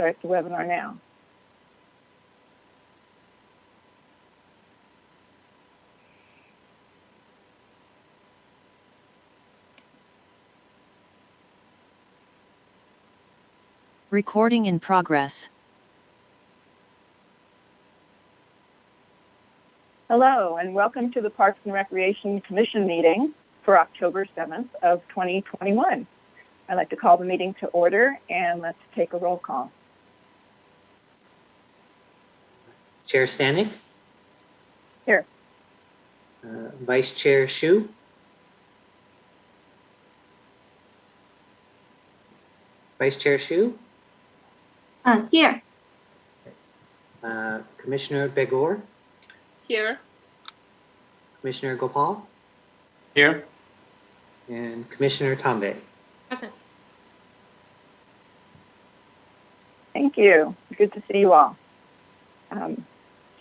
start the webinar now. Recording in progress. Hello, and welcome to the Parks and Recreation Commission meeting for October 7th of 2021. I'd like to call the meeting to order, and let's take a roll call. Chair Standing? Here. Vice Chair Shu? Vice Chair Shu? Here. Commissioner Begor? Here. Commissioner Gopal? Here. And Commissioner Tambe? Present. Thank you. Good to see you all.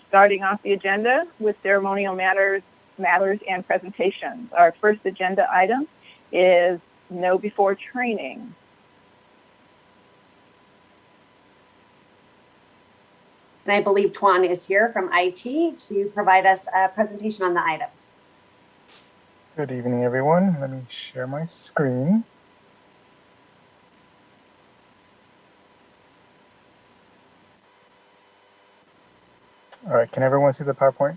Starting off the agenda with ceremonial matters and presentations. Our first agenda item is Know Before training. And I believe Tuan is here from IT to provide us a presentation on the item. Good evening, everyone. Let me share my screen. All right, can everyone see the PowerPoint?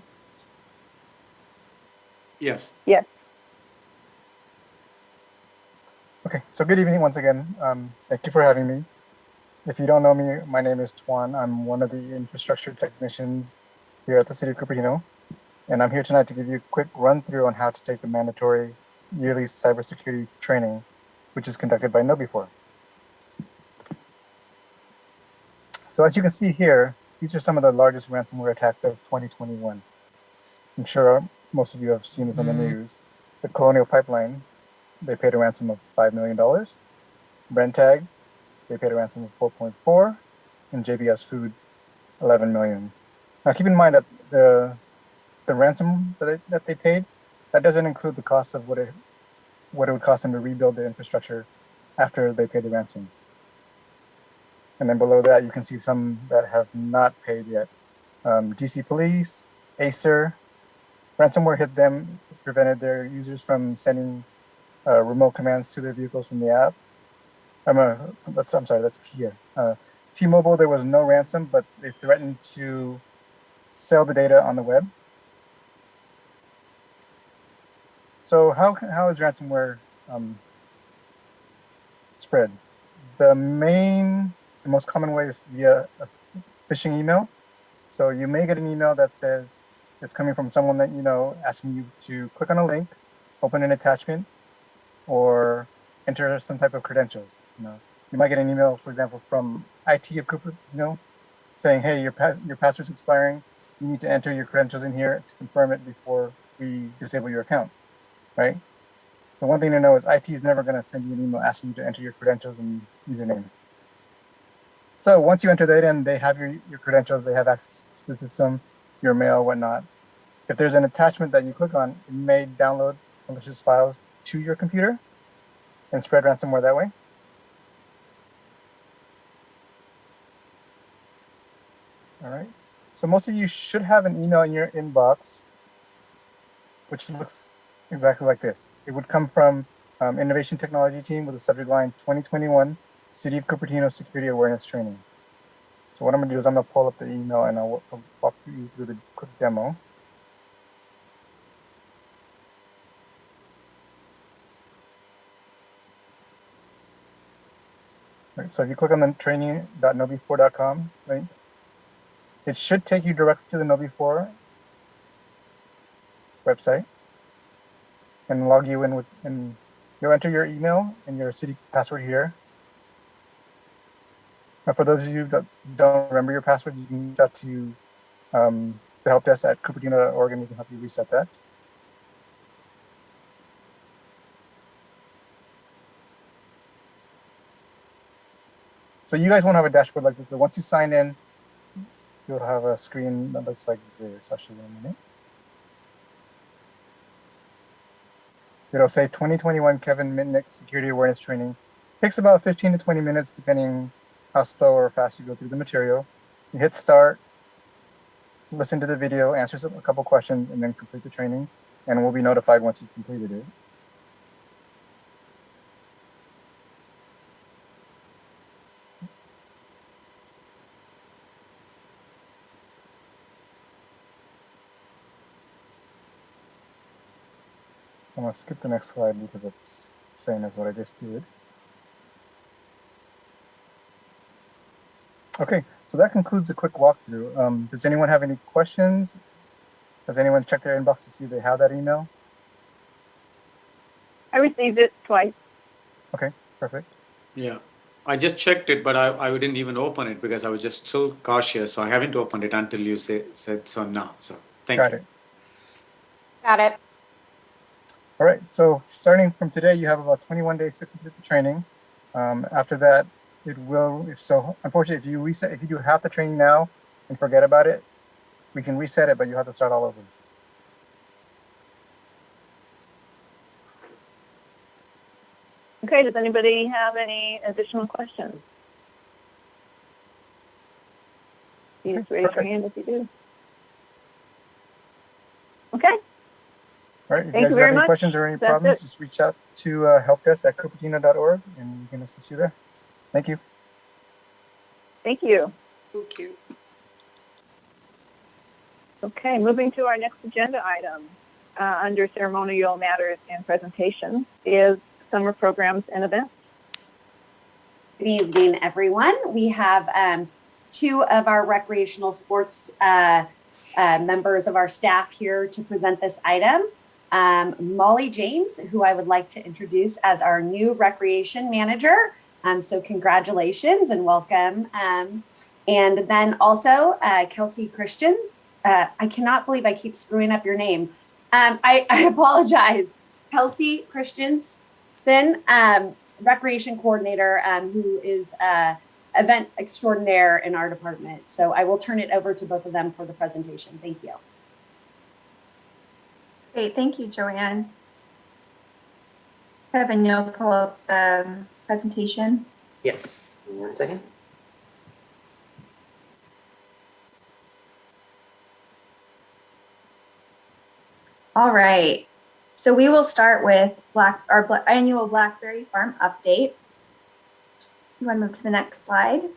Yes. Yes. Okay, so good evening once again. Thank you for having me. If you don't know me, my name is Tuan. I'm one of the infrastructure technicians here at the City of Cupertino. And I'm here tonight to give you a quick run through on how to take the mandatory yearly cybersecurity training, which is conducted by KnowBe4. So as you can see here, these are some of the largest ransomware attacks of 2021. I'm sure most of you have seen this on the news. The Colonial Pipeline, they paid a ransom of $5 million. Brentag, they paid a ransom of 4.4, and JBS Foods, 11 million. Now keep in mind that the ransom that they paid, that doesn't include the cost of what it would cost them to rebuild their infrastructure after they paid the ransom. And then below that, you can see some that have not paid yet. DC Police, Acer, ransomware hit them, prevented their users from sending remote commands to their vehicles from the app. I'm sorry, that's Kia. T-Mobile, there was no ransom, but they threatened to sell the data on the web. So how is ransomware spread? The most common way is via a phishing email. So you may get an email that says it's coming from someone that you know, asking you to click on a link, open an attachment, or enter some type of credentials. You might get an email, for example, from IT of Cupertino, saying, "Hey, your password's expiring. You need to enter your credentials in here to confirm it before we disable your account." Right? The one thing to know is IT is never going to send you an email asking you to enter your credentials and username. So once you enter that in, they have your credentials, they have access to the system, your mail, whatnot. If there's an attachment that you click on, it may download malicious files to your computer and spread ransomware that way. All right. So most of you should have an email in your inbox, which looks exactly like this. It would come from Innovation Technology Team with the subject line 2021 City of Cupertino Security Awareness Training. So what I'm gonna do is I'm gonna pull up the email and I'll walk you through the quick demo. All right, so if you click on the training.knowbe4.com link, it should take you directly to the KnowBe4 website and log you in and you'll enter your email and your city password here. Now, for those of you that don't remember your password, you can reach out to the help desk at Cupertino.org and we can help you reset that. So you guys won't have a dashboard like this, but once you sign in, you'll have a screen that looks like this. I'll show you in a minute. It'll say 2021 Kevin Mitnick Security Awareness Training. Takes about 15 to 20 minutes, depending how slow or fast you go through the material. You hit start, listen to the video, answer a couple questions, and then complete the training. And we'll be notified once you've completed it. So I'm going to skip the next slide because it's the same as what I just did. Okay, so that concludes a quick walkthrough. Does anyone have any questions? Has anyone checked their inbox to see if they have that email? I received it twice. Okay, perfect. Yeah, I just checked it, but I didn't even open it because I was just still cautious. So I haven't opened it until you said so now. So thank Got you. it. Got it. All right, so starting from today, you have about 21 days to complete the training. After that, it will, unfortunately, if you do half the training now and forget about it, we can reset it, but you have to start all over. Okay, does anybody have any additional questions? Please raise your hand if you do. Okay, All right, if you Thank guys you have very any much. questions or any That's problems, it. just reach out to helpdesk@cupertino.org and we can assist you there. Thank you. thank you. Thank you. Okay, moving to our next agenda item under ceremonial matters and presentations is summer programs and events. Good evening, everyone. We have two of our recreational sports members of our staff here to present this item. Molly James, who I would like to introduce as our new recreation manager. So congratulations and welcome. And then also Kelsey Christian. I cannot believe I keep screwing up your name. I apologize. Kelsey Christensen, recreation coordinator, who is event extraordinaire in our department. So I will turn it over to both of them for the presentation. Thank you. Great, thank you, Joanne. Kevin, you'll pull up the presentation. Yes. 1 second. All right, so we will start with our annual Blackberry Farm update. You want to move to the next slide?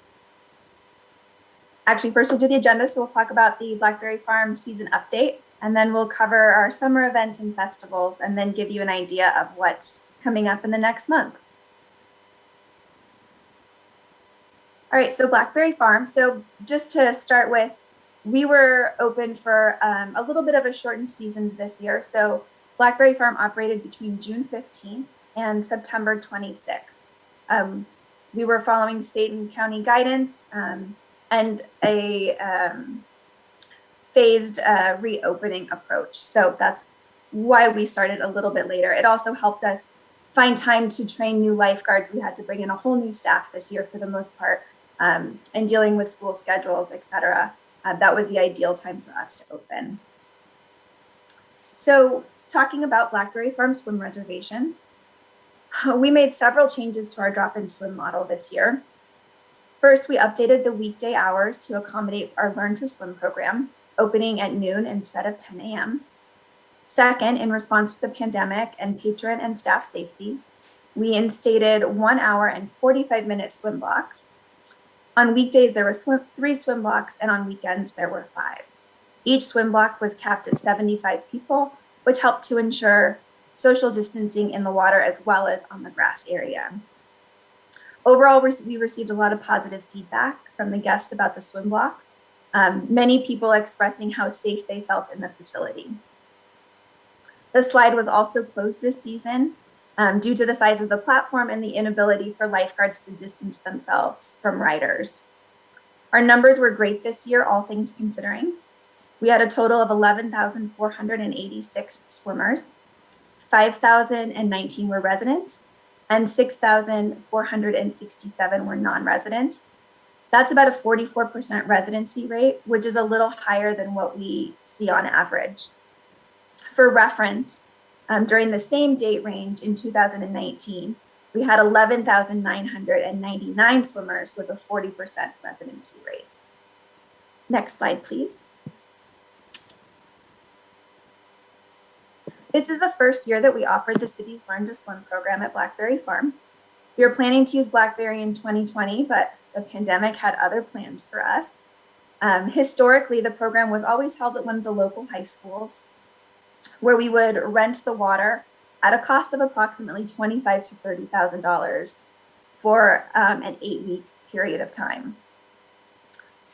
Actually, first we'll do the agenda, so we'll talk about the Blackberry Farm season update, and then we'll cover our summer events and festivals, and then give you an idea of what's coming up in the next month. All right, so Blackberry Farm. So just to start with, we were open for a little bit of a shortened season this year. So Blackberry Farm operated between June 15th and September 26th. We were following state and county guidance and a phased reopening approach. So that's why we started a little bit later. It also helped us find time to train new lifeguards. We had to bring in a whole new staff this year for the most part, and dealing with school schedules, et cetera. That was the ideal time for us to open. So talking about Blackberry Farm swim reservations, we made several changes to our drop-in swim model this year. First, we updated the weekday hours to accommodate our Learn to Swim program, opening at noon instead of 10 a.m. Second, in response to the pandemic and patron and staff safety, we instated 1 hour and 45-minute swim blocks. On weekdays, there were 3 swim blocks, and on weekends, there were 5. Each swim block was capped at 75 people, which helped to ensure social distancing in the water as well as on the grass area. Overall, we received a lot of positive feedback from the guests about the swim blocks, many people expressing how safe they felt in the facility. The slide was also closed this season due to the size of the platform and the inability for lifeguards to distance themselves from riders. Our numbers were great this year, all things considering. We had a total of 11,486 swimmers, 5,019 were residents, and 6,467 were non-residents. That's about a 44% residency rate, which is a little higher than what we see on average. For reference, during the same date range in 2019, We had 11,999 swimmers with a 40% residency rate. Next slide, please. This is the first year that we offered the city's Learn to Swim program at Blackberry Farm. We were planning to use Blackberry in 2020, but the pandemic had other plans for us. Historically, the program was always held at one of the local high schools, where we would rent the water at a cost of approximately $25,000 to $30,000 for an 8-week period of time.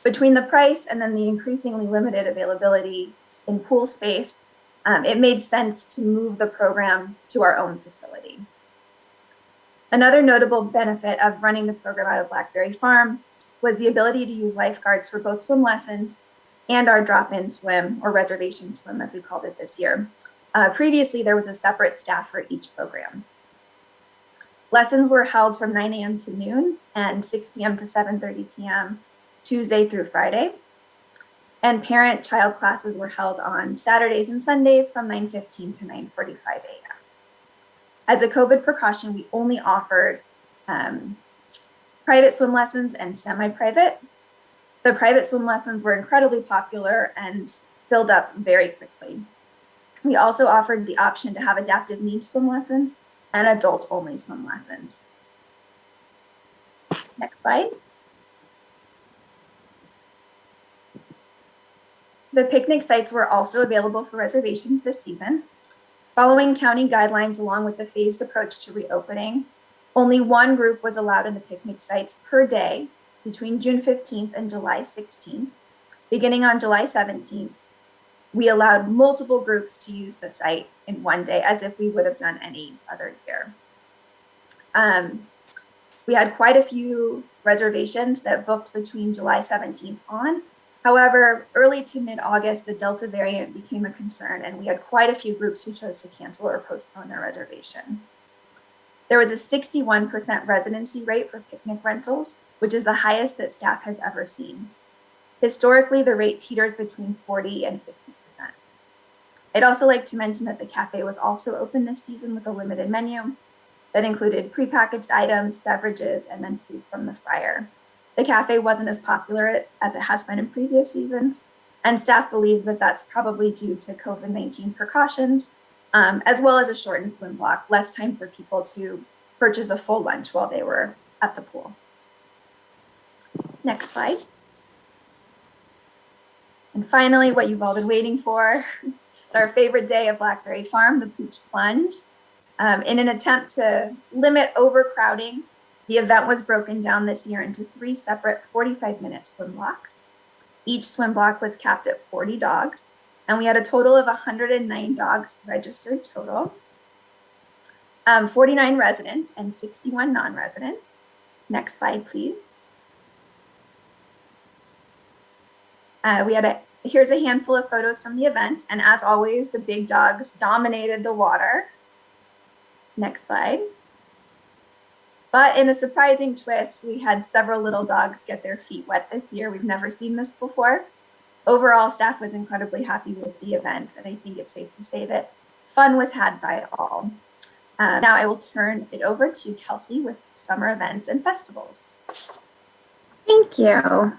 Between the price and then the increasingly limited availability in pool space, it made sense to move the program to our own facility. Another notable benefit of running the program out of Blackberry Farm was the ability to use lifeguards for both swim lessons and our drop-in swim, or reservation swim as we called it this year. Previously, there was a separate staff for each program. Lessons were held from 9 a.m. to noon and 6 p.m. to 7:30 p.m. Tuesday through Friday. And parent-child classes were held on Saturdays and Sundays from 9:15 to 9:45 a.m. As a COVID precaution, we only offered private swim lessons and semi-private. The private swim lessons were incredibly popular and filled up very quickly. We also offered the option to have adaptive needs swim lessons and adult-only swim lessons. Next slide. The picnic sites were also available for reservations this season. Following county guidelines along with the phased approach to reopening, only one group was allowed in the picnic sites per day between June 15th and July 16th. Beginning on July 17th, we allowed multiple groups to use the site in one day as if we would have done any other year. We had quite a few reservations that booked between July 17th on. However, early to mid-August, the Delta variant became a concern, and we had quite a few groups who chose to cancel or postpone their reservation. There was a 61% residency rate for picnic rentals, which is the highest that staff has ever seen. Historically, the rate teeters between 40 and 50%. I'd also like to mention that the cafe was also open this season with a limited menu that included prepackaged items, beverages, and then food from the fryer. The cafe wasn't as popular as it has been in previous seasons, and staff believes that that's probably due to COVID-19 precautions, as well as a shortened swim block, less time for people to purchase a full lunch while they were at the pool. Next slide. And finally, what you've all been waiting for, it's our favorite day of Blackberry Farm, the Pooch Plunge. In an attempt to limit overcrowding, the event was broken down this year into 3 separate 45-minute swim blocks. Each swim block was capped at 40 dogs, and we had a total of 109 dogs registered total, 49 residents and 61 non-residents. Next slide, please. Here's a handful of photos from the event, and as always, the big dogs dominated the water. Next slide. But in a surprising twist, we had several little dogs get their feet wet this year. We've never seen this before. Overall, staff was incredibly happy with the event, and I think it's safe to say that fun was had by all. Now I will turn it over to Kelsey with summer events and festivals. Thank you.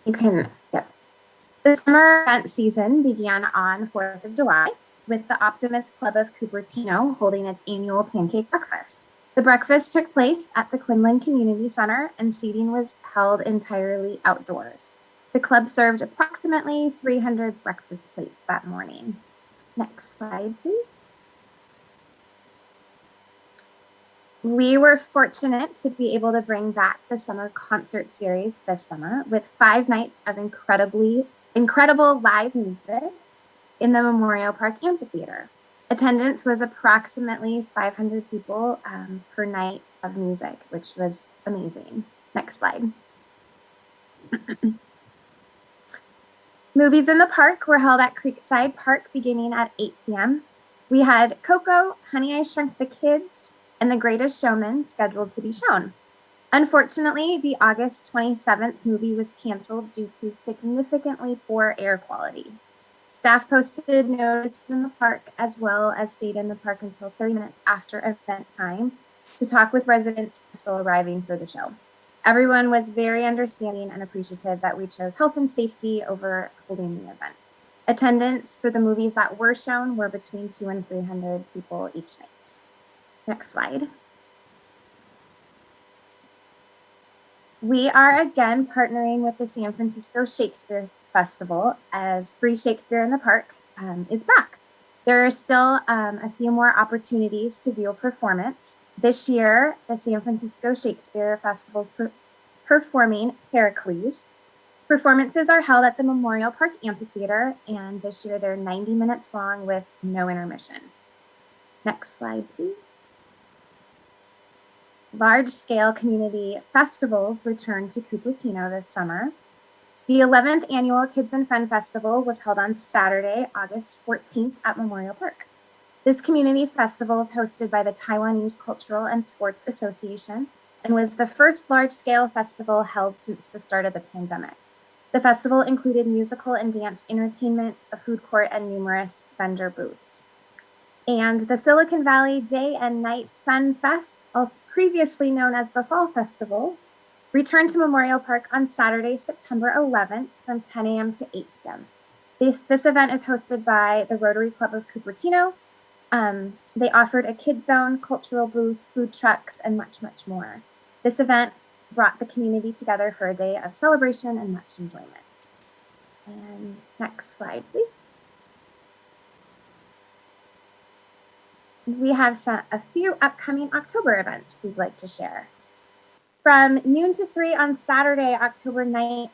The summer event season began on 4th of July with the Optimist Club of Cupertino holding its annual pancake breakfast. The breakfast took place at the Quinlan Community Center and seating was held entirely outdoors. The club served approximately 300 breakfast plates that morning. Next slide, please. We were fortunate to be able to bring back the summer concert series this summer with 5 nights of incredible live music in the Memorial Park Amphitheater. Attendance was approximately 500 people per night of music, which was amazing. Next slide. Movies in the park were held at Creekside Park beginning at 8 p.m. We had Coco, Honey, I Shrunk the Kids, and The Greatest Showman scheduled to be shown. Unfortunately, the August 27th movie was canceled due to significantly poor air quality. Staff posted notice in the park as well as stayed in the park until 30 minutes after event time to talk with residents still arriving for the show. Everyone was very understanding and appreciative that we chose health and safety over holding the event. Attendance for the movies that were shown were between 200 and 300 people each night. Next slide. We are again partnering with the San Francisco Shakespeare Festival as Free Shakespeare in the Park is back. There are still a few more opportunities to view a performance. This year, the San Francisco Shakespeare Festival is performing Pericles. Performances are held at the Memorial Park Amphitheater, and this year they're 90 minutes long with no intermission. Next slide, please. Large-scale community festivals returned to Cupertino this summer. The 11th annual Kids and Fun Festival was held on Saturday, August 14th at Memorial Park. This community festival is hosted by the Taiwanese Cultural and Sports Association and was the first large-scale festival held since the start of the pandemic. The festival included musical and dance entertainment, a food court, and numerous vendor booths. And the Silicon Valley Day and Night Fun Fest, also previously known as the Fall Festival, returned to Memorial Park on Saturday, September 11th from 10 a.m. to 8 p.m. This event is hosted by the Rotary Club of Cupertino. They offered a kids zone, cultural booths, food trucks, and much, much more. This event brought the community together for a day of celebration and much enjoyment. And next slide, please. We have a few upcoming October events we'd like to share. From noon to 3 on Saturday, October 9th,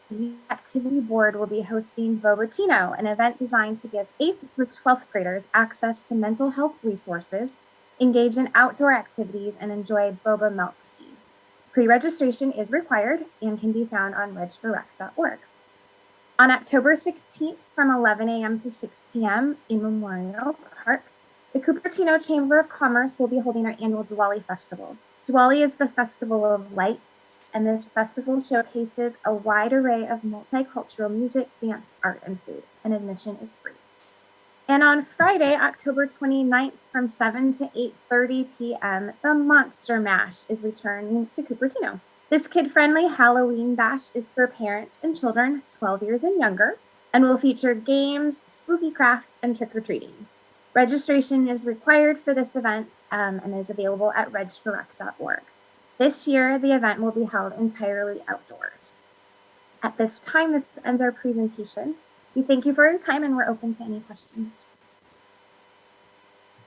the Activity Board will be hosting Bobatino, an event designed to give 8th through 12th graders access to mental health resources, engage in outdoor activities, and enjoy boba milk tea. Pre-registration is required and can be found on regforrec.org. On October 16th, from 11 a.m. to 6 p.m. in Memorial Park, the Cupertino Chamber of Commerce will be holding our annual Diwali Festival. Diwali is the festival of lights, and this festival showcases a wide array of multicultural music, dance, art, and food, and admission is free. And on Friday, October 29th, from 7 to 8:30 p.m., the Monster Mash is returning to Cupertino. This kid-friendly Halloween bash is for parents and children 12 years and younger, and will feature games, spooky crafts, and trick-or-treating. Registration is required for this event and is available at regforrec.org. This year, the event will be held entirely outdoors. At this time, this ends our presentation. We thank you for your time, and we're open to any questions.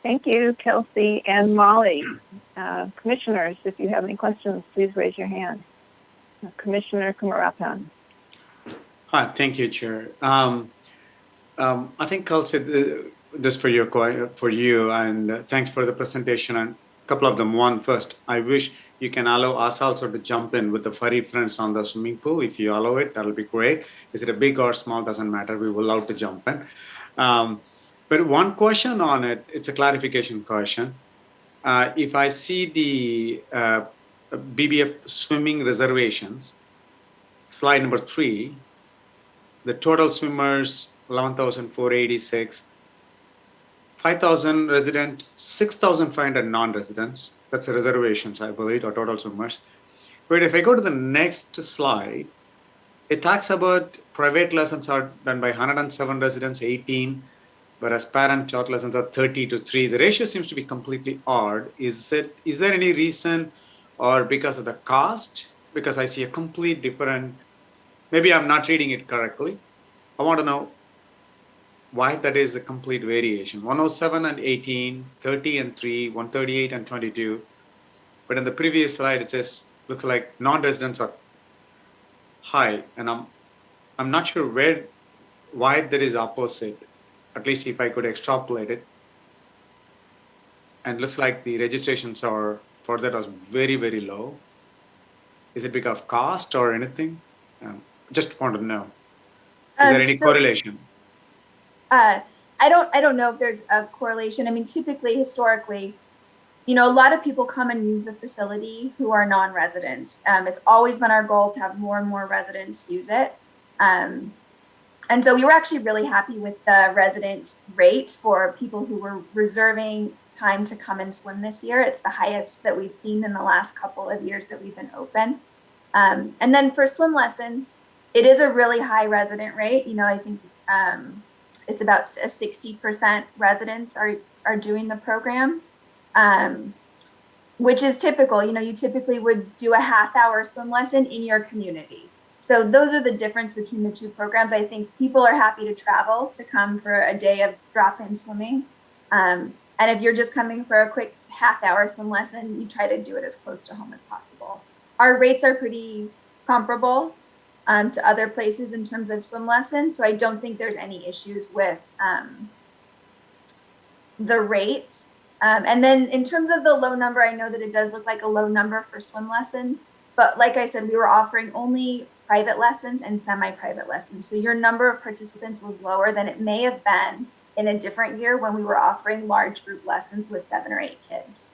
Thank you, Kelsey and Molly. Commissioners, if you have any questions, please raise your hand. Commissioner Kumarapan. Hi, thank you, Chair. I think Kelsey, this for you, and thanks for the presentation. And a couple of them. One first, I wish you can allow us also to jump in with the furry friends on the swimming pool. If you allow it, that'll be great. Is it a big or small? Doesn't matter. We will love to jump in. But one question on it, it's a clarification question. If I see the BBF swimming reservations, slide number 3, the total swimmers, 11,486, 5,000 resident, 6,500 non-residents. That's the reservations, I believe, or total swimmers. But if I go to the next slide, it talks about private lessons are done by 107 residents, 18, whereas parent taught lessons are 30 to 3. The ratio seems to be completely odd. Is there any reason, or because of the cost? Because I see a complete different, maybe I'm not reading it correctly. I want to know why that is a complete variation. 107 and 18, 30 and 3, 138 and 22. But in the previous slide, it says, looks like non-residents are high. And I'm not sure why there is opposite, at least if I could extrapolate it. And looks like the registrations are for that was very, very low. Is it because of cost or anything? Just want to know. Is there any correlation? I don't know if there's a correlation. I mean, typically, historically, a lot of people come and use the facility who are non-residents. It's always been our goal to have more and more residents use it. And so we were actually really happy with the resident rate for people who were reserving time to come and swim this year. It's the highest that we've seen in the last couple of years that we've been open. And then for swim lessons, it is a really high resident rate. You know, I think it's about a 60% residents are doing the program, which is typical. You know, you typically would do a half-hour swim lesson in your community. So those are the difference between the two programs. I think people are happy to travel to come for a day of drop-in swimming. And if you're just coming for a quick half-hour swim lesson, you try to do it as close to home as possible. Our rates are pretty comparable to other places in terms of swim lessons. So I don't think there's any issues with the rates. And then in terms of the low number, I know that it does look like a low number for swim lesson, but like I said, we were offering only private lessons and semi-private lessons. So your number of participants was lower than it may have been in a different year when we were offering large group lessons with 7 or 8 kids.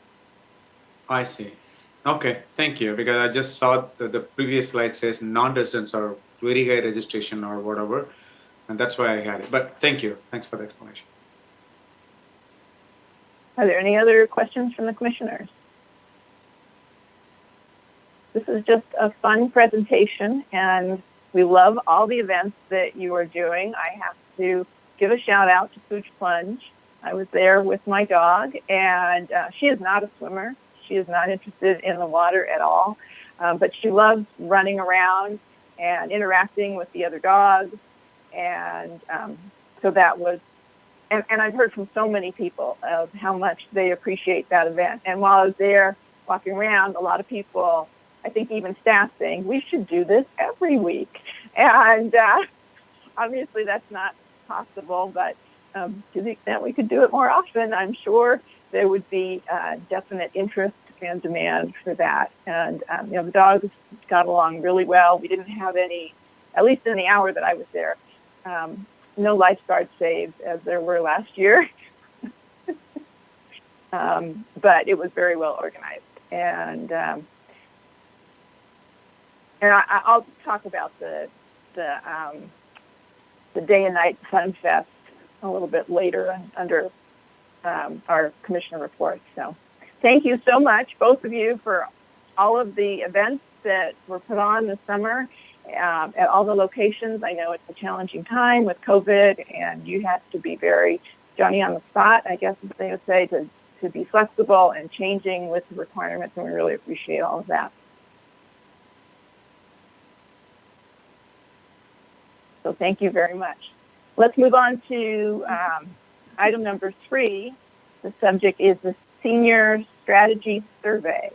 I see. Okay, thank you. Because I just saw the previous slide says non-residents are very high registration or whatever, and that's why I had it. But thank you. Thanks for the explanation. Are there any other questions from the commissioners? This is just a fun presentation, and we love all the events that you are doing. I have to give a shout out to Plunge. I was there with my dog, and she is not a swimmer. She is not interested in the water at all, but she loves running around and interacting with the other dogs. And so that was, and I've heard from so many people of how much they appreciate that event. And while I was there walking around, a lot of people, I think even staff, saying, we should do this every week. And obviously that's not possible, but to the extent we could do it more often, I'm sure there would be definite interest and demand for that. And, you know, the dogs got along really well. We didn't have any, at least in the hour that I was there, no lifeguard saves as there were last year. But it was very well organized. And I'll talk about the Day and Night Fun Fest a little bit later under our commissioner report. So thank you so much, both of you, for all of the events that were put on this summer at all the locations. I know it's a challenging time with COVID, and you have to be very Johnny on the spot, I guess they would say, to be flexible and changing with the requirements, and we really appreciate all of that. So thank you very much. Let's move on to item number 3. The subject is the Senior Strategy Survey.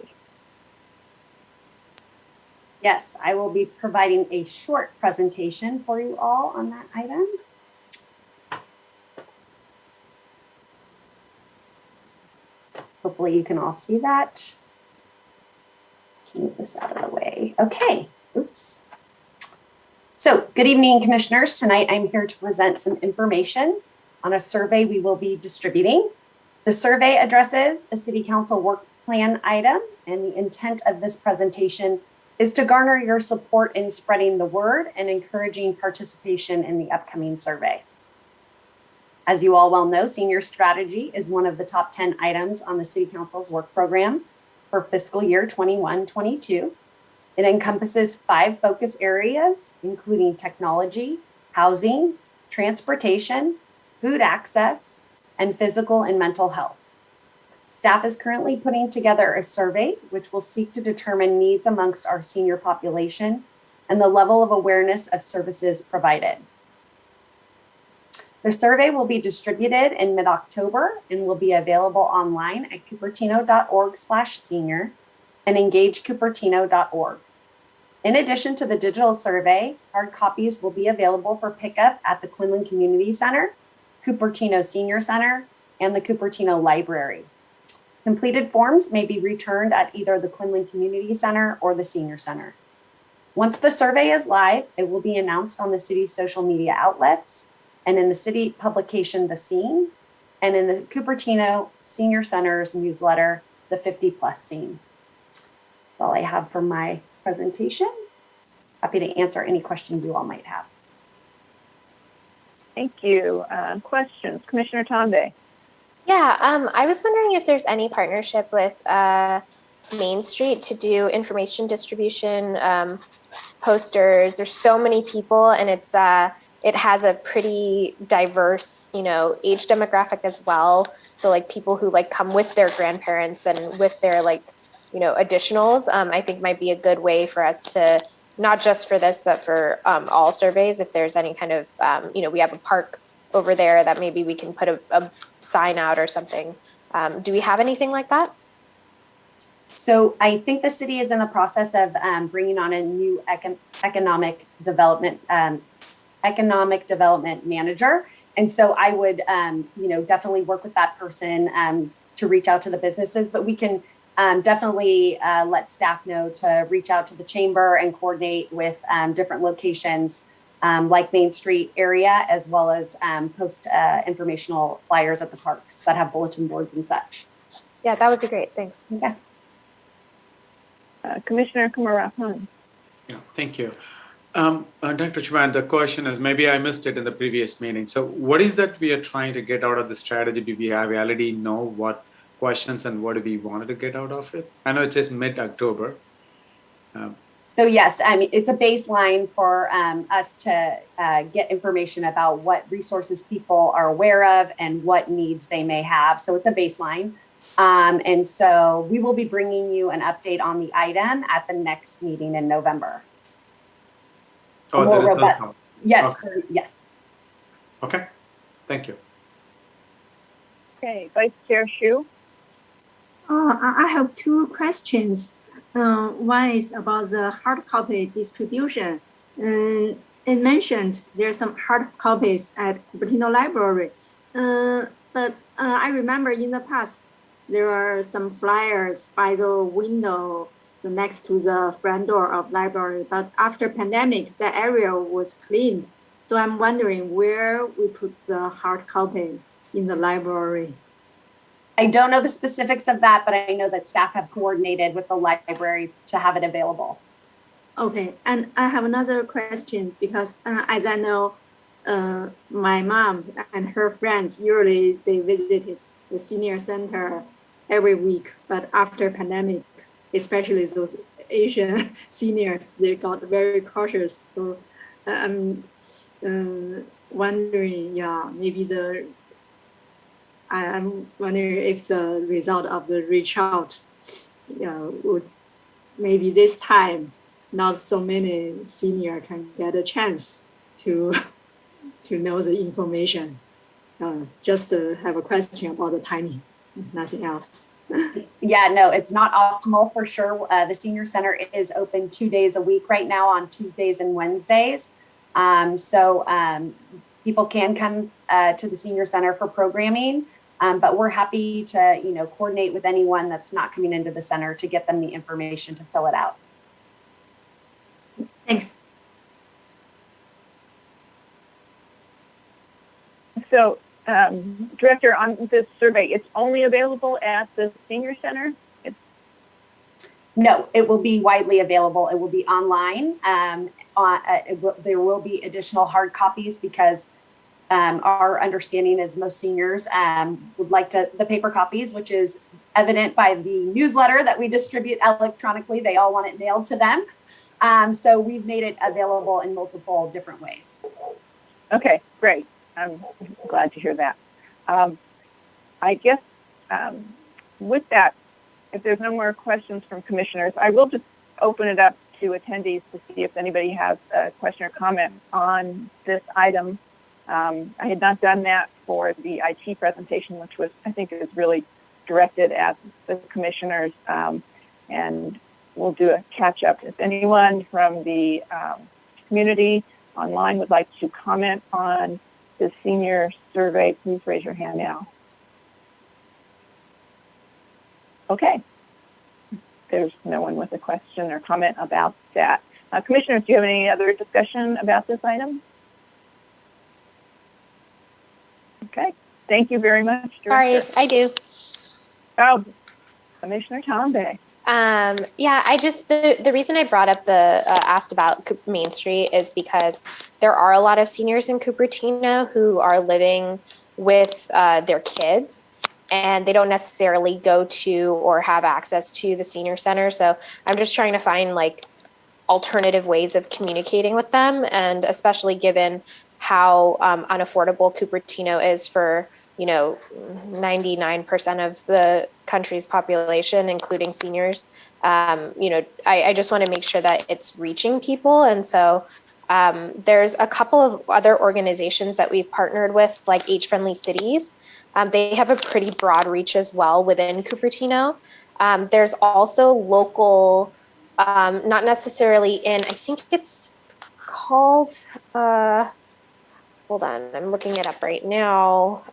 Yes, I will be providing a short presentation for you all on that item. Hopefully you can all see that. Let's move this out of the way. Okay, oops. So, good evening, commissioners. Tonight I'm here to present some information on a survey we will be distributing. The survey addresses a City Council work plan item, and the intent of this presentation is to garner your support in spreading the word and encouraging participation in the upcoming survey. As you all well know, senior strategy is one of the top 10 items on the City Council's work program for fiscal year 21-22. It encompasses 5 focus areas, including technology, housing, transportation, food access, and physical and mental health. Staff is currently putting together a survey which will seek to determine needs amongst our senior population and the level of awareness of services provided. The survey will be distributed in mid-October and will be available online at cupertino.org/senior and engagecupertino.org. In addition to the digital survey, hard copies will be available for pickup at the Quinlan Community Center, Cupertino Senior Center, and the Cupertino Library. Completed forms may be returned at either the Quinlan Community Center or the Senior Center. Once the survey is live, it will be announced on the city's social media outlets and in the city publication, The Scene, and in the Cupertino Senior Center's newsletter, The 50+ Scene. That's all I have for my presentation. Happy to answer any questions you all might have. Thank you. Questions? Commissioner Tombe? Yeah, I was wondering if there's any partnership with Main Street to do information distribution, posters. There's so many people, and it has a pretty diverse, age demographic as well. So like people who like come with their grandparents and with their additionals, I think might be a good way for us to, not just for this, but for all surveys. If there's any kind of, we have a park over there that maybe we can put a sign out or something. Do we have anything like that? So I think the city is in the process of bringing on a new economic development manager. And so I would, definitely work with that person to reach out to the businesses, but we can definitely let staff know to reach out to the chamber and coordinate with different locations like Main Street area, as well as post informational flyers at the parks that have bulletin boards and such. Yeah, that would be great. Thanks. Yeah. Commissioner Kumarapan. Yeah, thank you. Dr. Chuman, the question is, maybe I missed it in the previous meeting. So what is that we are trying to get out of the strategy? Do we already know what questions and what do we wanted to get out of it? I know it says mid-October. So yes, I mean, it's a baseline for us to get information about what resources people are aware of and what needs they may have. So it's a baseline. And so we will be bringing you an update on the item at the next meeting in November. Oh, there is robust. no. Yes, Okay. yes. Okay, thank you. Okay, Vice Chair Shu. I have two questions. One is about the hard copy distribution. It mentioned there's some hard copies at Cupertino Library. But I remember in the past, there are some flyers by the window, so next to the front door of library. But after pandemic, the area was cleaned. So I'm wondering where we put the hard copy in the library. I don't know the specifics of that, but I know that staff have coordinated with the library to have it available. Okay, and I have another question because as I know, my mom and her friends usually they visited the senior center every week, but after pandemic, especially those Asian seniors, they got very cautious. So I'm wondering, maybe I'm wondering if the result of the reach out, would maybe this time not so many senior can get a chance to know the information. Just have a question about the timing, nothing else. Yeah, no, it's not optimal for sure. The senior center is open 2 days a week right now on Tuesdays and Wednesdays. So people can come to the senior center for programming, but we're happy to, coordinate with anyone that's not coming into the center to get them the information to fill it out. Thanks. So, Director, on this survey, it's only available at the senior center? No, it will be widely available. It will be online. There will be additional hard copies because our understanding is most seniors would like the paper copies, which is evident by the newsletter that we distribute electronically. They all want it mailed to them. So we've made it available in multiple different ways. Okay, great. I'm glad to hear that. I guess with that, if there's no more questions from commissioners, I will just open it up to attendees to see if anybody has a question or comment on this item. I had not done that for the IT presentation, which was, I think, is really directed at the commissioners, and we'll do a catch-up. If anyone from the community online would like to comment on the senior survey, please raise your hand now. Okay. There's no one with a question or comment about that. Commissioners, do you have any other discussion about this item? Okay. Thank you very much, Director. Sorry, I do. Oh, Commissioner Tombe. Yeah, the reason I brought up asked about Main Street is because there are a lot of seniors in Cupertino who are living with their kids, and they don't necessarily go to or have access to the senior center. So I'm just trying to find like alternative ways of communicating with them, and especially given how unaffordable Cupertino is for 99% of the country's population, including seniors. I just want to make sure that it's reaching people. And so there's a couple of other organizations that we've partnered with, like Age Friendly Cities. They have a pretty broad reach as well within Cupertino. There's also local, not necessarily I think it's called, hold on, I'm looking it up right now.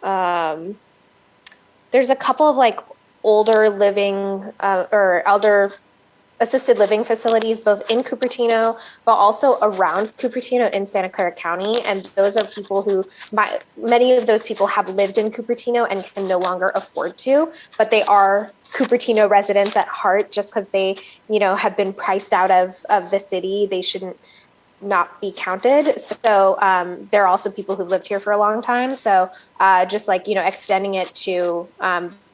There's a couple of like older living or elder assisted living facilities, both in Cupertino, but also around Cupertino in Santa Clara County. And those are people who, many of those people have lived in Cupertino and can no longer afford to, but they are Cupertino residents at heart. Just because they, have been priced out of the city, they shouldn't not be counted. So there are also people who've lived here for a long time. So just like, extending it to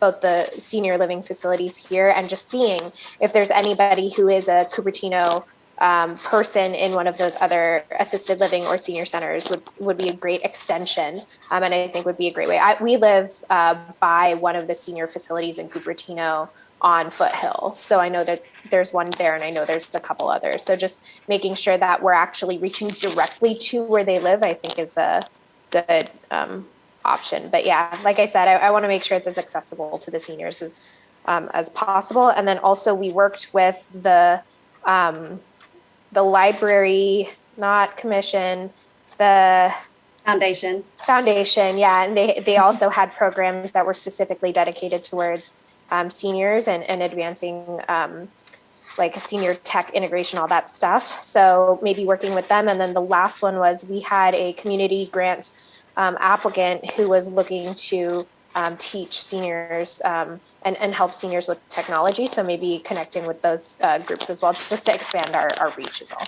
both the senior living facilities here, and just seeing if there's anybody who is a Cupertino person in one of those other assisted living or senior centers would be a great extension. And I think would be a great way. We live by one of the senior facilities in Cupertino on Foothill. So I know that there's one there, and I know there's a couple others. So just making sure that we're actually reaching directly to where they live, I think is a good option. But yeah, like I said, I want to make sure it's as accessible to the seniors as possible. And then also we worked with the library, not commission, the foundation. Yeah. And they also had programs that were specifically dedicated towards seniors and advancing like senior tech integration, all that stuff. So maybe working with them. And then the last one was we had a community grants applicant who was looking to teach seniors and help seniors with technology. So maybe connecting with those groups as well, just to expand our reach as well.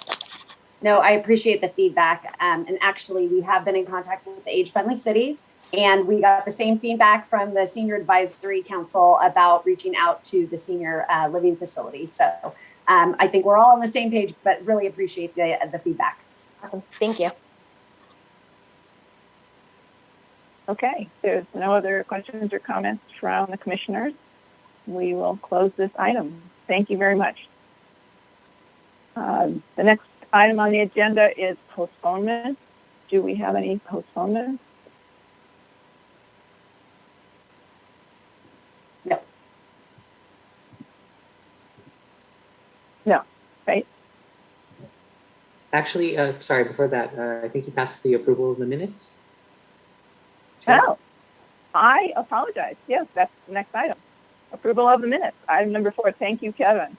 No, I appreciate the feedback. And actually, we have been in contact with the Age Friendly Cities, and we got the same feedback from the Senior Advisory Council about reaching out to the senior living facilities. So I think we're all on the same page, but really appreciate the feedback. Awesome. Thank you. Okay, there's no other questions or comments from the commissioners. We will close this item. Thank you very much. The next item on the agenda is postponement. Do we have any postponements? No. No, right? Actually, sorry, before that, I think you passed the approval of the minutes. Oh, I apologize. Yes, that's the next item. Approval of the minutes. Item number 4. Thank you, Kevin.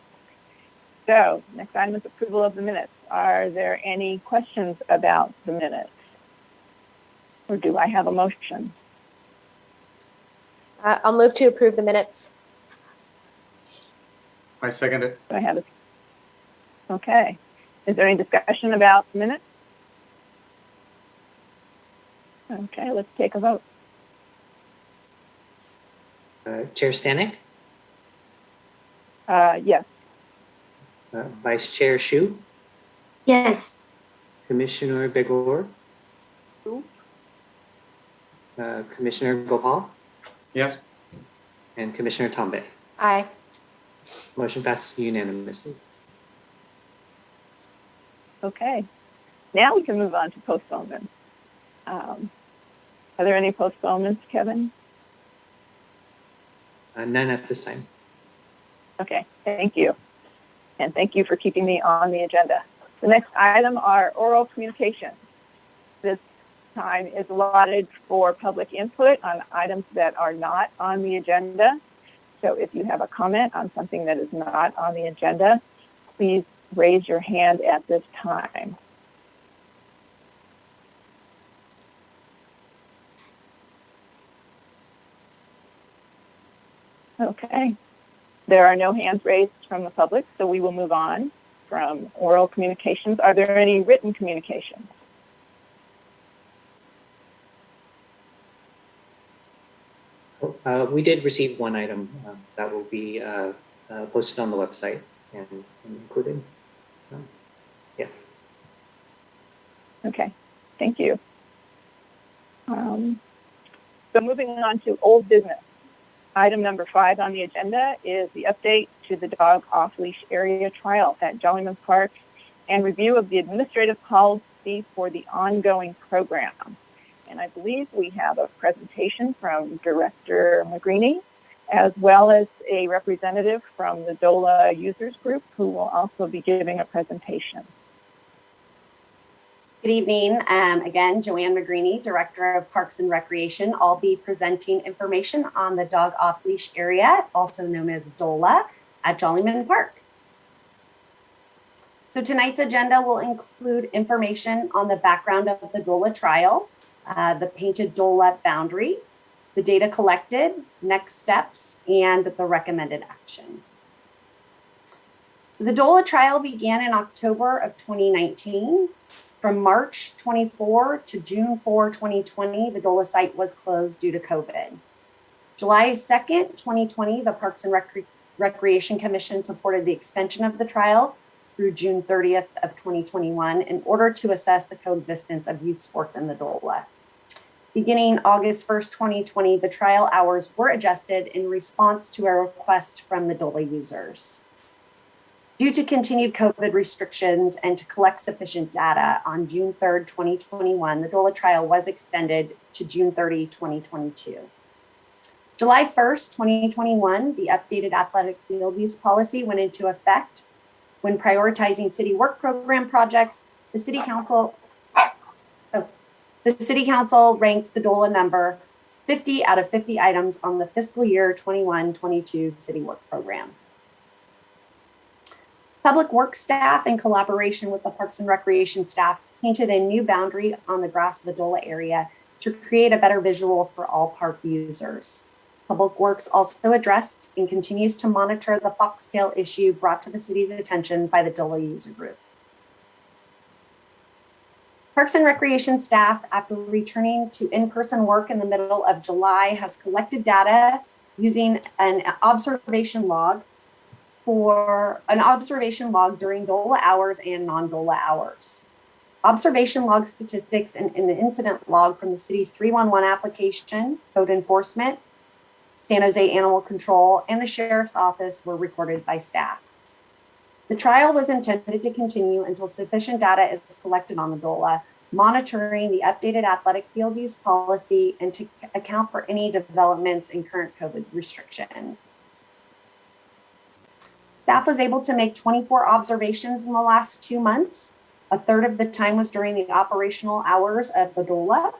So next item is approval of the minutes. Are there any questions about the minutes? Or do I have a motion? I'll move to approve the minutes. I second it. Do I have it? Okay. Is there any discussion about the minutes? Okay, let's take a vote. Chair Stanek, Yes. Vice Chair Shu, Yes. Commissioner Begor, Commissioner Gopal, Yes. and Commissioner Tombe. Aye. Motion passes unanimously. Okay. Now we can move on to postponement. Are there any postponements, Kevin? None at this time. Okay, thank you. And thank you for keeping me on the agenda. The next item are oral communications. This time is allotted for public input on items that are not on the agenda. So if you have a comment on something that is not on the agenda, please raise your hand at this time. Okay, There are no hands raised from the public, so we will move on from oral communications. Are there any written communications? We did receive one item that will be posted on the website and included. Yes. Okay, thank you. So moving on to old business. Item number 5 on the agenda is the update to the dog off-leash area trial at Jollyman Park and review of the administrative policy for the ongoing program. And I believe we have a presentation from Director Magrini, as well as a representative from the DOLA users group who will also be giving a presentation. Good evening. Again, Joanne Magrini, Director of Parks and Recreation. I'll be presenting information on the dog off-leash area, also known as DOLA, at Jollyman Park. So tonight's agenda will include information on the background of the DOLA trial, the painted DOLA boundary, the data collected, next steps, and the recommended action. So the DOLA trial began in October of 2019. From March 24 to June 4, 2020, the DOLA site was closed due to COVID. July 2nd, 2020, the Parks and Recreation Commission supported the extension of the trial through June 30th of 2021 in order to assess the coexistence of youth sports in the DOLA. Beginning August 1st, 2020, the trial hours were adjusted in response to a request from the DOLA users. Due to continued COVID restrictions and to collect sufficient data, on June 3rd, 2021, the DOLA trial was extended to June 30, 2022. July 1st, 2021, the updated athletic field use policy went into effect. When prioritizing city work program projects, the City Council ranked the DOLA number 50 out of 50 items on the fiscal year 21-22 city work program. Public Works staff, in collaboration with the Parks and Recreation staff, painted a new boundary on the grass of the DOLA area to create a better visual for all park users. Public Works also addressed and continues to monitor the foxtail issue brought to the city's attention by the DOLA user group. Parks and Recreation staff, after returning to in-person work in the middle of July, has collected data using an observation log during DOLA hours and non-DOLA hours. Observation log statistics and the incident log from the city's 311 application, code enforcement, San Jose Animal Control, and the Sheriff's Office were recorded by staff. The trial was intended to continue until sufficient data is collected on the DOLA, monitoring the updated athletic field use policy and to account for any developments in current COVID restrictions. Staff was able to make 24 observations in the last 2 months. A third of the time was during the operational hours of the DOLA.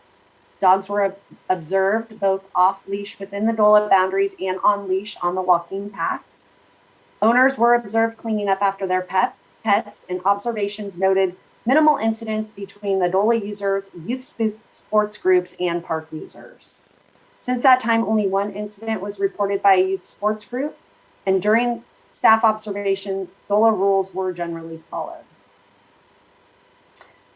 Dogs were observed both off-leash within the DOLA boundaries and on-leash on the walking path. Owners were observed cleaning up after their pets, and observations noted minimal incidents between the DOLA users, youth sports groups, and park users. Since that time, only one incident was reported by a youth sports group, and during staff observation, DOLA rules were generally followed.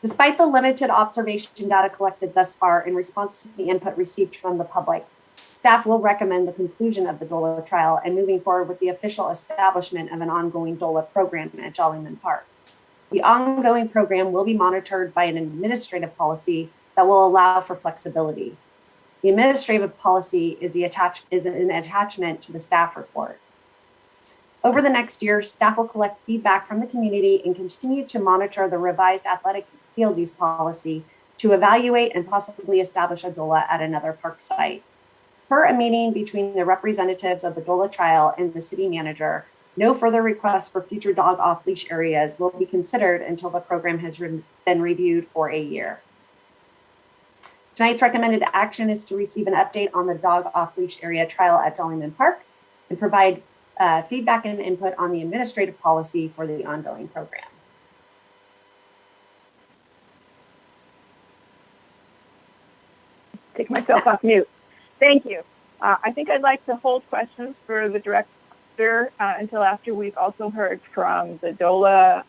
Despite the limited observation data collected thus far in response to the input received from the public, staff will recommend the conclusion of the DOLA trial and moving forward with the official establishment of an ongoing DOLA program at Jollyman Park. The ongoing program will be monitored by an administrative policy that will allow for flexibility. The administrative policy is an attachment to the staff report. Over the next year, staff will collect feedback from the community and continue to monitor the revised athletic field use policy to evaluate and possibly establish a DOLA at another park site. Per a meeting between the representatives of the DOLA trial and the city manager, no further requests for future dog off-leash areas will be considered until the program has been reviewed for a year. Tonight's recommended action is to receive an update on the dog off-leash area trial at Jollyman Park and provide feedback and input on the administrative policy for the ongoing program. Take myself off mute. Thank you. I think I'd like to hold questions for the until after we've also heard from the DOLA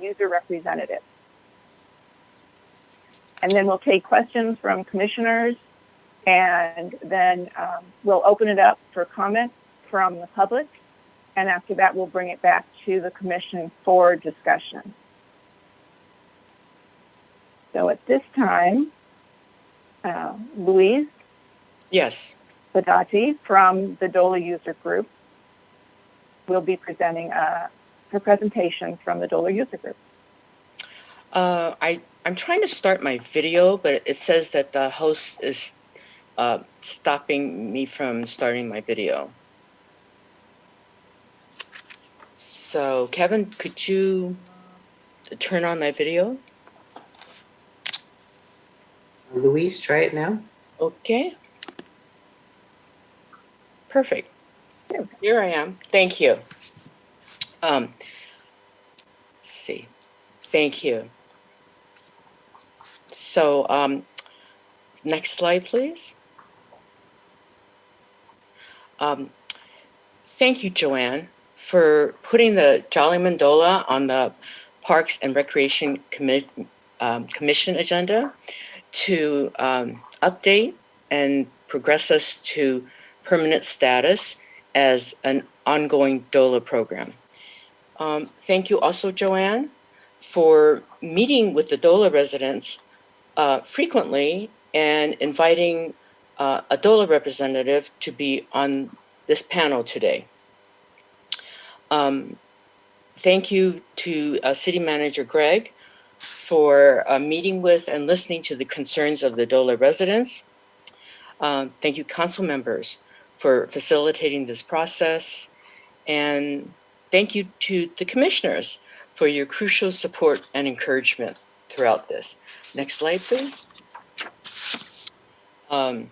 user representative. And then we'll take questions from commissioners, and then we'll open it up for comment from the public. And after that, we'll bring it back to the commission for discussion. So at this time, Louise Yes. Badati from the DOLA user group will be presenting her presentation from the DOLA user group. I'm trying to start my video, but it says that the host is stopping me from starting my video. So Kevin, could you turn on my video? Louise, try it now. Okay. Perfect. Here I am. Thank you. Let's see. Thank you. So next slide, please. Thank you, Joanne, for putting the Jollyman DOLA on the Parks and Recreation Commission agenda to update and progress us to permanent status as an ongoing DOLA program. Thank you also, Joanne, for meeting with the DOLA residents frequently and inviting a DOLA representative to be on this panel today. Thank you to City Manager Greg for meeting with and listening to the concerns of the DOLA residents. Thank you, council members, for facilitating this process. And thank you to the commissioners for your crucial support and encouragement throughout this. Next slide, please. The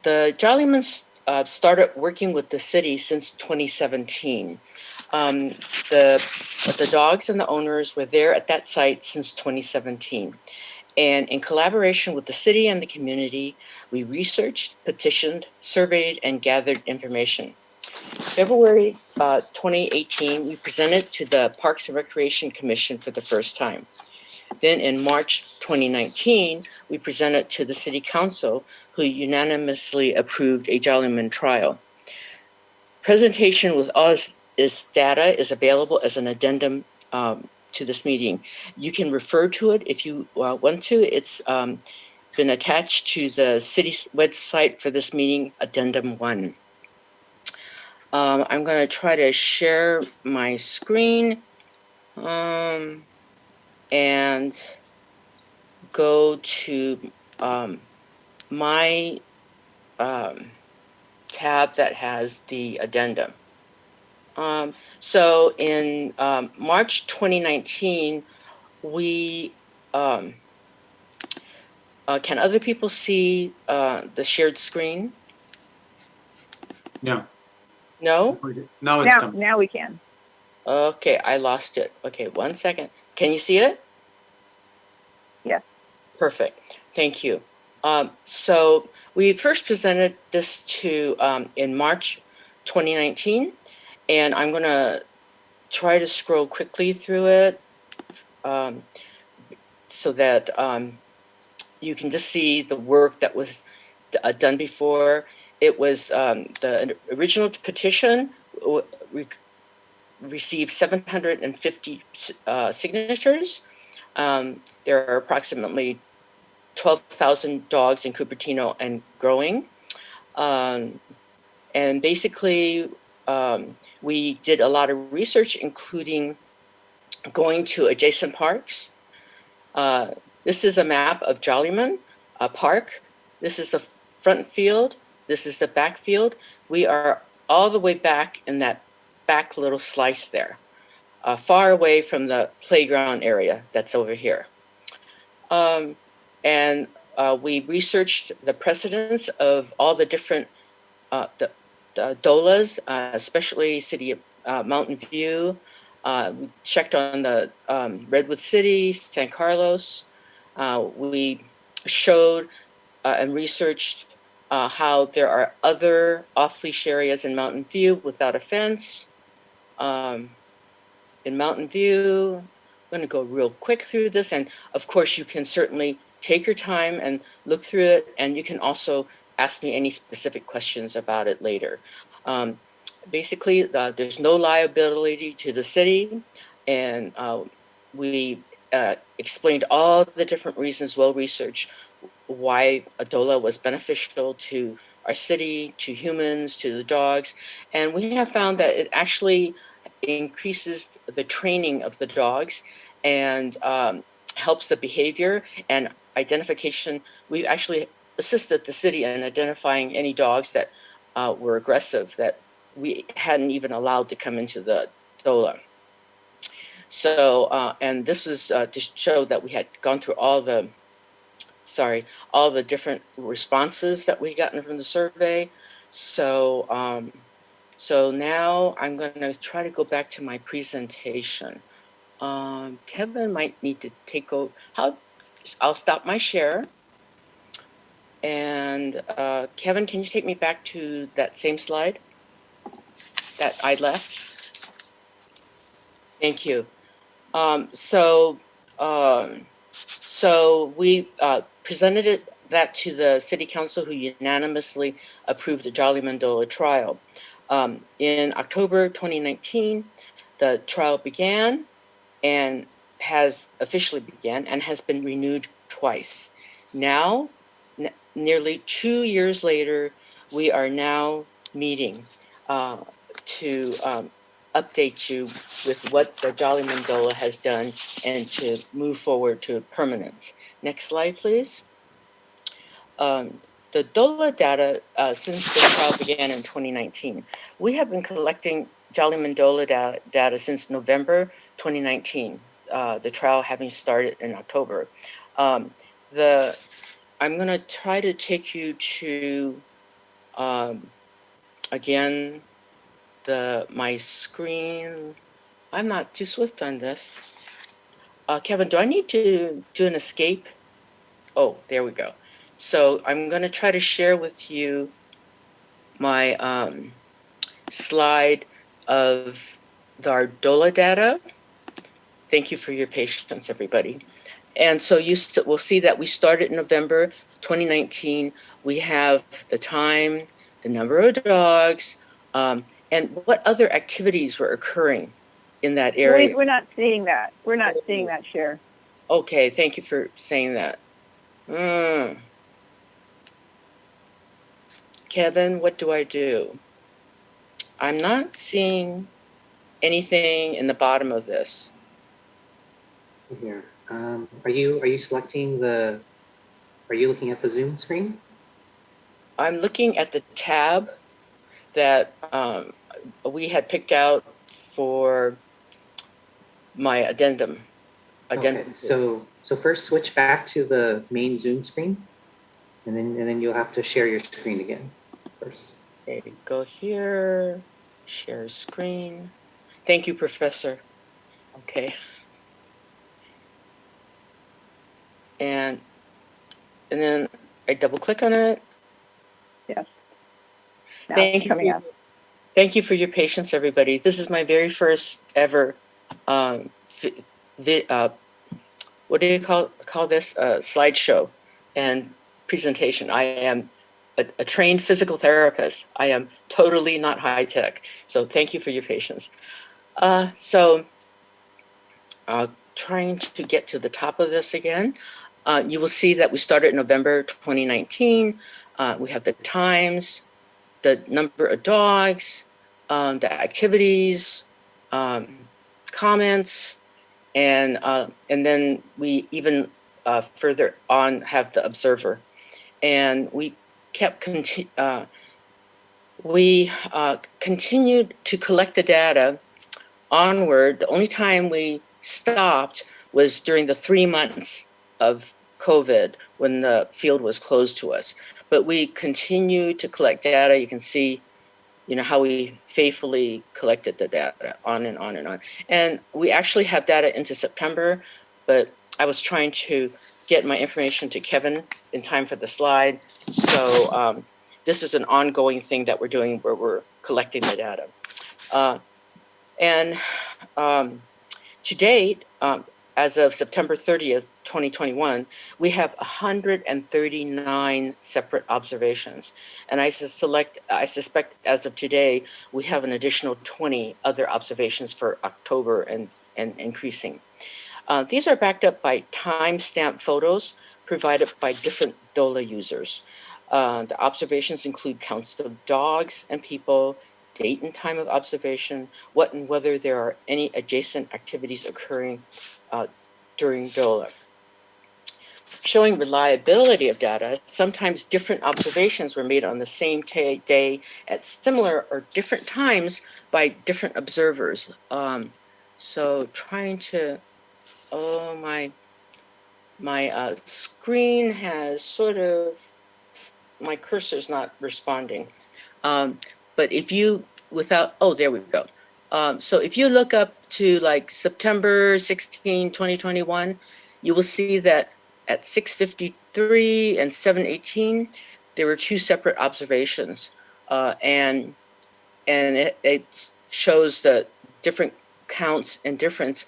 Jollymans started working with the city since 2017. The dogs and the owners were there at that site since 2017. And in collaboration with the city and the community, we researched, petitioned, surveyed, and gathered information. February 2018, we presented to the Parks and Recreation Commission for the first time. Then in March 2019, we presented to the City Council, who unanimously approved a Jollyman trial. Presentation with all this data is available as an addendum to this meeting. You can refer to it if you want to. It's been attached to the city's website for this meeting, Addendum 1. I'm going to try to share my screen and go to my tab that has the addendum. So in March 2019, we, can other people see the shared screen? No. No? Now it's done. Now we can. Okay, I lost it. Okay, 1 second. Can you see it? Yes. Perfect. Thank you. So we first presented this to in March 2019, and I'm going to try to scroll quickly through it so that you can just see the work that was done before. It was the original petition received 750 signatures. There are approximately 12,000 dogs in Cupertino and growing. And basically, we did a lot of research, including going to adjacent parks. This is a map of Jollyman Park. This is the front field. This is the back field. We are all the way back in that back little slice there, far away from the playground area that's over here. And we researched the precedents of all the different the DOLAs, especially City of Mountain View. We checked on the Redwood City, San Carlos. We showed and researched how there are other off-leash areas in Mountain View without a fence. In Mountain View, I'm going to go real quick through this. And of course, you can certainly take your time and look through it. And you can also ask me any specific questions about it later. Basically, there's no liability to the city. And we explained all the different reasons, well-researched, why Adola was beneficial to our city, to humans, to the dogs. And we have found that it actually increases the training of the dogs and helps the behavior and identification. We've actually assisted the city in identifying any dogs that were aggressive that we hadn't even allowed to come into the DOLA. So, and this was to show that we had gone through all the different responses that we gotten from the survey. So, so now I'm going to try to go back to my presentation. Kevin might need to take over. I'll stop my share. And Kevin, can you take me back to that same slide that I left? Thank you. So we presented that to the City Council, who unanimously approved the Jolly Mandola trial. In October 2019, the trial began and has officially began and has been renewed twice. Now, nearly 2 years later, we are now meeting to update you with what the Jolly Mandola has done and to move forward to permanence. Next slide, please. The DOLA data, since the trial began in 2019, we have been collecting Jolly Mandola data since November 2019, the trial having started in October. I'm going to try to take you to, again, my screen. I'm not too swift on this. Kevin, do I need to do an escape? Oh, there we go. So I'm going to try to share with you my slide of our DOLA data. Thank you for your patience, everybody. And so you will see that we started in November 2019. We have the time, the number of dogs, and what other activities were occurring in that area. We're not seeing that. We're not seeing that share. Okay, thank you for saying that. Kevin, what do I do? I'm not seeing anything in the bottom of this. Here, are you selecting the? Are you looking at the Zoom screen? I'm looking at the tab that we had picked out for my addendum. Okay, so first switch back to the main Zoom screen, and then you'll have to share your screen again first. Okay, go here, share screen. Thank you, Professor. Okay. And then I double click on it. Yes. Now Thank coming up. Thank you for your patience, everybody. This is my very first ever, what do you call this? Slideshow and presentation. I am a trained physical therapist. I am totally not high tech. So thank you for your patience. So trying to get to the top of this again. You will see that we started in November 2019. We have the times, the number of dogs, the activities, comments, and then we even further on have the observer. And we continued to collect the data onward. The only time we stopped was during the 3 months of COVID when the field was closed to us. But we continue to collect data. You can see, how we faithfully collected the data on and on and on. And we actually have data into September, but I was trying to get my information to Kevin in time for the slide. So this is an ongoing thing that we're doing where we're collecting the data. To date, as of September 30th, 2021, we have 139 separate observations. And I suspect as of today, we have an additional 20 other observations for October and increasing. These are backed up by timestamp photos provided by different DOLA users. The observations include counts of dogs and people, date and time of observation, what and whether there are any adjacent activities occurring during DOLA. Showing reliability of data, sometimes different observations were made on the same day at similar or different times by different observers. So trying to, oh, my screen has sort of, my cursor's not responding. But if you, oh, there we go. So if you look up to like September 16, 2021, you will see that at 6:53 and 7:18, there were 2 separate observations. And it shows the different counts and difference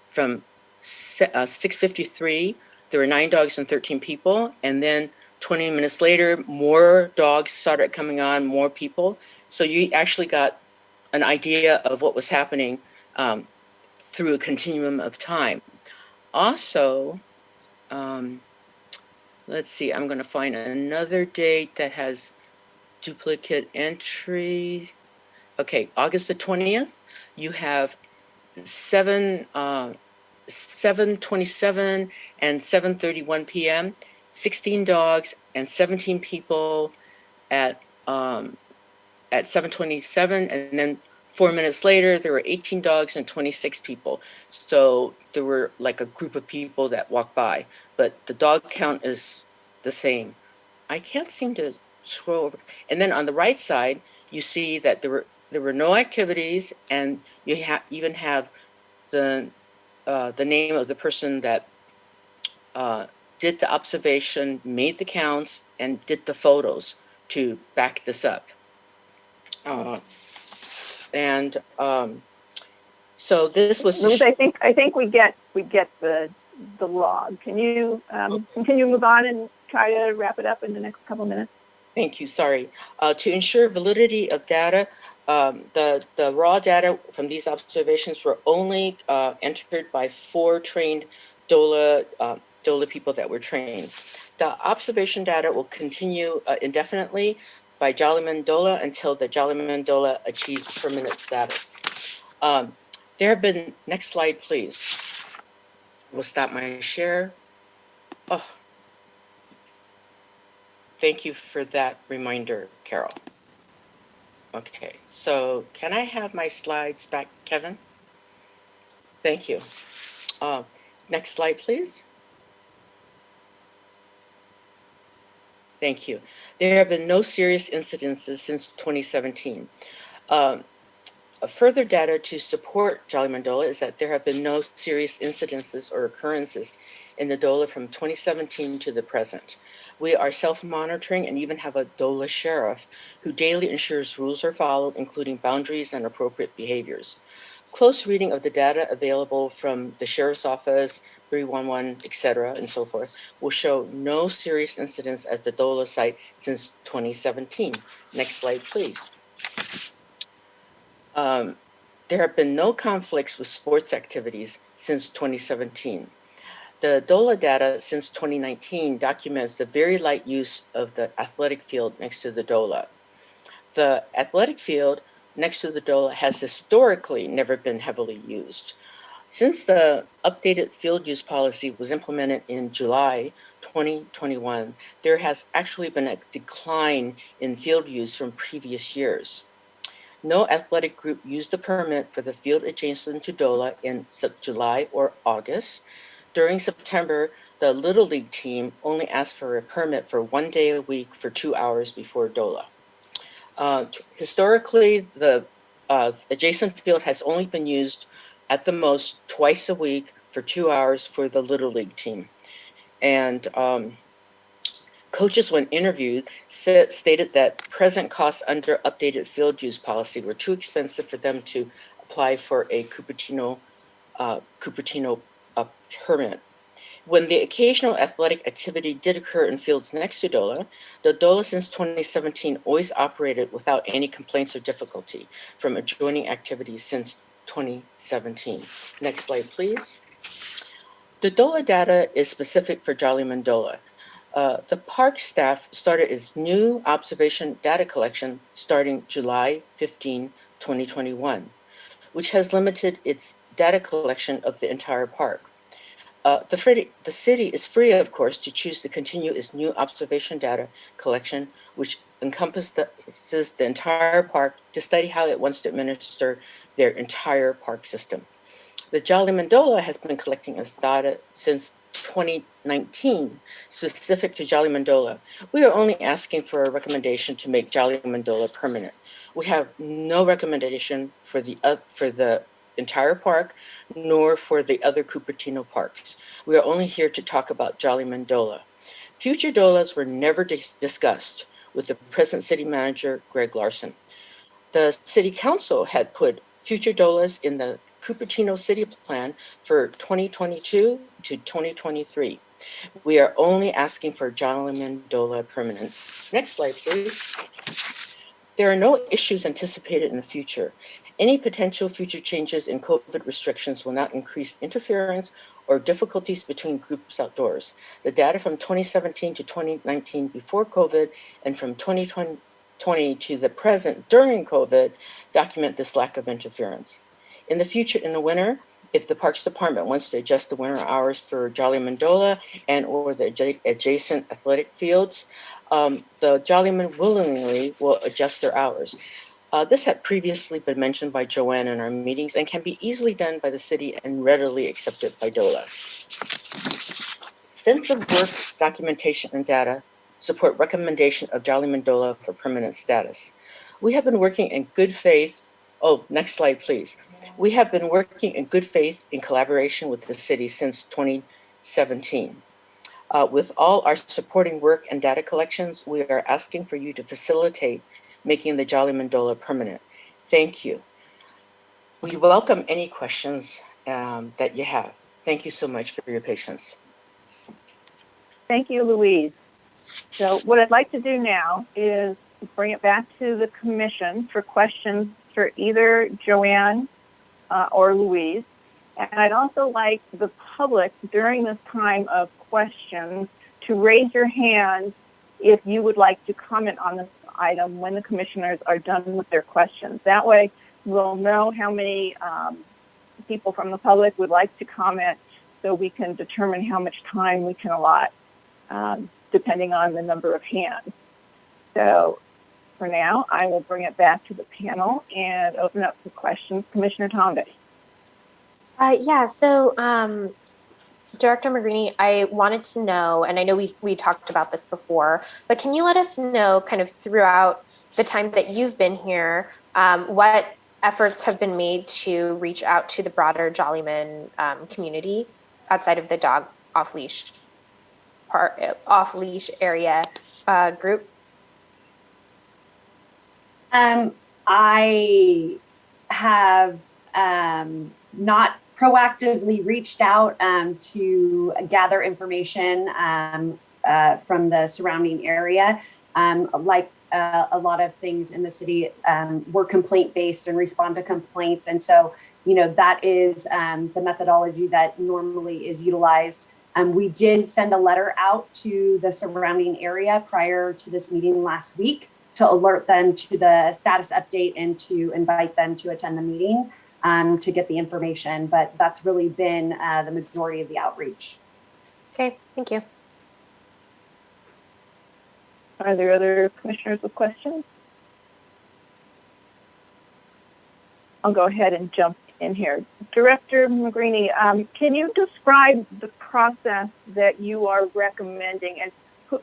from 6:53, there were 9 dogs and 13 people. And then 20 minutes later, more dogs started coming on, more people. So you actually got an idea of what was happening through a continuum of time. Also, let's see, I'm going to find another date that has duplicate entry. Okay, August the 20th, you have 7:27 and 7:31 p.m., 16 dogs and 17 people at 7:27, and then 4 minutes later, there were 18 dogs and 26 people. So there were like a group of people that walked by, but the dog count is the same. I can't seem to scroll over. And then on the right side, you see that there were no activities, and you even have the name of the person that did the observation, made the counts, and did the photos to back this up. So this was. Louise, I think we get the log. Can you continue to move on and try to wrap it up in the next couple minutes? Thank you. Sorry. To ensure validity of data, the raw data from these observations were only entered by 4 trained DOLA people that were trained. The observation data will continue indefinitely by Jollyman DOLA until the Jollyman DOLA achieves permanent status. There have been, next slide, please. We'll stop my share. Oh, thank you for that reminder, Carol. Okay, so can I have my slides back, Kevin? Thank you. Next slide, please. Thank you. There have been no serious incidences since 2017. Further data to support Jollyman DOLA is that there have been no serious incidences or occurrences in the DOLA from 2017 to the present. We are self-monitoring and even have a DOLA sheriff who daily ensures rules are followed, including boundaries and appropriate behaviors. Close reading of the data available from the sheriff's office, 311, etc., and so forth, will show no serious incidents at the DOLA site since 2017. Next slide, please. There have been no conflicts with sports activities since 2017. The DOLA data since 2019 documents the very light use of the athletic field next to the DOLA. The athletic field next to the DOLA has historically never been heavily used. Since the updated field use policy was implemented in July 2021, there has actually been a decline in field use from previous years. No athletic group used the permit for the field adjacent to DOLA in July or August. During September, the Little League team only asked for a permit for 1 day a week for 2 hours before DOLA. Historically, the adjacent field has only been used at the most twice a week for 2 hours for the Little League team. And Coaches, when interviewed, stated that present costs under updated field use policy were too expensive for them to apply for a Cupertino permit. When the occasional athletic activity did occur in fields next to DOLA, the DOLA since 2017 always operated without any complaints or difficulty from adjoining activities since 2017. Next slide, please. The DOLA data is specific for Jolly Mandola. The park staff started its new observation data collection starting July 15, 2021, which has limited its data collection of the entire park. The city is free, of course, to choose to continue its new observation data collection, which encompasses the entire park, to study how it wants to administer their entire park system. The Jolly Mandola has been collecting its data since 2019, specific to Jolly Mandola. We are only asking for a recommendation to make Jolly Mandola permanent. We have no recommendation for the entire park, nor for the other Cupertino parks. We are only here to talk about Jolly Mandola. Future DOLAs were never discussed with the present city manager, Greg Larson. The city council had put future DOLAs in the Cupertino city plan for 2022 to 2023. We are only asking for Jolly Mandola permanence. Next slide, please. There are no issues anticipated in the future. Any potential future changes in COVID restrictions will not increase interference or difficulties between groups outdoors. The data from 2017 to 2019 before COVID and from 2020 to the present during COVID document this lack of interference. In the future, in the winter, if the Parks Department wants to adjust the winter hours for Jolly Mandola and or the adjacent athletic fields, the Jollymen willingly will adjust their hours. This had previously been mentioned by Joanne in our meetings and can be easily done by the city and readily accepted by DOLA. Extensive work, documentation, and data support recommendation of Jolly Mandola for permanent status. We have been working in good faith. Oh, next slide, please. We have been working in good faith in collaboration with the city since 2017. With all our supporting work and data collections, we are asking for you to facilitate making the Jolly Mandola permanent. Thank you. We welcome any questions that you have. Thank you so much for your patience. Thank you, Louise. So what I'd like to do now is bring it back to the commission for questions for either Joanne or Louise. And I'd also like the public during this time of questions to raise your hand if you would like to comment on this item when the commissioners are done with their questions. That way we'll know how many people from the public would like to comment so we can determine how much time we can allot depending on the number of hands. So for now, I will bring it back to the panel and open up for questions. Commissioner Tomby. So Director Magrini, I wanted to know, and I know we talked about this before, but can you let us know kind of throughout the time that you've been here, what efforts have been made to reach out to the broader Jollyman community outside of the dog off-leash area group? I have not proactively reached out to gather information from the surrounding area. Like a lot of things in the city, we're complaint-based and respond to complaints. And so, that is the methodology that normally is utilized. We did send a letter out to the surrounding area prior to this meeting last week to alert them to the status update and to invite them to attend the meeting to get the information. But that's really been the majority of the outreach. Okay, thank you. Are there other commissioners with questions? I'll go ahead and jump in here. Director Magrini, can you describe the process that you are recommending? And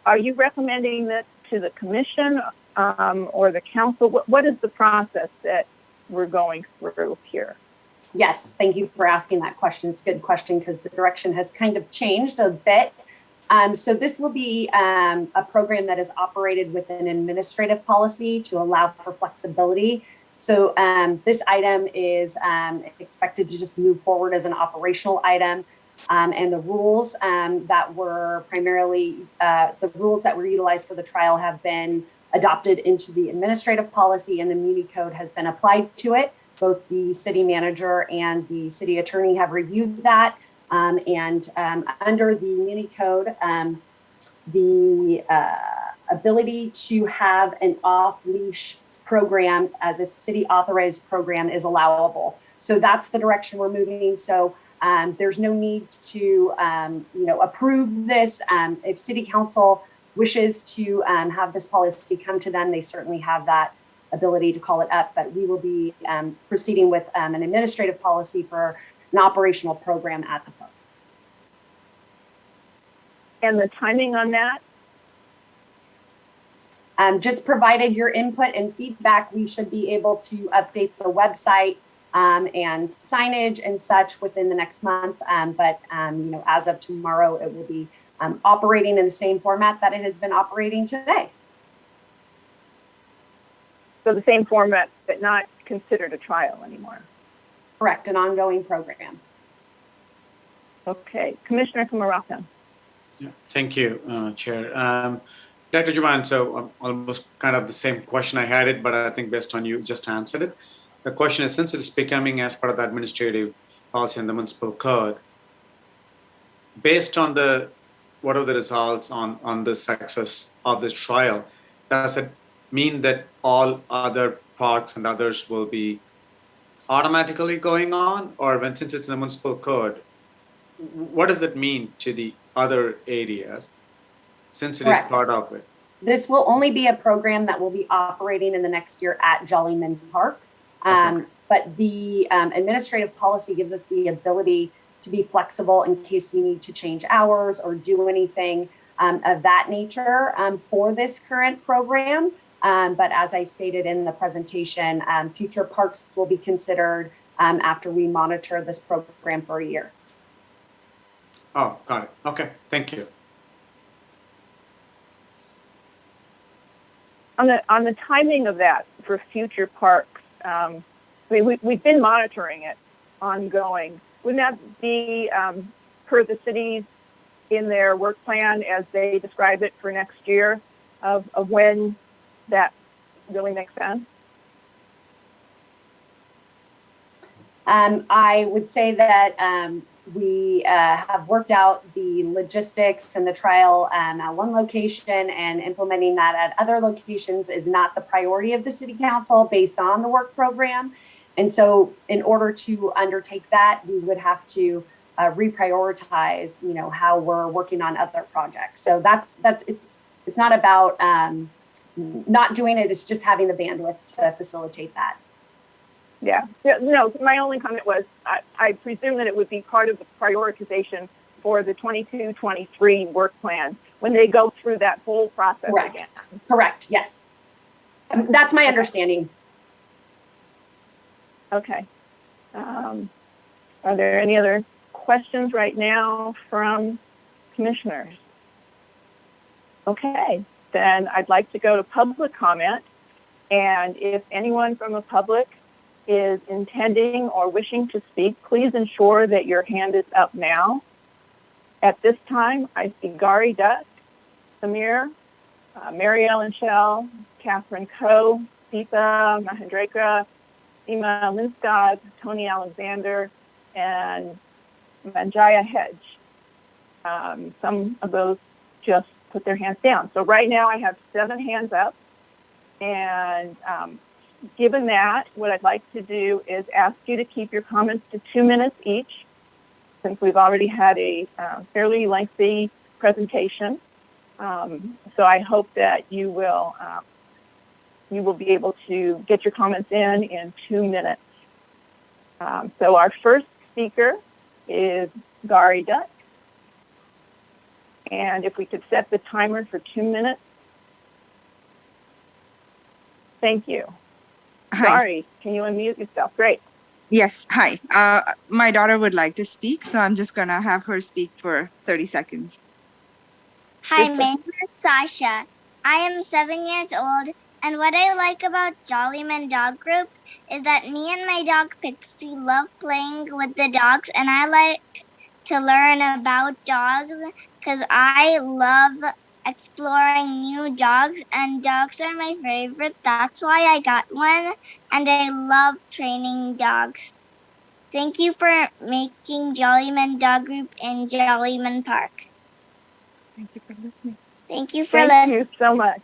are you recommending that to the commission or the council? What is the process that we're going through here? Yes, thank you for asking that question. It's a good question because the direction has kind of changed a bit So this will be a program that is operated with an administrative policy to allow for flexibility. So this item is expected to just move forward as an operational item. And the rules that were primarily, the rules that were utilized for the trial have been adopted into the administrative policy, and the Muni Code has been applied to it. Both the city manager and the city attorney have reviewed that. And under the Muni Code, the ability to have an off-leash program as a city authorized program is allowable. So that's the direction we're moving. So there's no need to approve this. If city council wishes to have this policy come to them, they certainly have that ability to call it up, but we will be proceeding with an administrative policy for an operational program at the park. And the timing on that? Just provided your input and feedback, we should be able to update the website and signage and such within the next month. But as of tomorrow, it will be operating in the same format that it has been operating today. So the same format, but not considered a trial anymore. Correct, an ongoing program. Okay, Commissioner Kumaraka. Yeah, thank you, Chair. Dr. Juman, so almost kind of the same question I had it, but I think based on you just answered it. The question is, since it is becoming as part of the administrative policy and the municipal code, based on what are the results on the success of this trial, does it mean that all other parks and others will be automatically going on, or since it's in the municipal code, what does that mean to the other areas since it is part of it? This will only be a program that will be operating in the next year at Jollyman Park. But the administrative policy gives us the ability to be flexible in case we need to change hours or do anything of that nature for this current program. But as I stated in the presentation, future parks will be considered after we monitor this program for a year. Oh, got it. Okay, thank you. On the timing of that for future parks, we've been monitoring it ongoing. Wouldn't that be per the cities in their work plan as they describe it for next year of when that really makes sense? I would say that we have worked out the logistics and the trial at one location, and implementing that at other locations is not the priority of the city council based on the work program. And so in order to undertake that, we would have to reprioritize, how we're working on other projects. So it's not about not doing it, it's just having the bandwidth to facilitate that. Yeah, no, my only comment was I presume that it would be part of the prioritization for the 22-23 work plan when they go through that whole process again. Correct, yes. That's my understanding. Okay. Are there any other questions right now from commissioners? Okay, then I'd like to go to public comment. And if anyone from the public is intending or wishing to speak, please ensure that your hand is up now. At this time, I see Gary Dutt, Samir, Mary Ellen Shell, Catherine Coe, Deepa Mahendrekar, Seema Linskog, Tony Alexander, and Manjaya Hedge. Some of those just put their hands down. So right now I have 7 hands up. And given that, what I'd like to do is ask you to keep your comments to 2 minutes each, since we've already had a fairly lengthy presentation. So I hope that you will be able to get your comments in 2 minutes. So our first speaker is Gary Dutt. And if we could set the timer for 2 minutes. Thank you. Hi. Sorry, can you unmute yourself? Great. Yes, hi. My daughter would like to speak, so I'm just going to have her speak for 30 seconds. Hi, my name is Sasha. I am 7 years old, and what I like about Jollyman Dog Group is that me and my dog Pixie love playing with the dogs, and I like to learn about dogs because I love exploring new dogs, and dogs are my favorite. That's why I got one, and I love training dogs. Thank you for making Jollyman Dog Group in Jollyman Park. Thank you for listening. Thank you for Thank listening. you so much.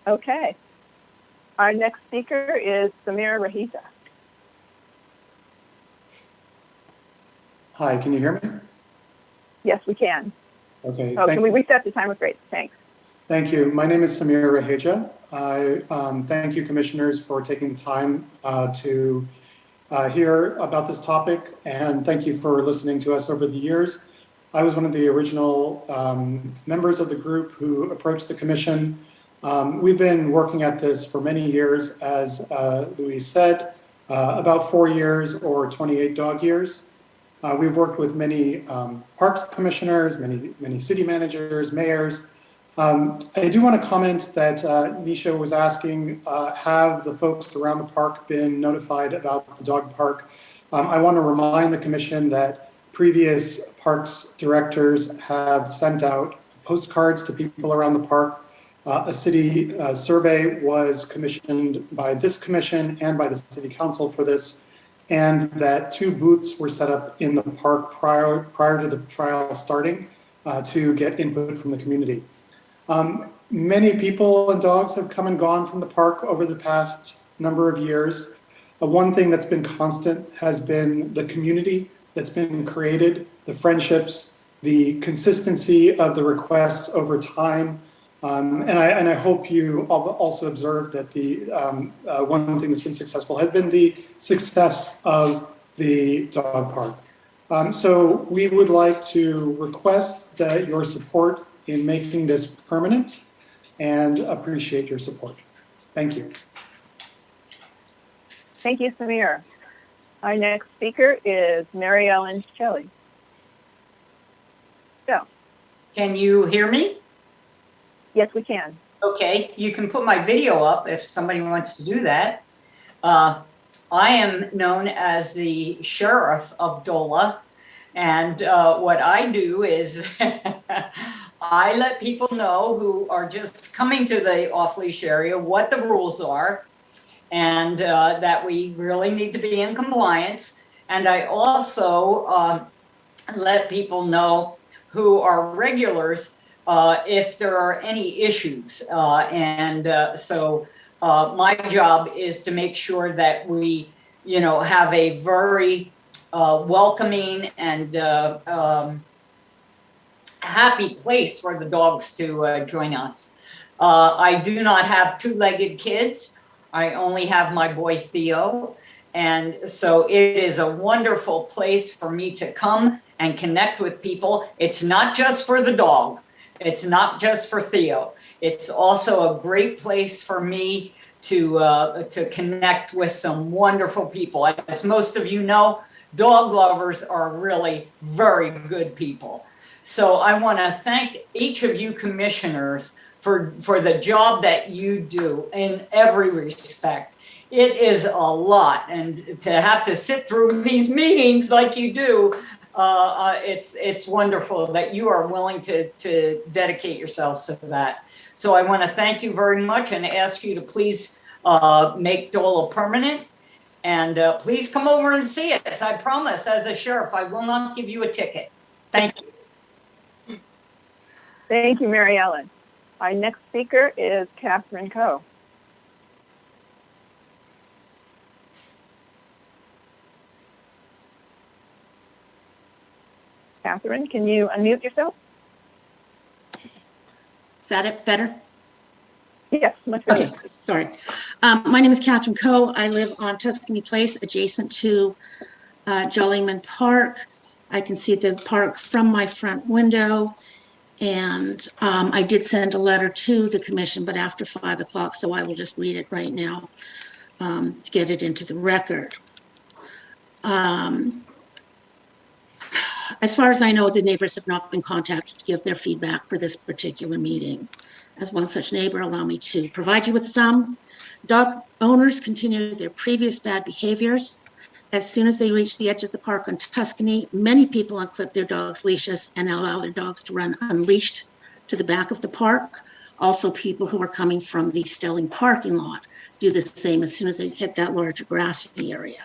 Okay. Our next speaker is Samira Rahita. Hi, can you hear me? Yes, we can. Okay. Oh, can we reset the timer? Great, thanks. Thank you. My name is Samir Raheja. I thank you, commissioners, for taking the time to hear about this topic, and thank you for listening to us over the years. I was one of the original members of the group who approached the commission. We've been working at this for many years, as Louise said, about 4 years or 28 dog years. We've worked with many parks commissioners, many city managers, mayors. I do want to comment that Nisha was asking, have the folks around the park been notified about the dog park? I want to remind the commission that previous parks directors have sent out postcards to people around the park. A city survey was commissioned by this commission and by the city council for this, and that 2 booths were set up in the park prior to the trial starting to get input from the community. Many people and dogs have come and gone from the park over the past number of years. One thing that's been constant has been the community that's been created, the friendships, the consistency of the requests over time. And I hope you also observed that the one thing that's been successful has been the success of the dog park. So we would like to request that your support in making this permanent and appreciate your support. Thank you. Thank you, Samir. Our next speaker is Mary Ellen Shelley. So, can you hear me? Yes, we can. Okay, you can put my video up if somebody wants to do that. I am known as the sheriff of DOLA, and what I do is I let people know who are just coming to the off-leash area what the rules are, and that we really need to be in compliance. And I also let people know who are regulars if there are any issues. So my job is to make sure that we, have a very welcoming and happy place for the dogs to join us. I do not have 2-legged kids. I only have my boy Theo. And so it is a wonderful place for me to come and connect with people. It's not just for the dog. It's not just for Theo. It's also a great place for me to connect with some wonderful people. As most of you know, dog lovers are really very good people. So I want to thank each of you commissioners for the job that you do in every respect. It is a lot, and to have to sit through these meetings like you do, it's wonderful that you are willing to dedicate yourselves to that. So I want to thank you very much and ask you to please make DOLA permanent, and please come over and see us. I promise, as the sheriff, I will not give you a ticket. Thank you. Thank you, Mary Ellen. Our next speaker is Catherine Coe. Catherine, can you unmute yourself? Is that it better? Yes, much better. Okay, sorry. My name is Catherine Coe. I live on Tuscany Place, adjacent to Jollyman Park. I can see the park from my front window. And I did send a letter to the commission, but after 5 o'clock, so I will just read it right now to get it into the record. As far as I know, the neighbors have not been contacted to give their feedback for this particular meeting. As one such neighbor, allow me to provide you with some. Dog owners continue their previous bad behaviors. As soon as they reach the edge of the park on Tuscany, many people unclip their dogs' leashes and allow their dogs to run unleashed to the back of the park. Also, people who are coming from the Stelling parking lot do the same as soon as they hit that larger grassy area.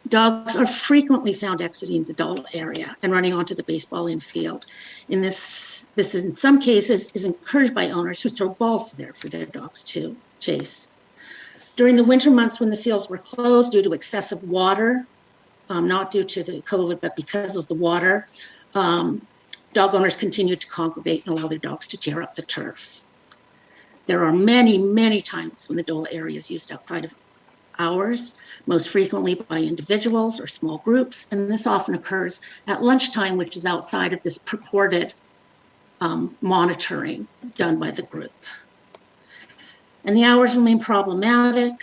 Dogs are frequently found exiting the Dola area and running onto the baseball infield. This in some cases is encouraged by owners who throw balls there for their dogs to chase. During the winter months when the fields were closed due to excessive water, not due to the COVID, but because of the water, dog owners continued to congregate and allow their dogs to tear up the turf. There are many, many times when the Dola area is used outside of hours, most frequently by individuals or small groups, and this often occurs at lunchtime, which is outside of this purported monitoring done by the group. And the hours remain problematic.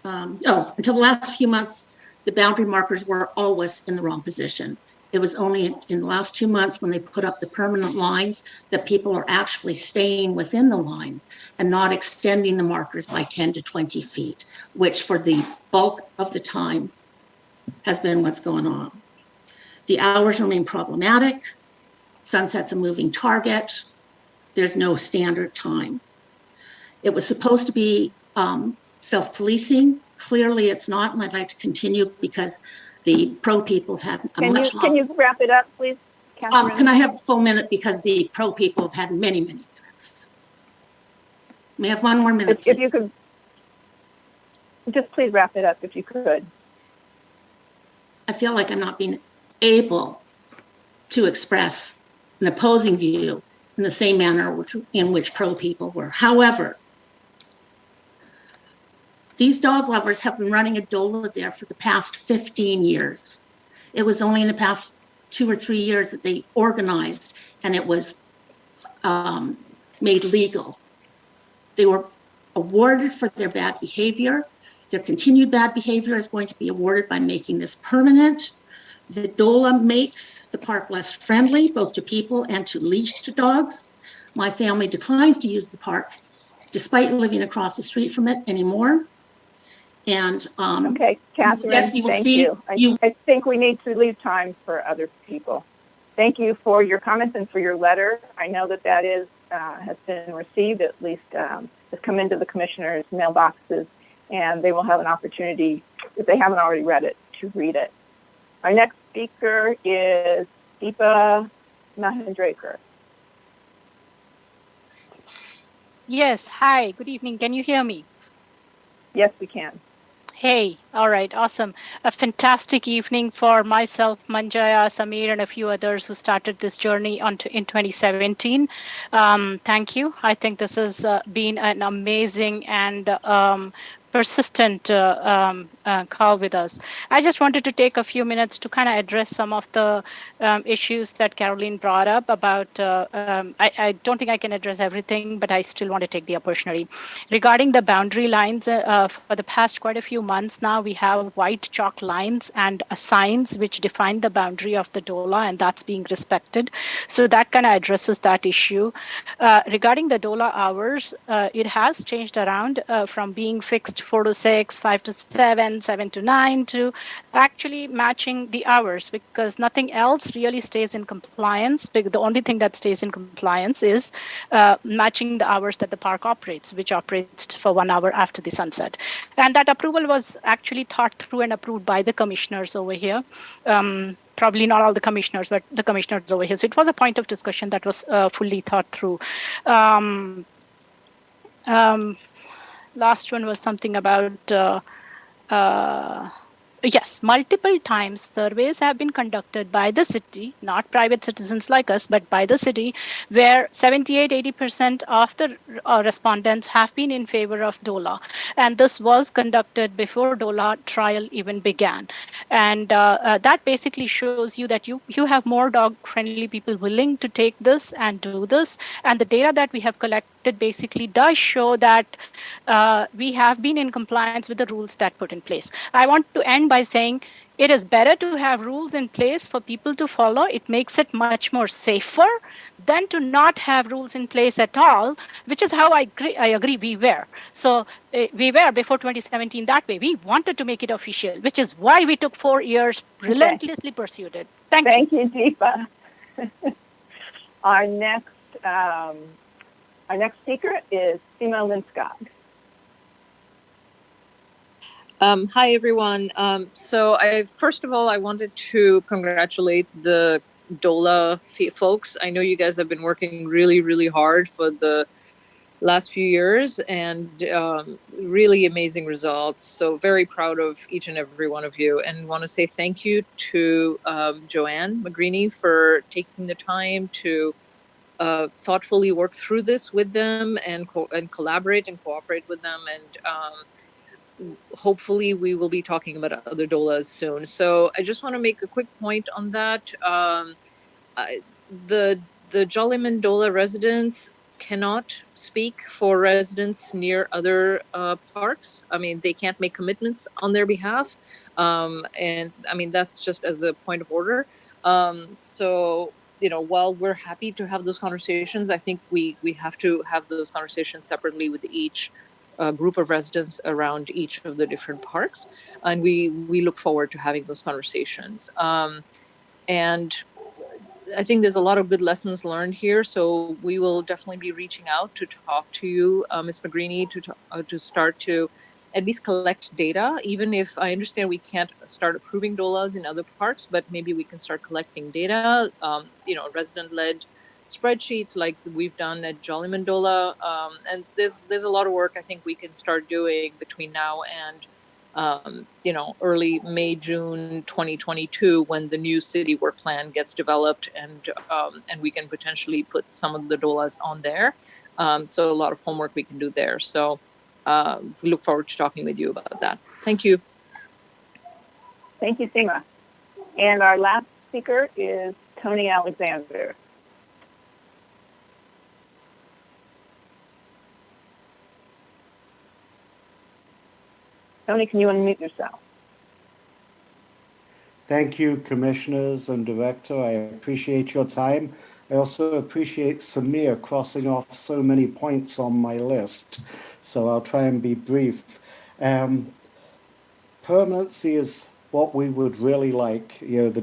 Until the last few months, the boundary markers were always in the wrong position. It was only in the last 2 months when they put up the permanent lines that people are actually staying within the lines and not extending the markers by 10 to 20 feet, which for the bulk of the time has been what's going on. The hours remain problematic. Sunset's a moving target. There's no standard time. It was supposed to be self-policing. Clearly it's not, and I'd like to continue because the pro people have had a much longer. Can you wrap it up, please, Catherine? Can I have a full minute because the pro people have had many, many minutes. May I have one more minute? If you could, just please wrap it up if you could. I feel like I'm not being able to express an opposing view in the same manner in which pro people were. However, these dog lovers have been running a Dola there for the past 15 years. It was only in the past 2 or 3 years that they organized and it was made legal. They were awarded for their bad behavior. Their continued bad behavior is going to be awarded by making this permanent. The Dola makes the park less friendly, both to people and to leashed dogs. My family declines to use the park despite living across the street from it anymore. And okay, Catherine, thank you. I think we need to leave time for other people. Thank you for your comments and for your letter. I know that that is has been received, at least has come into the commissioners' mailboxes, and they will have an opportunity, if they haven't already read it, to read it. Our next speaker is Deepa Mahendrekar. Yes, hi, good evening. Can you hear me? Yes, we can. Hey, all right, awesome. A fantastic evening for myself, Manjaya, Samir, and a few others who started this journey in 2017. Thank you. I think this has been an amazing and persistent call with us. I just wanted to take a few minutes to kind of address some of the issues that Caroline brought up about, I don't think I can address everything, but I still want to take the opportunity. Regarding the boundary lines, for the past quite a few months now, we have white chalk lines and signs which define the boundary of the Dola, and that's being respected. So that kind of addresses that issue. Regarding the Dola hours, it has changed around from being fixed 4 to 6, 5 to 7, 7 to 9 to actually matching the hours, because nothing else really stays in compliance. The only thing that stays in compliance is matching the hours that the park operates, which operates for 1 hour after the sunset. And that approval was actually thought through and approved by the commissioners over here. Probably not all the commissioners, but the commissioners over here. So it was a point of discussion that was fully thought through. Last one was something about, yes, multiple times surveys have been conducted by the city, not private citizens like us, but by the city, where 78-80% of the respondents have been in favor of Dola. And this was conducted before Dola trial even began. And that basically shows you that you have more dog-friendly people willing to take this and do this. And the data that we have collected basically does show that we have been in compliance with the rules that put in place. I want to end by saying It is better to have rules in place for people to follow. It makes it much more safer than to not have rules in place at all, which is how I agree we were. So we were before 2017 that way. We wanted to make it official, which is why we took 4 years, relentlessly pursued it. Thank you. Thank you, Deepa. Our next speaker is Sima Linskog. Hi, everyone. So first of all, I wanted to congratulate the DOLA folks. I know you guys have been working really, really hard for the last few years and really amazing results. So very proud of each and every one of you, and want to say thank you to Joanne McGreeny for taking the time to thoughtfully work through this with them and collaborate and cooperate with them. And hopefully we will be talking about other DOLAs soon. So I just want to make a quick point on that. The Jollyman DOLA residents cannot speak for residents near other parks. I mean, they can't make commitments on their behalf. And I mean, that's just as a point of order. So, you know, while we're happy to have those conversations, I think we have to have those conversations separately with each group of residents around each of the different parks. And we look forward to having those conversations. And I think there's a lot of good lessons learned here. So we will definitely be reaching out to talk to you, Ms. McGreeny, to start to at least collect data, even if I understand we can't start approving DOLAs in other parks, but maybe we can start collecting data, you know, resident-led spreadsheets like we've done at Jollyman DOLA. And there's a lot of work I think we can start doing between now and you know, early May, June 2022, when the new city work plan gets developed, and we can potentially put some of the DOLAs on there. So a lot of homework we can do there. So we look forward to talking with you about that. Thank you. Thank you, Seema. And our last speaker is Tony Alexander. Tony, can you unmute yourself? Thank you, commissioners and director. I appreciate your time. I also appreciate Samir crossing off so many points on my list. So I'll try and be brief. Permanency is what we would really like. You know, the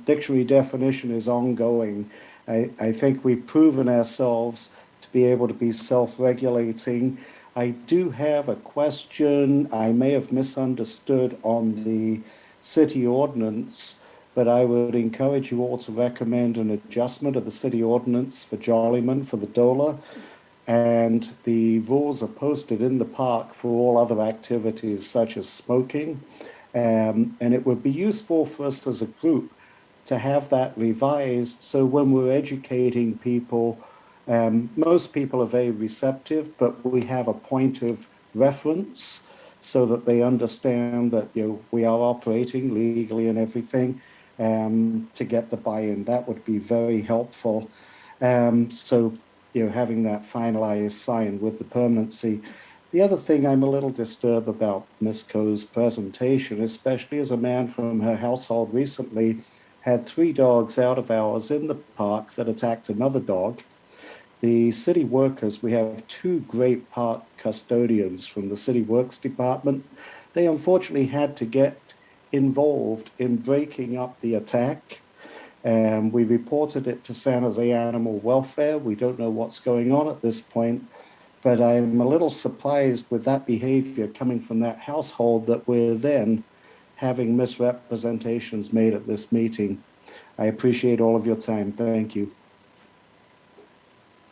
dictionary definition is ongoing. I think we've proven ourselves to be able to be self-regulating. I do have a question I may have misunderstood on the city ordinance, but I would encourage you all to recommend an adjustment of the city ordinance for Jollyman, for the DOLA, and the rules are posted in the park for all other activities such as smoking. And it would be useful for us as a group to have that revised, so when we're educating people, most people are very receptive, but we have a point of reference so that they understand that, you know, we are operating legally and everything, to get the buy-in. That would be very helpful. So, you know, having that finalized sign with the permanency. The other thing I'm a little disturbed about Ms. Coe's presentation, especially as a man from her household recently had 3 dogs out of hours in the park that attacked another dog. The city workers, we have 2 great park custodians from the City Works Department. They unfortunately had to get involved in breaking up the attack. We reported it to San Jose Animal Welfare. We don't know what's going on at this point, but I'm a little surprised with that behavior coming from that household that we're then having misrepresentations made at this meeting. I appreciate all of your time. Thank you.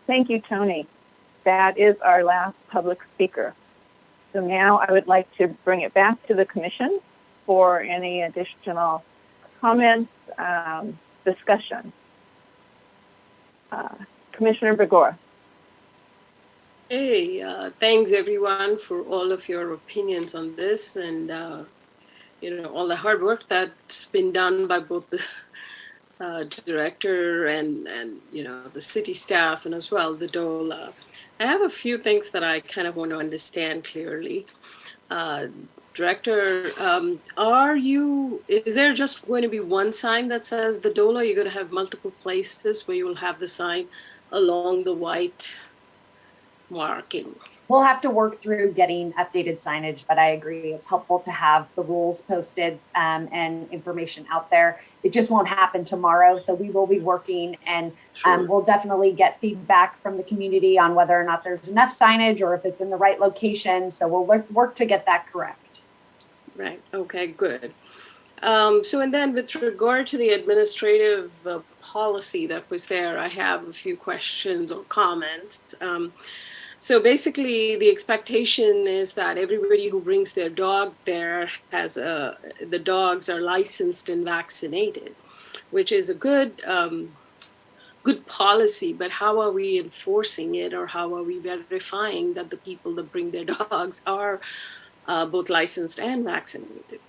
Thank you, Tony. That is our last public speaker. So now I would like to bring it back to the commission for any additional comments, discussion. Commissioner Begor. Hey, thanks everyone for all of your opinions on this, and you know, all the hard work that's been done by both the director and you know, the city staff, and as well the DOLA. I have a few things that I kind of want to understand clearly. Director, is there just going to be one sign that says the DOLA? You're going to have multiple places where you will have the sign along the white marking? We'll have to work through getting updated signage, but I agree it's helpful to have the rules posted and information out there. It just won't happen tomorrow, so we will be working, and we'll definitely get feedback from the community on whether or not there's enough signage or if it's in the right location. So we'll work to get that correct. Right. Okay, good. And then with regard to the administrative policy that was there, I have a few questions or comments. So basically, the expectation is that everybody who brings their dog there the dogs are licensed and vaccinated, which is a good policy. But how are we enforcing it, or how are we verifying that the people that bring their dogs are both licensed and vaccinated?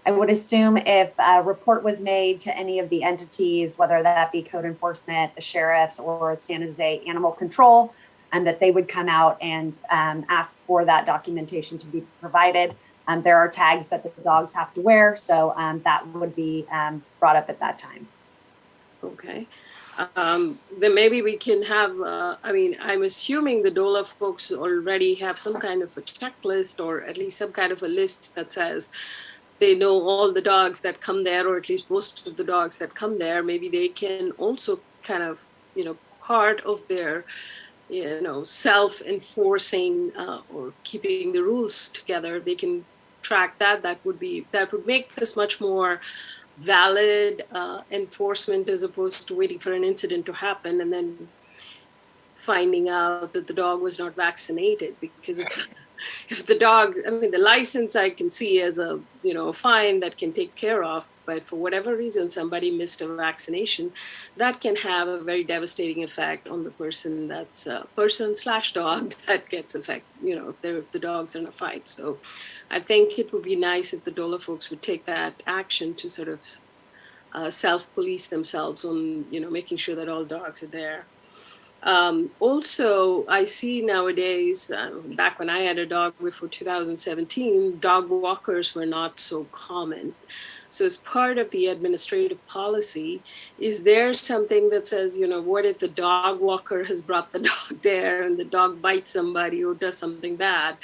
I would assume if a report was made to any of the entities, whether that be code enforcement, the sheriffs, or San Jose Animal Control, and that they would come out and ask for that documentation to be provided. There are tags that the dogs have to wear, so that would be brought up at that time. Okay. Then maybe we can have, I'm assuming the DOLA folks already have some kind of a checklist, or at least some kind of a list that says they know all the dogs that come there, or at least most of the dogs that come there. Maybe they can also kind of, part of their self-enforcing or keeping the rules together, they can track that. That would make this much more valid enforcement, as opposed to waiting for an incident to happen and then finding out that the dog was not vaccinated. Because if the dog, the license I can see as a fine that can take care of, but for whatever reason somebody missed a vaccination, that can have a very devastating effect on the person person/dog that gets affected, if the dog's in a fight. So I think it would be nice if the DOLA folks would take that action to sort of self-police themselves on making sure that all dogs are there. Also, I see nowadays, back when I had a dog before 2017, dog walkers were not so common. So as part of the administrative policy, is there something that says, what if the dog walker has brought the dog there and the dog bites somebody or does something bad?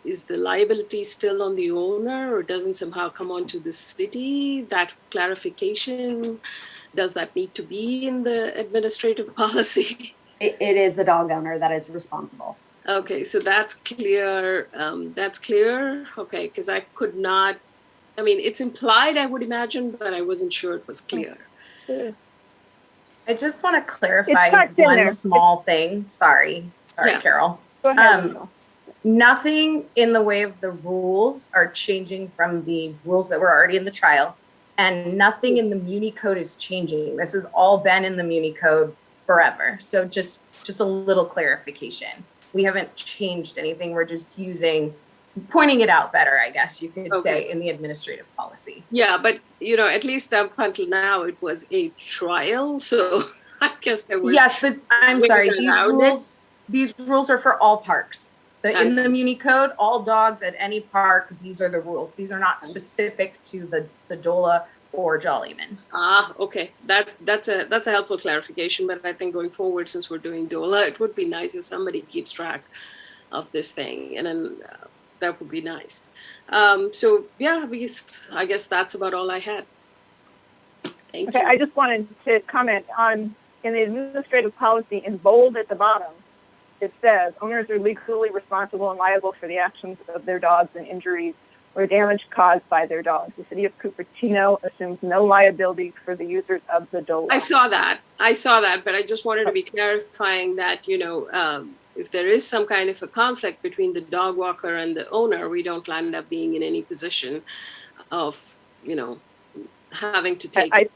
Is the liability still on the owner, or doesn't somehow come onto the city? That clarification, does that need to be in the administrative policy? It is the dog owner that is responsible. Okay, so that's clear. Okay, because I could not, it's implied, I would imagine, but I wasn't sure it was clear. I just want to clarify one small thing. Sorry, yeah. Carol. Go ahead. Nothing in the way of the rules are changing from the rules that were already in the trial, and nothing in the Muni Code is changing. This has all been in the Muni Code forever. So just a little clarification. We haven't changed anything. We're just pointing it out better, I guess you could say, in the administrative policy. Yeah, but at least up until now it was a trial. So I guess there was. Yes, but I'm sorry. These rules are for all parks. In the Muni Code, all dogs at any park, these are the rules. These are not specific to the DOLA or Jollyman. Okay. That's a helpful clarification. But I think going forward, since we're doing DOLA, it would be nice if somebody keeps track of this thing, and then that would be nice. So yeah, I guess that's about all I had. Thank you. I just wanted to comment on, in the administrative policy in bold at the bottom, it says owners are legally responsible and liable for the actions of their dogs and injuries or damage caused by their dogs. The city of Cupertino assumes no liability for the users of the DOLA. I saw that, but I just wanted to be clarifying that, if there is some kind of a conflict between the dog walker and the owner, we don't end up being in any position of, having to take.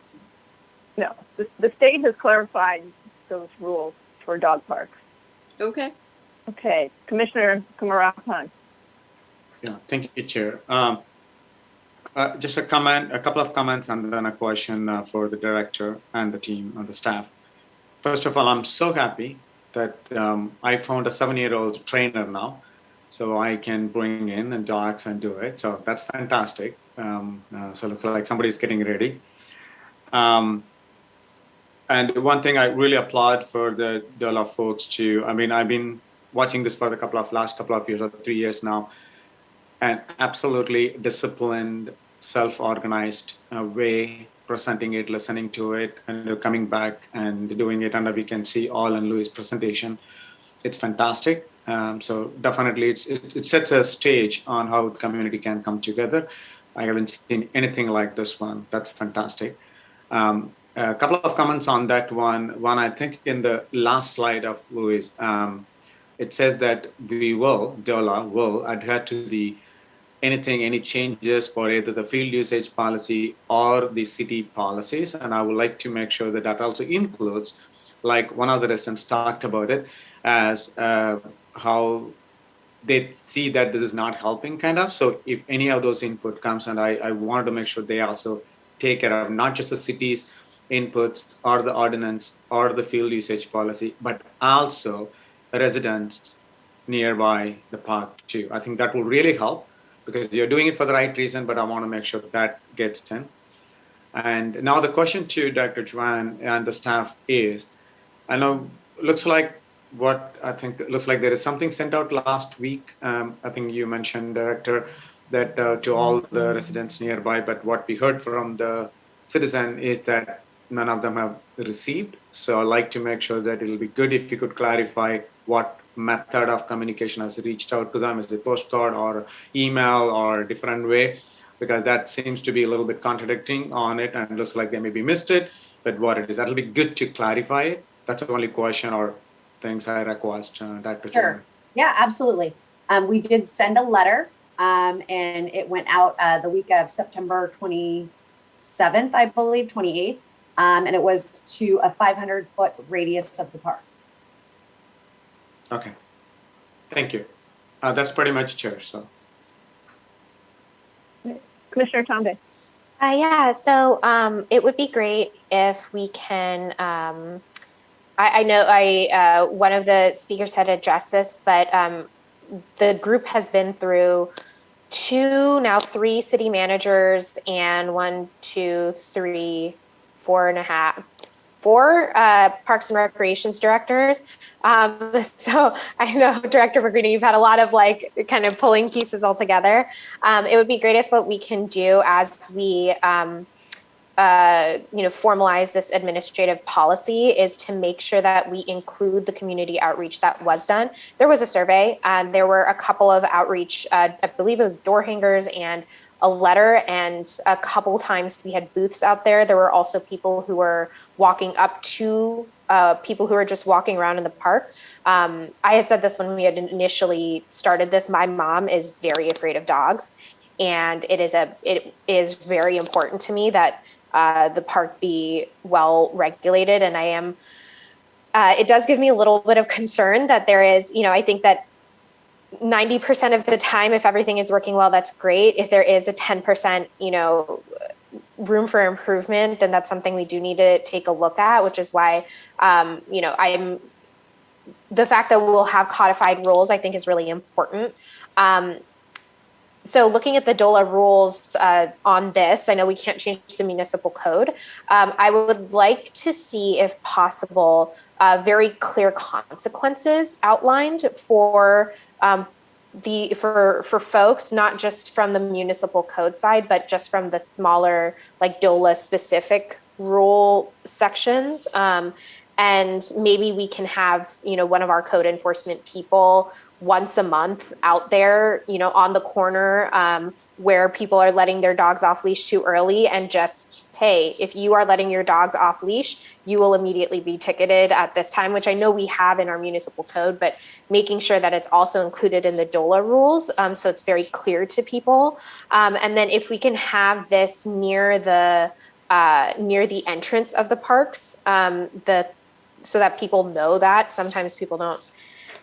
No, the state has clarified those rules for dog parks. Okay. Commissioner Kumarapan. Yeah, thank you, Chair. Just a couple of comments, and then a question for the director and the team and the staff. First of all, I'm so happy that I found a 7-year-old trainer now so I can bring in and dogs and do it. So that's fantastic. So it looks like somebody's getting ready. And one thing I really applaud for the DOLA folks too. I mean, I've been watching this for the last couple of years or 3 years now, and absolutely disciplined, self-organized way, presenting it, listening to it, and coming back and doing it. And we can see all in Louis' presentation. It's fantastic. So definitely it sets a stage on how the community can come together. I haven't seen anything like this one. That's fantastic. A couple of comments on that one. One, I think in the last slide of Louis, it says that DOLA will adhere to any changes for either the field usage policy or the city policies. And I would like to make sure that that also includes, like one of the residents talked about it, as how they see that this is not helping kind of. So if any of those input comes, and I wanted to make sure they also take care of not just the city's inputs or the ordinance or the field usage policy, but also residents nearby the park too. I think that will really help because you're doing it for the right reason, but I want to make sure that gets in. And now the question to Dr. Joanne and the staff is, I know looks like there is something sent out last week. I think you mentioned, Director, that to all the residents nearby, but what we heard from the citizen is that none of them have received. So I'd like to make sure that it'll be good if you could clarify what method of communication has reached out to them. Is it postcard or email or a different way? Because that seems to be a little bit contradicting on it and looks like they maybe missed it, but what it is, that'll be good to clarify it. That's the only question or things I request, Dr. Sure. Yeah, absolutely. We did send a letter and it went out the week of September 27th, I believe, 28th. And it was to a 500-foot radius of the park. Okay, thank you. That's pretty much Chair. So, Commissioner Tombe. Yeah, so it would be great if we can. I know one of the speakers had addressed this, but the group has been through 3 city managers and 4 Parks and Recreations directors. So I know, Director McGreedy, you've had a lot of kind of pulling pieces all together. It would be great if what we can do as we formalize this administrative policy is to make sure that we include the community outreach that was done. There was a survey and there were a couple of outreach, I believe it was door hangers and a letter, and a couple times we had booths out there. There were also people who were walking up to people who were just walking around in the park. I had said this when we had initially started this. My mom is very afraid of dogs, and it is very important to me that the park be well regulated. And I am, it does give me a little bit of concern that there is, I think that 90% of the time, if everything is working well, that's great. If there is a 10%, room for improvement, then that's something we do need to take a look at, which is why, the fact that we'll have codified rules, I think is really important. So looking at the DOLA rules on this, I know we can't change the municipal code. I would like to see, if possible, very clear consequences outlined for folks, not just from the municipal code side, but just from the smaller, DOLA specific rule sections. And maybe we can have, one of our code enforcement people once a month out there, on the corner where people are letting their dogs off leash too early, and just, hey, if you are letting your dogs off leash, you will immediately be ticketed at this time, which I know we have in our municipal code, but making sure that it's also included in the DOLA rules, so it's very clear to people. And then if we can have this near the entrance of the parks, so that people know that. Sometimes people don't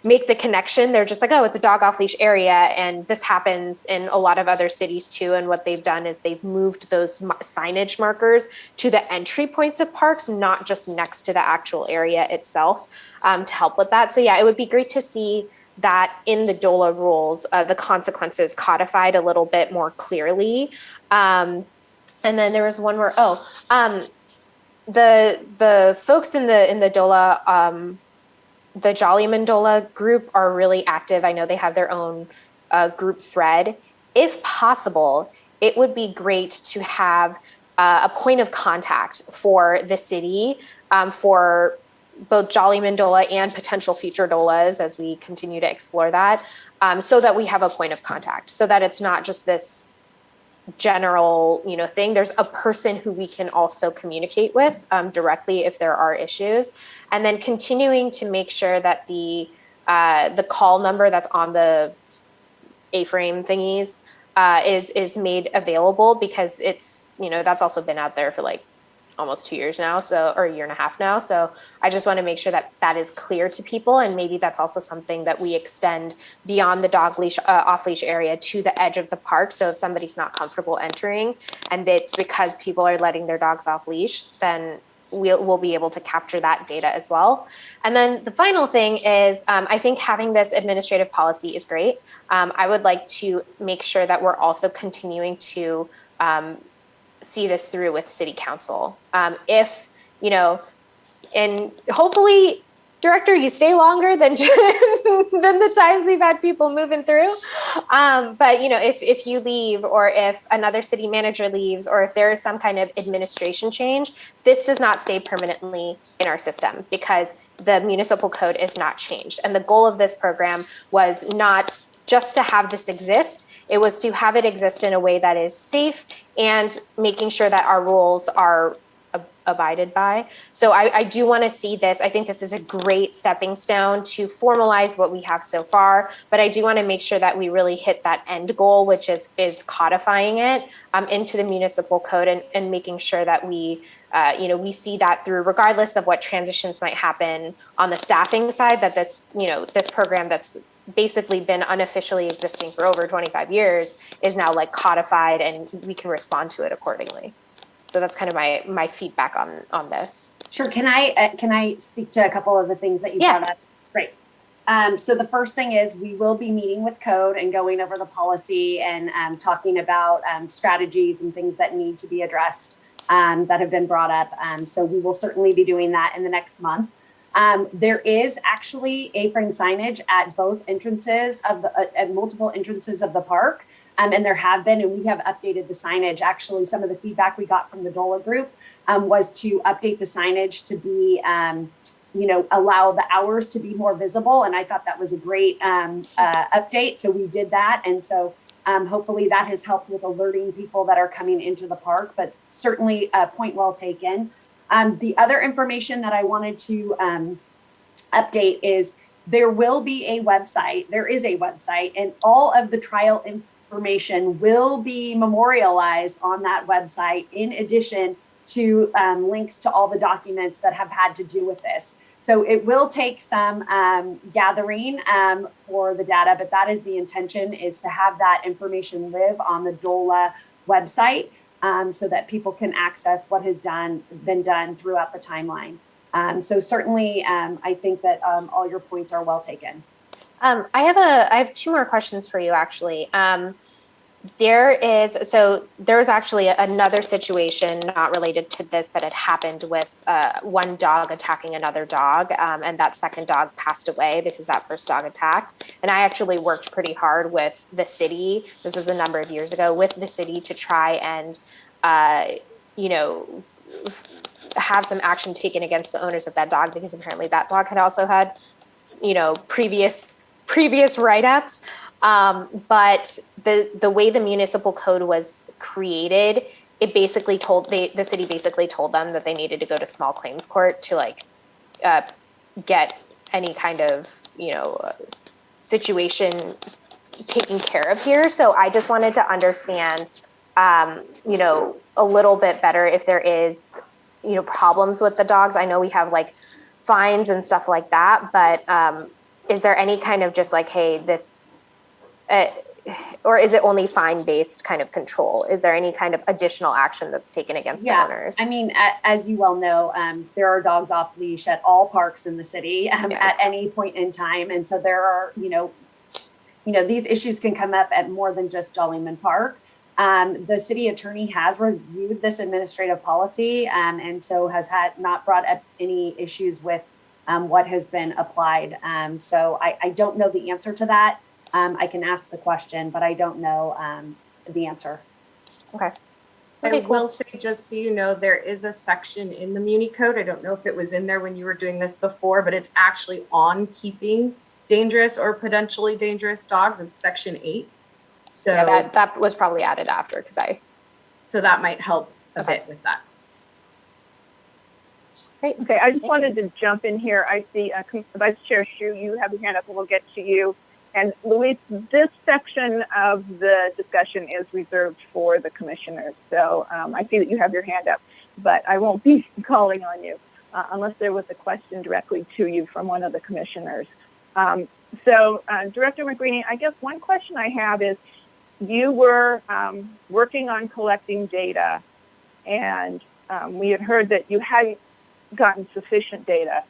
make the connection. They're just like, oh, it's a dog off leash area. And this happens in a lot of other cities too. And what they've done is they've moved those signage markers to the entry points of parks, not just next to the actual area itself, to help with that. So yeah, it would be great to see that in the DOLA rules, the consequences codified a little bit more clearly. And then there was one more, the folks in the DOLA, the Jollyman DOLA group are really active. I know they have their own group thread. If possible, it would be great to have a point of contact for the city, for both Jollyman DOLA and potential future DOLAs as we continue to explore that, so that we have a point of contact, so that it's not just this general, thing. There's a person who we can also communicate with directly if there are issues, and then continuing to make sure that the call number that's on the A-frame thingies is made available, because it's, that's also been out there for like almost 2 years now, or a year and a half now. So I just want to make sure that that is clear to people. And maybe that's also something that we extend beyond the dog leash, off leash area to the edge of the park. So if somebody's not comfortable entering and it's because people are letting their dogs off leash, then we'll be able to capture that data as well. And then the final thing is, I think having this administrative policy is great. I would like to make sure that we're also continuing to see this through with city council. If, and hopefully, Director, you stay longer than than the times we've had people moving through. But if you leave, or if another city manager leaves, or if there is some kind of administration change, this does not stay permanently in our system, because the municipal code is not changed. And the goal of this program was not just to have this exist. It was to have it exist in a way that is safe and making sure that our rules are abided by. So I do want to see this. I think this is a great stepping stone to formalize what we have so far, but I do want to make sure that we really hit that end goal, which is codifying it into the municipal code, and making sure that we see that through, regardless of what transitions might happen on the staffing side, that this program that's basically been unofficially existing for over 25 years is now like codified, and we can respond to it accordingly. So that's kind of my feedback on this. Sure. Can I speak to a couple of the things that you brought up? Great. So the first thing is, we will be meeting with code and going over the policy and talking about strategies and things that need to be addressed that have been brought up. So we will certainly be doing that in the next month. There is actually A-frame signage at both entrances at multiple entrances of the park. And there have been, and we have updated the signage. Actually, some of the feedback we got from the DOLA group was to update the signage to be, allow the hours to be more visible. And I thought that was a great update. So we did that. And so hopefully that has helped with alerting people that are coming into the park, but certainly a point well taken. The other information that I wanted to update is there will be a website. There is a website, and all of the trial information will be memorialized on that website, in addition to links to all the documents that have had to do with this. So it will take some gathering for the data, but that is the intention, is to have that information live on the DOLA website, so that people can access what has been done throughout the timeline. So certainly, I think that all your points are well taken. I have two more questions for you, actually. There's actually another situation not related to this that had happened with one dog attacking another dog, and that second dog passed away because that first dog attacked. And I actually worked pretty hard with the city, this was a number of years ago, with the city to try and have some action taken against the owners of that dog, because apparently that dog had also had previous write-ups. But the way the municipal code was created, it basically the city basically told them that they needed to go to small claims court to get any kind of situation taken care of here. So I just wanted to understand a little bit better if there is problems with the dogs. I know we have fines and stuff like that, but is there any kind of just like, hey, this, or is it only fine-based kind of control? Is there any kind of additional action that's taken against the owners? I mean, as you well know, there are dogs off leash at all parks in the city at any point in time. And so there are, these issues can come up at more than just Jollyman Park. The city attorney has reviewed this administrative policy and so has not brought up any issues with what has been applied. So I don't know the answer to that. I can ask the question, but I don't know the answer. Okay. I will say, just so you know, there is a section in the Muni Code. I don't know if it was in there when you were doing this before, but it's actually on keeping dangerous or potentially dangerous dogs. It's section 8. So yeah, that was probably added after so that might help a bit with that. Great. Okay, I just wanted to jump in here. I see Vice Chair Shu, you have your hand up and we'll get to you. And Luis, this section of the discussion is reserved for the commissioners. So I see that you have your hand up, but I won't be calling on you unless there was a question directly to you from one of the commissioners. So Director McGreeny, I guess one question I have is, you were working on collecting data, and we had heard that you hadn't gotten sufficient data.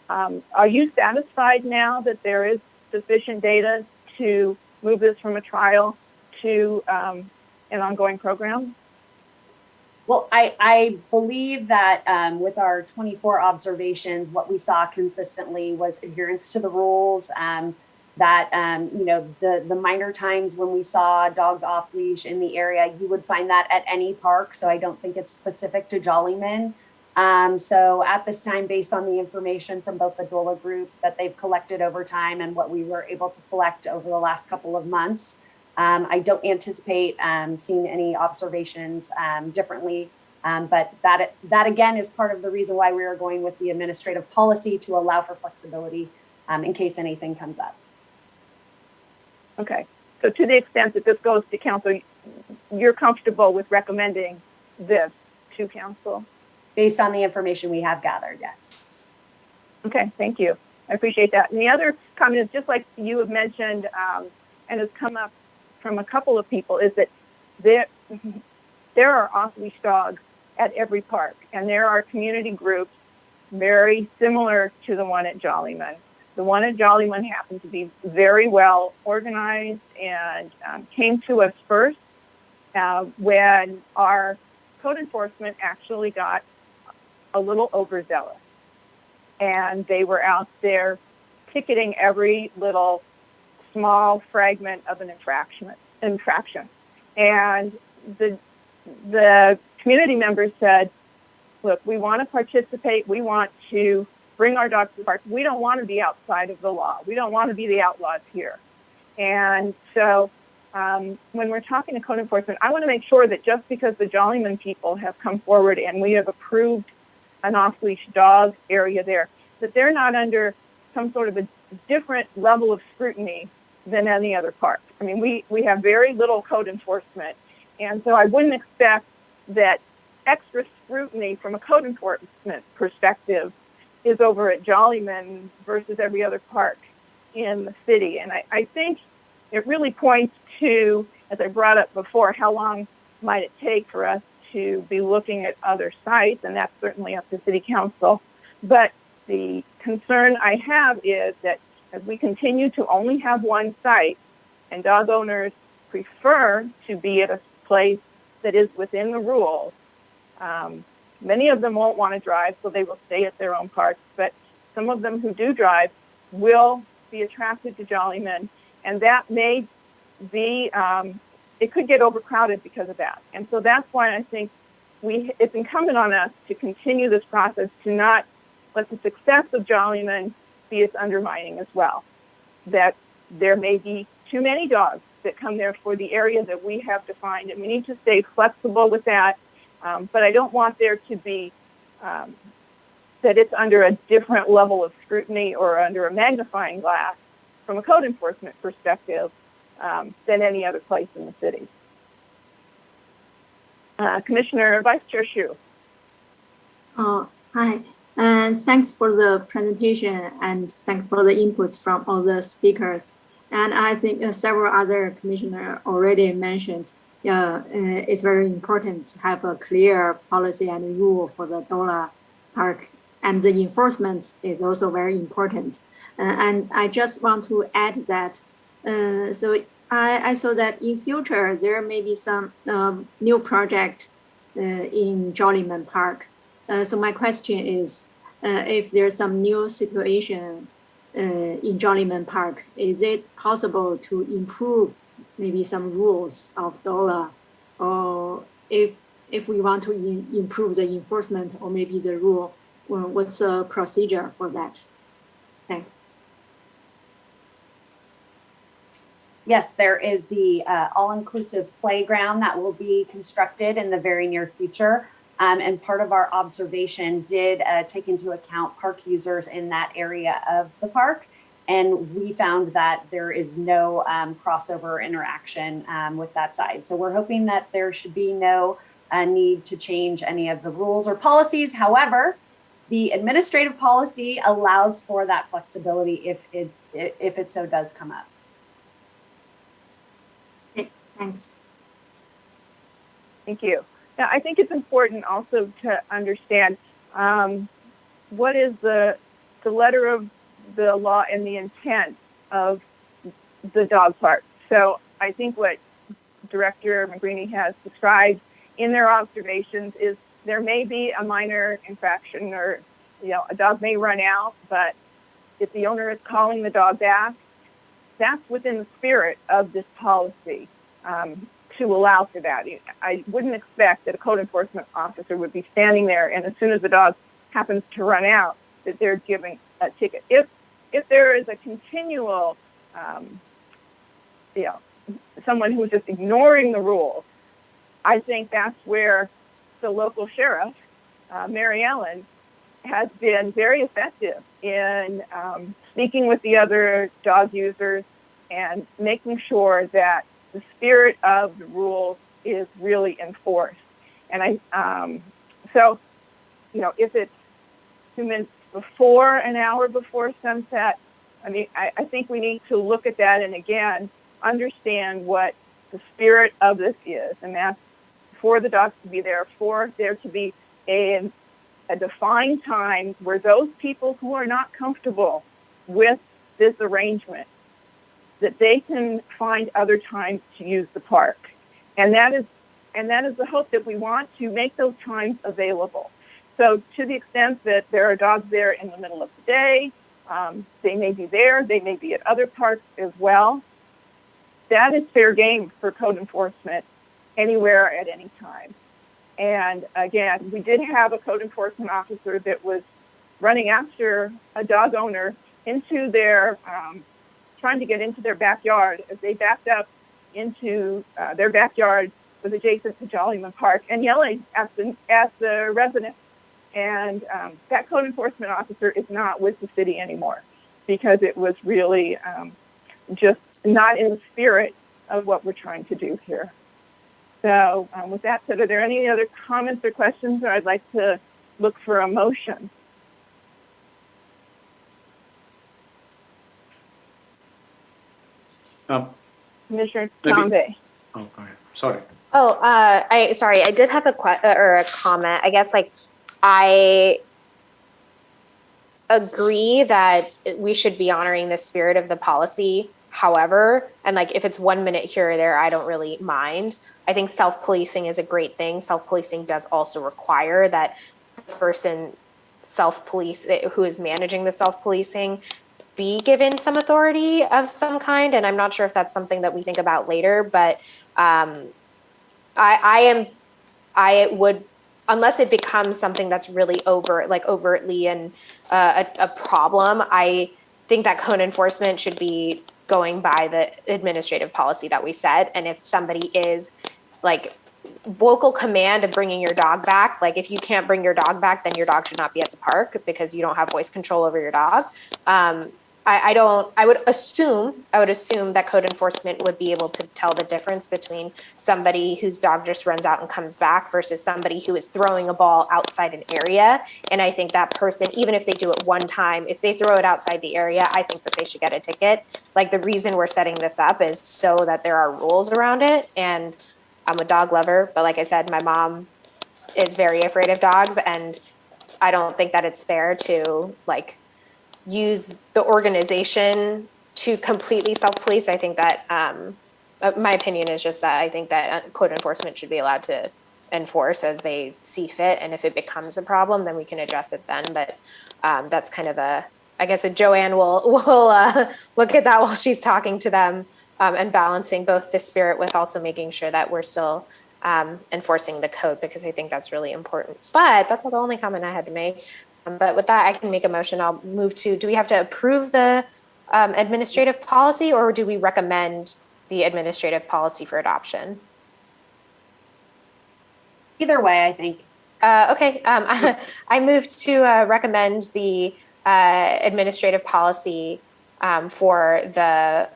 Are you satisfied now that there is sufficient data to move this from a trial to an ongoing program? Well, I believe that with our 24 observations, what we saw consistently was adherence to the rules. That the minor times when we saw dogs off leash in the area, you would find that at any park. So I don't think it's specific to Jollyman. So at this time, based on the information from both the DOLA group that they've collected over time and what we were able to collect over the last couple of months, I don't anticipate seeing any observations differently. But that again is part of the reason why we are going with the administrative policy to allow for flexibility in case anything comes up. Okay, so to the extent that this goes to council, you're comfortable with recommending this to council? Based on the information we have gathered, yes. Okay, thank you. I appreciate that. And the other comment is just like you have mentioned and has come up from a couple of people, is that there are off-leash dogs at every park, and there are community groups very similar to the one at Jollyman. The one at Jollyman happened to be very well organized and came to us first when our code enforcement actually got a little overzealous. And they were out there ticketing every little small fragment of an infraction. And the community members said, look, we want to participate. We want to bring our dogs to the park. We don't want to be outside of the law. We don't want to be the outlaws here. And so when we're talking to code enforcement, I want to make sure that just because the Jollyman people have come forward and we have approved an off-leash dog area there, that they're not under some sort of a different level of scrutiny than any other park. I mean, we have very little code enforcement. And so I wouldn't expect that extra scrutiny from a code enforcement perspective is over at Jollyman versus every other park in the city. And I think it really points to, as I brought up before, how long might it take for us to be looking at other sites, and that's certainly up to City Council. But the concern I have is that as we continue to only have one site, and dog owners prefer to be at a place that is within the rules, many of them won't want to drive, so they will stay at their own parks. But some of them who do drive will be attracted to Jollyman, and that may be, it could get overcrowded because of that. And so that's why I think it's incumbent on us to continue this process, to not let the success of Jollyman be its undermining as well. That there may be too many dogs that come there for the area that we have defined, and we need to stay flexible with that. But I don't want there to be that it's under a different level of scrutiny or under a magnifying glass from a code enforcement perspective than any other place in the city. Commissioner, Vice Chair Shu. Hi. And thanks for the presentation and thanks for the inputs from all the speakers. And I think several other commissioners already mentioned, it's very important to have a clear policy and rule for the DOLA park, and the enforcement is also very important. And I just want to add that, so I saw that in future, there may be some new project in Jollyman Park. So my question is, if there's some new situation in Jollyman Park, is it possible to improve maybe some rules of DOLA, or if we want to improve the enforcement or maybe the rule, well, what's the procedure for that? Thanks. Yes, there is the all-inclusive playground that will be constructed in the very near future. And part of our observation did take into account park users in that area of the park. And we found that there is no crossover interaction with that side. So we're hoping that there should be no need to change any of the rules or policies. However, the administrative policy allows for that flexibility if it so does come up. Okay, thanks. Thank you. Now, I think it's important also to understand what is the letter of the law and the intent of the dog park. So I think what Director McGreeny has described in their observations is there may be a minor infraction, or a dog may run out, but if the owner is calling the dog back, that's within the spirit of this policy to allow for that. I wouldn't expect that a code enforcement officer would be standing there and as soon as the dog happens to run out, that they're giving a ticket. If there is a continual, someone who's just ignoring the rules, I think that's where the local sheriff, Mary Ellen, has been very effective in speaking with the other dog users and making sure that the spirit of the rules is really enforced. And so, if it's 2 minutes before, an hour before sunset, I think we need to look at that and again, understand what the spirit of this is. And that's for the dogs to be there, for there to be a defined time where those people who are not comfortable with this arrangement, that they can find other times to use the park. And that is the hope, that we want to make those times available. So to the extent that there are dogs there in the middle of the day, they may be there, they may be at other parks as well. That is fair game for code enforcement anywhere at any time. And again, we did have a code enforcement officer that was running after a dog owner into their, trying to get into their backyard as they backed up into their backyard was adjacent to Jollyman Park and yelling at the residents. And that code enforcement officer is not with the city anymore because it was really just not in the spirit of what we're trying to do here. So with that said, are there any other comments or questions, or I'd like to look for a motion? Commissioner Tombe. Oh, go ahead. Sorry. Oh, I did have a comment. I guess I agree that we should be honoring the spirit of the policy. However, and if it's 1 minute here or there, I don't really mind. I think self-policing is a great thing. Self-policing does also require that the person who is managing the self-policing be given some authority of some kind. And I'm not sure if that's something that we think about later, but I would, unless it becomes something that's really overtly and a problem, I think that code enforcement should be going by the administrative policy that we set. And if somebody is vocal command of bringing your dog back, if you can't bring your dog back, then your dog should not be at the park because you don't have voice control over your dog. I would assume that code enforcement would be able to tell the difference between somebody whose dog just runs out and comes back versus somebody who is throwing a ball outside an area. And I think that person, even if they do it one time, if they throw it outside the area, I think that they should get a ticket. Like, the reason we're setting this up is so that there are rules around it. And I'm a dog lover, but like I said, my mom is very afraid of dogs, and I don't think that it's fair to like use the organization to completely self-police. I think that my opinion is just that I think that code enforcement should be allowed to enforce as they see fit, and if it becomes a problem, then we can address it then. But that's kind of I guess Joanne will look at that while she's talking to them, and balancing both the spirit with also making sure that we're still enforcing the code, because I think that's really important. But that's not the only comment I had to make. But with that, I can make a motion. I'll move to, do we have to approve the administrative policy, or do we recommend the administrative policy for adoption? Either way, I think. Okay, I move to recommend the administrative policy for the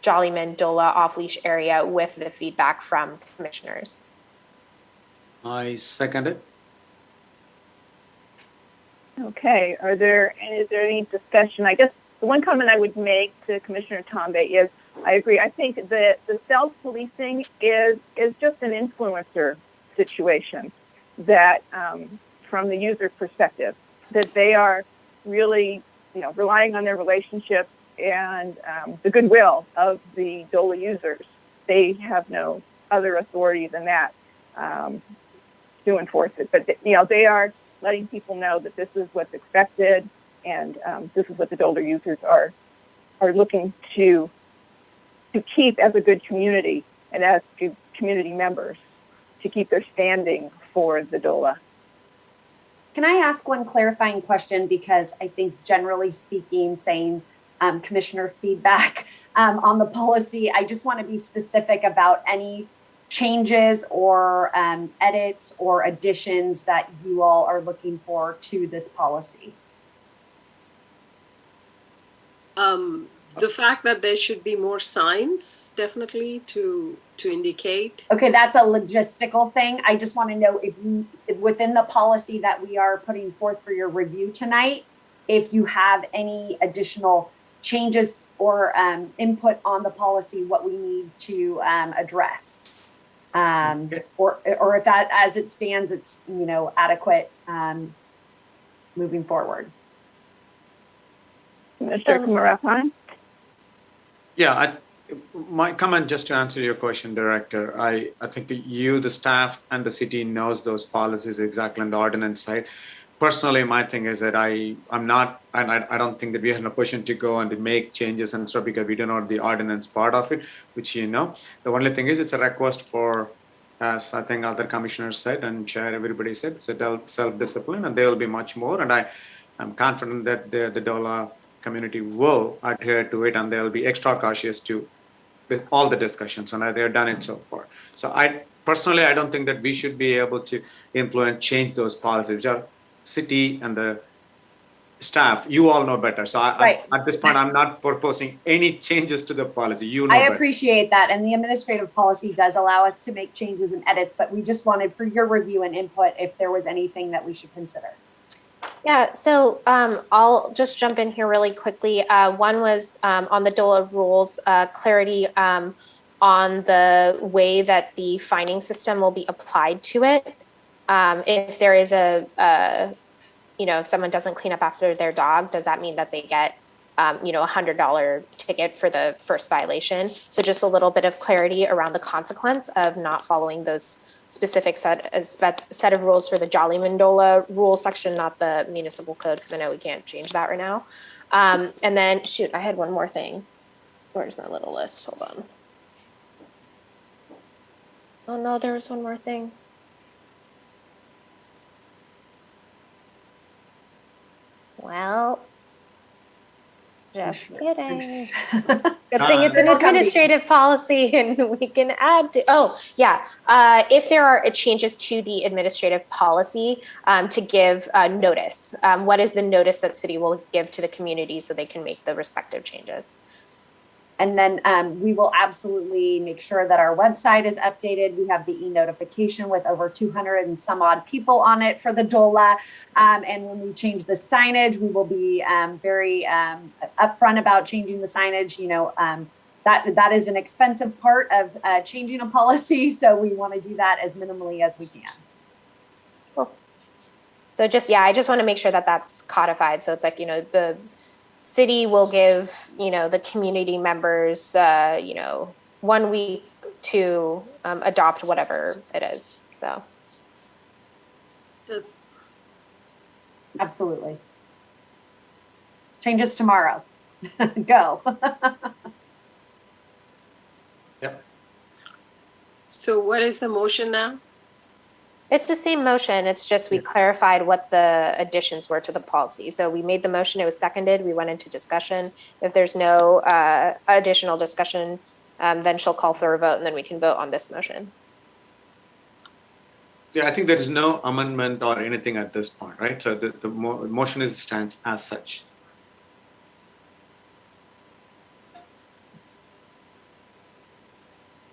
Jollyman-Dola off-leash area with the feedback from commissioners. I second it. Okay, is there any discussion? I guess the one comment I would make to Commissioner Tombe is, I agree. I think that the self-policing is just an influencer situation, that from the user perspective, that they are really, relying on their relationships and the goodwill of the DOLA users. They have no other authority than that to enforce it. But they are letting people know that this is what's expected, and this is what the DOLA users are looking to keep as a good community and as good community members, to keep their standing for the DOLA. Can I ask one clarifying question? Because I think generally speaking, saying commissioner feedback on the policy, I just want to be specific about any changes or edits or additions that you all are looking for to this policy. The fact that there should be more signs, definitely, to indicate. Okay, that's a logistical thing. I just want to know if you, within the policy that we are putting forth for your review tonight, if you have any additional changes or input on the policy, what we need to address. Or if that, as it stands, it's adequate moving forward. Mr. Kumarapan? Yeah, my comment, just to answer your question, Director, I think the staff and the city knows those policies exactly on the ordinance side. Personally, my thing is that I'm not, and I don't think that we are in a position to go and to make changes and stuff, because we don't know the ordinance part of it, which The only thing is, it's a request for, as I think other commissioners said and Chair, everybody said, it's a self-discipline, and there will be much more. And I'm confident that the DOLA community will adhere to it, and they'll be extra cautious with all the discussions, and they've done it so far. So I don't think that we should be able to influence, change those policies. Just city and the staff, you all know better. So at this point, I'm not proposing any changes to the policy. I appreciate that. And the administrative policy does allow us to make changes and edits, but we just wanted for your review and input if there was anything that we should consider. Yeah, so I'll just jump in here really quickly. One was on the DOLA rules, clarity on the way that the fining system will be applied to it. If there is if someone doesn't clean up after their dog, does that mean that they get, $100 ticket for the first violation? So just a little bit of clarity around the consequence of not following those specific set of rules for the Jollyman-Dola rule section, not the municipal code, because I know we can't change that right now. And then, I had one more thing. Where's my little list? Hold on. Oh no, there was one more thing. Well, Just sure. kidding. Good thing it's an It'll come to you. administrative policy and we can add to, if there are changes to the administrative policy, to give notice. What is the notice that city will give to the community so they can make the respective changes? And then we will absolutely make sure that our website is updated. We have the e-notification with over 200 and some odd people on it for the DOLA. And when we change the signage, we will be very upfront about changing the signage. You know, that is an expensive part of changing a policy. So we want to do that as minimally as we can. Cool. So I just want to make sure that that's codified. So it's like, you know, the city will give, you know, the community members, 1 week to adopt whatever it is. So That's absolutely. Changes tomorrow. Go. Yep. so. What is the motion now? it's the same motion. It's just we clarified what the additions were to the policy. So we made the motion, it was seconded, we went into discussion. If there's no additional discussion, then she'll call for a vote and then we can vote on this motion. Yeah, I think there is no amendment or anything at this point, right? So the motion stands as such.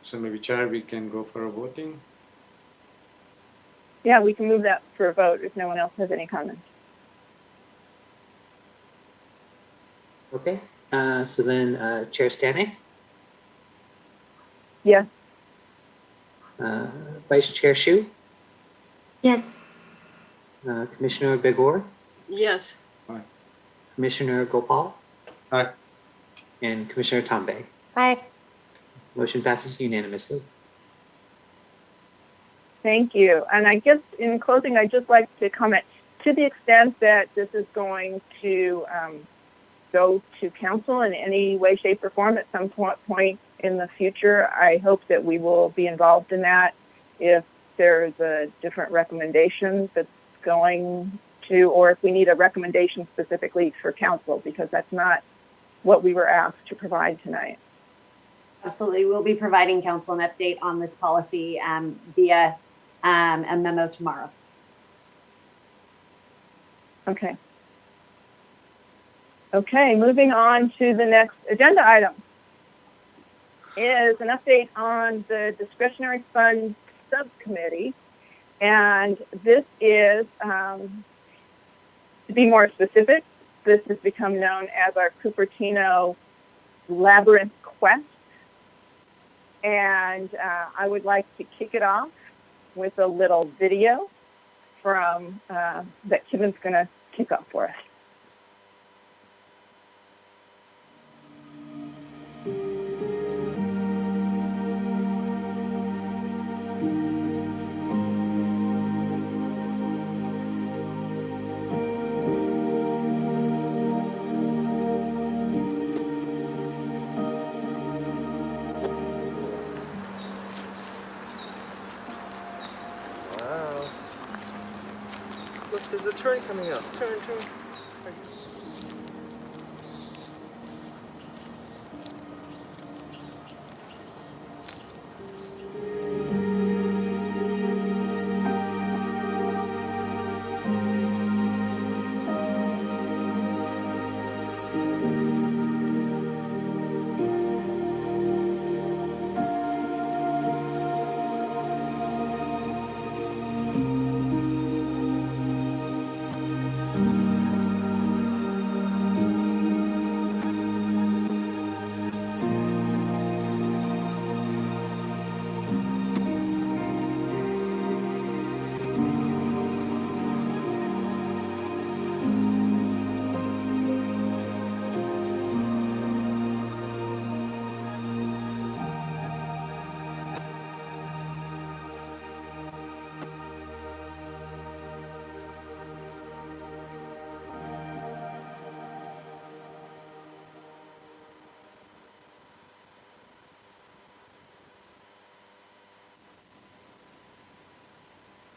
So maybe Chair, we can go for a voting. Yeah, we can move that for a vote if no one else has any comments. Okay, so then Chair Stanek, Yes. Vice Chair Shu, Yes. Commissioner Begor, Yes. Commissioner Gopal, Aye. and Commissioner Tambe. Aye. Motion passes unanimously. Thank you. And I guess in closing, I'd just like to comment to the extent that this is going to go to council in any way, shape, or form at some point in the future. I hope that we will be involved in that. If there's a different recommendation that's going to, or if we need a recommendation specifically for council, because that's not what we were asked to provide tonight. Absolutely. We'll be providing council an update on this policy via a memo tomorrow. Okay. Okay, moving on to the next agenda item is an update on the discretionary fund subcommittee. And this is, to be more specific, this has become known as our Cupertino Labyrinth Quest. And I would like to kick it off with a little video from that Kevin's going to kick off for us. Wow. Look, there's a turn coming up. Turn.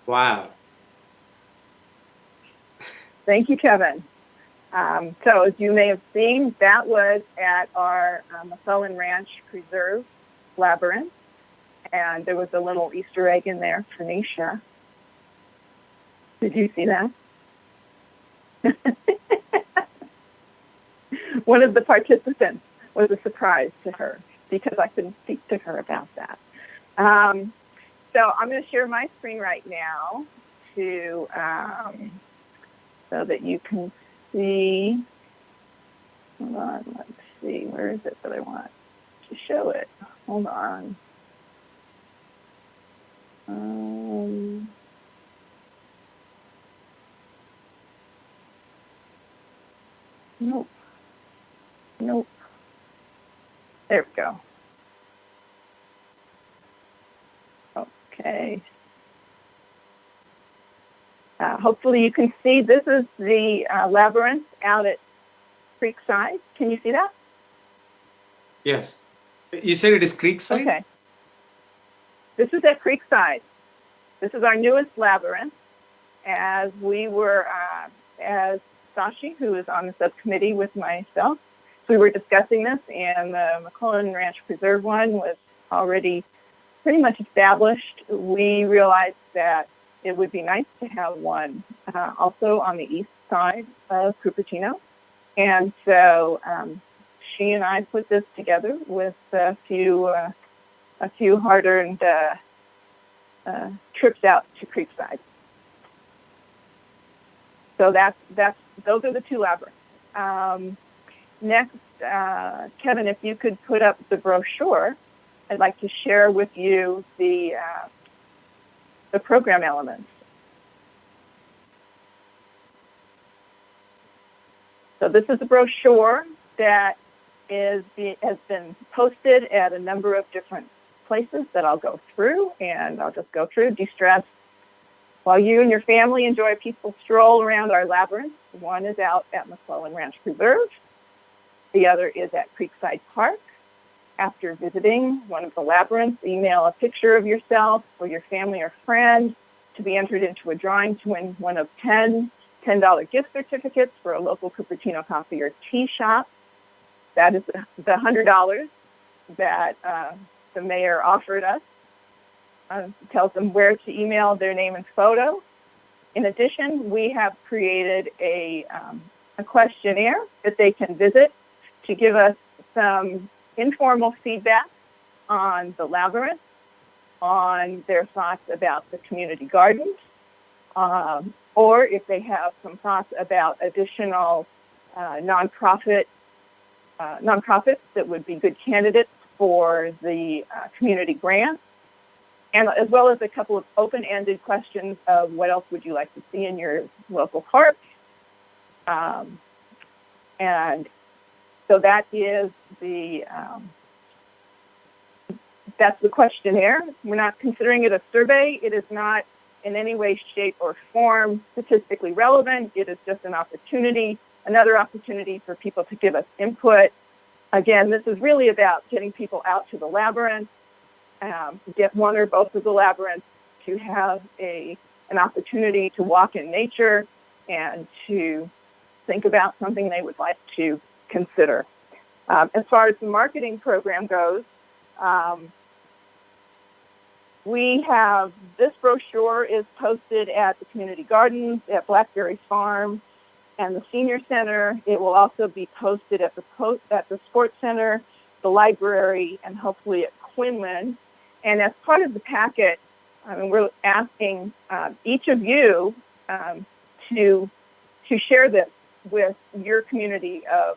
Wow. Thank you, Kevin. So as you may have seen, that was at our McClellan Ranch Preserve Labyrinth. And there was a little Easter egg in there for Nisha. Did you see that? One of the participants was a surprise to her because I couldn't speak to her about that. So I'm going to share my screen right now to so that you can see. Hold on, let's see. Where is it that I want to show it? Hold on. Nope. Nope. There we go. Okay. Hopefully you can see this is the labyrinth out at Creekside. Can you see that? Yes. You said it is Creekside? Okay. This is at Creekside. This is our newest labyrinth. As we were, as Sashi, who is on the subcommittee with myself, we were discussing this, and the McClellan Ranch Preserve one was already pretty much established. We realized that it would be nice to have one also on the east side of Cupertino. And so she and I put this together with a few hard-earned trips out to Creekside. So those are the two labyrinths. Next, Kevin, if you could put up the brochure, I'd like to share with you the program elements. So this is a brochure that has been posted at a number of different places that I'll go through, and I'll just go through. De-stress while you and your family enjoy a peaceful stroll around our labyrinth. One is out at McClellan Ranch Preserve. The other is at Creekside Park. After visiting one of the labyrinths, email a picture of yourself or your family or friend to be entered into a drawing to win one of 10 $10 gift certificates for a local Cupertino coffee or tea shop. That is the $100 that the mayor offered us. Tells them where to email their name and photo. In addition, we have created a questionnaire that they can visit to give us some informal feedback on the labyrinth, on their thoughts about the community gardens, or if they have some thoughts about additional nonprofits that would be good candidates for the community grant, and as well as a couple of open-ended questions of what else would you like to see in your local park. And so that is that's the questionnaire. We're not considering it a survey. It is not in any way, shape, or form statistically relevant. It is just an opportunity, another opportunity for people to give us input. Again, this is really about getting people out to the labyrinth, get one or both of the labyrinths to have an opportunity to walk in nature and to think about something they would like to consider. As far as the marketing program goes, we have this brochure is posted at the community gardens, at Blackberry Farm, and the senior center. It will also be posted at the sports center, the library, and hopefully at Quinlan. And as part of the packet, we're asking each of you to share this with your community of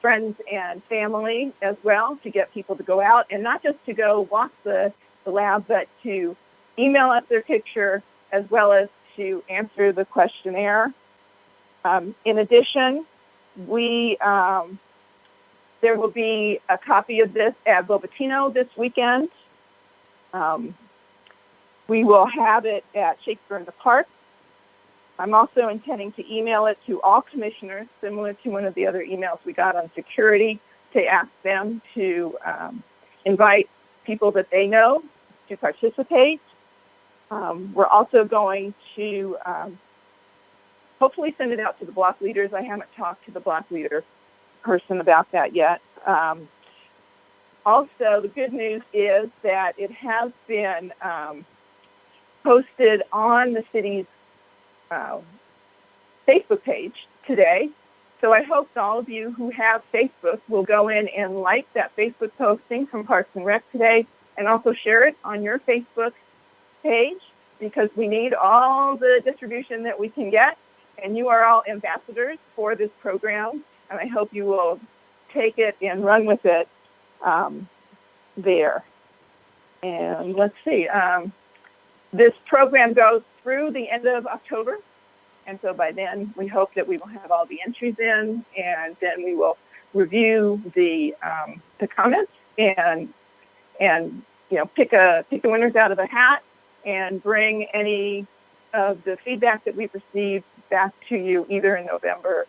friends and family as well, to get people to go out and not just to go walk the lab, but to email us their picture as well as to answer the questionnaire. In addition, there will be a copy of this at Bobatino this weekend. We will have it at Shakespeare in the Park. I'm also intending to email it to all commissioners, similar to one of the other emails we got on security, to ask them to invite people that they know to participate. We're also going to hopefully send it out to the block leaders. I haven't talked to the block leader person about that yet. Also, the good news is that it has been posted on the city's Facebook page today. So I hope all of you who have Facebook will go in and like that Facebook posting from Parks and Rec today, and also share it on your Facebook page, because we need all the distribution that we can get. And you are all ambassadors for this program, and I hope you will take it and run with it there. And let's see, this program goes through the end of October. And so by then, we hope that we will have all the entries in, and then we will review the comments and pick the winners out of the hat and bring any of the feedback that we've received back to you either in November,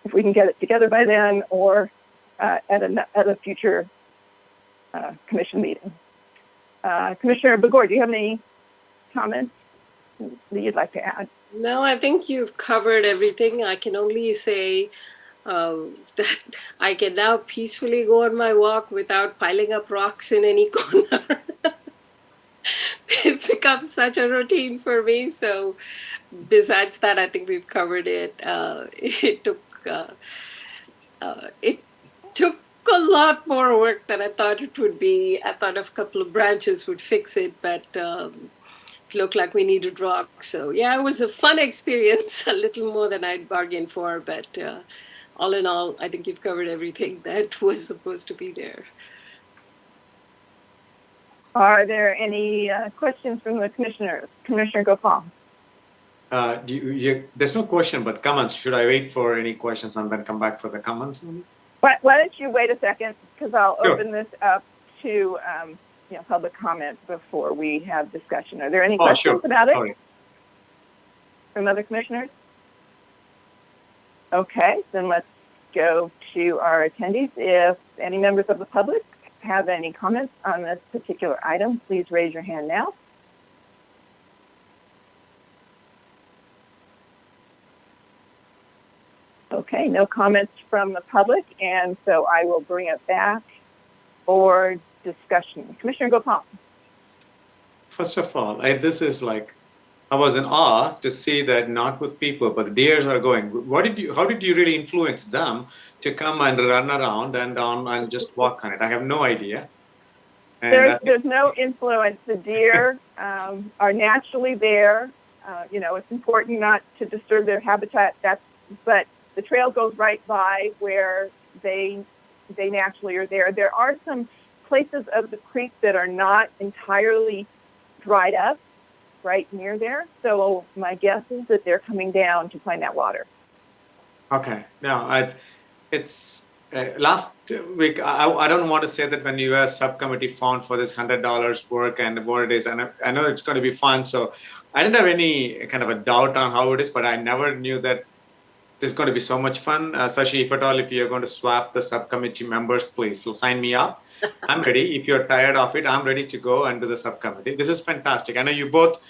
if we can get it together by then, or at a future commission meeting. Commissioner Begor, do you have any comments that you'd like to add? No, I think you've covered everything. I can only say that I can now peacefully go on my walk without piling up rocks in any corner. It's become such a routine for me. So besides that, I think we've covered it. It took a lot more work than I thought it would be. I thought a couple of branches would fix it, but it looked like we needed rock. So yeah, it was a fun experience, a little more than I'd bargained for. But all in all, I think you've covered everything that was supposed to be there. Are there any questions from the commissioners? Commissioner Gopal. There's no question, but comments. Should I wait for any questions and then come back for the comments? Why don't you wait a second, because I'll Sure. open this up to public comment before we have discussion. Are there any questions about it? Sorry. From other commissioners? Okay, then let's go to our attendees. If any members of the public have any comments on this particular item, please raise your hand now. Okay, no comments from the public, and so I will bring it back for discussion. Commissioner Gopal. First of all, this is like, I was in awe to see that not with people, but the deers are going. How did you really influence them to come and run around and just walk on it? I have no idea. And there's no influence. The deer are naturally there. It's important not to disturb their habitat. But the trail goes right by where they naturally are there. There are some places of the creek that are not entirely dried up right near there. So my guess is that they're coming down to find that water. Okay. No, it's last week. I don't want to say that when U.S. subcommittee found for this $100 work and what it is, and I know it's going to be fun. So I didn't have any kind of a doubt on how it is, but I never knew that this is going to be so much fun. Sashi, if you're going to swap the subcommittee members, please sign me up. I'm ready. If you're tired of it, I'm ready to go and do the subcommittee. This is fantastic. I know you both,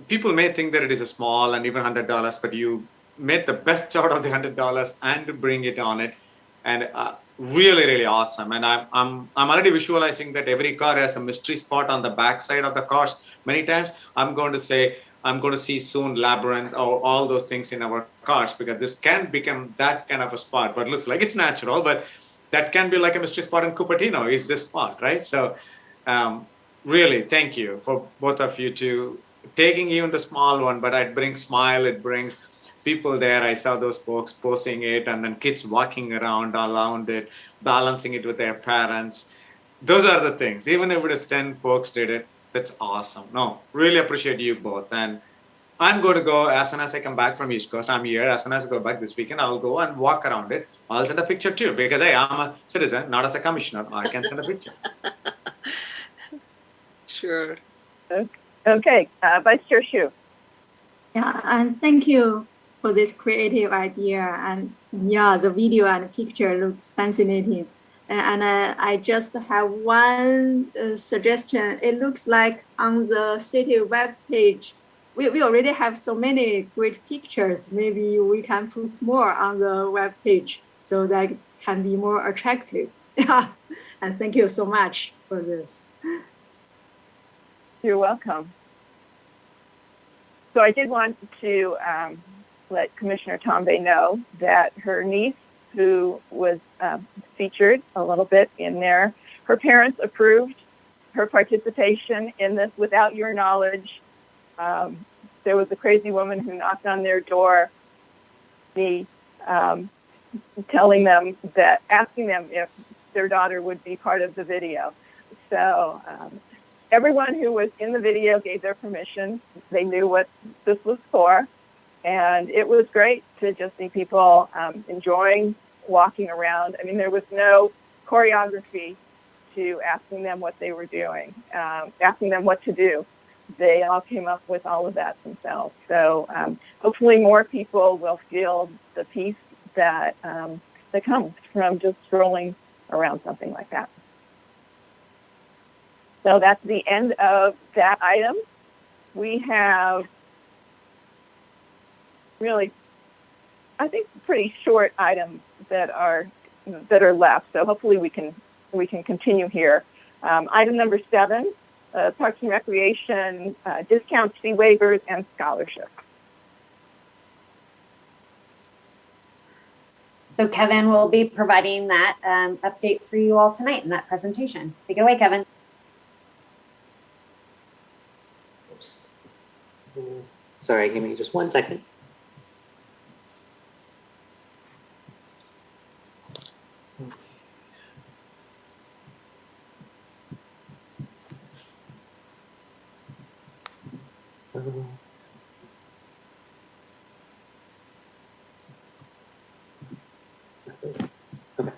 people may think that it is a small and even $100, but you made the best out of the $100 and bring it on it. And really, really awesome. And I'm already visualizing that every car has a mystery spot on the back side of the cars. Many times I'm going to see soon Labyrinth or all those things in our cars, because this can become that kind of a spot, but it looks like it's natural, but that can be like a mystery spot in Cupertino is this spot, right? So really, thank you for both of you to taking even the small one, but it brings smile, it brings people there. I saw those folks posting it and then kids walking around it, balancing it with their parents. Those are the things. Even if it is 10 folks did it, that's awesome. No, really appreciate you both. And I'm going to go as soon as I come back from East Coast. I'm here. As soon as I go back this weekend, I'll go and walk around it. I'll send a picture too, because hey, I'm a citizen, not as a commissioner. I can send a picture. Sure. Okay, Vice Chair Hsu. Yeah, and thank you for this creative idea. And yeah, the video and picture looks fascinating. And I just have one suggestion. It looks like on the city webpage, we already have so many great pictures. Maybe we can put more on the web page so that can be more attractive. Yeah, and thank you so much for this. You're welcome. So I did want to let Commissioner Tombe know that her niece, who was featured a little bit in there, her parents approved her participation in this without your knowledge. There was a crazy woman who knocked on their door, telling them that, asking them if their daughter would be part of the video. So everyone who was in the video gave their permission. They knew what this was for. And it was great to just see people enjoying walking around. I mean, there was no choreography to asking them what they were doing, asking them what to do. They all came up with all of that themselves. So hopefully more people will feel the peace that that comes from just strolling around something like that. So that's the end of that item. We have really, I think, pretty short items that are left. So hopefully we can continue here. Item number 7, Parks and Recreation discounts, fee waivers, and scholarships. So Kevin will be providing that update for you all tonight in that presentation. Take it away, Kevin. Sorry, give me just 1 second. Okay.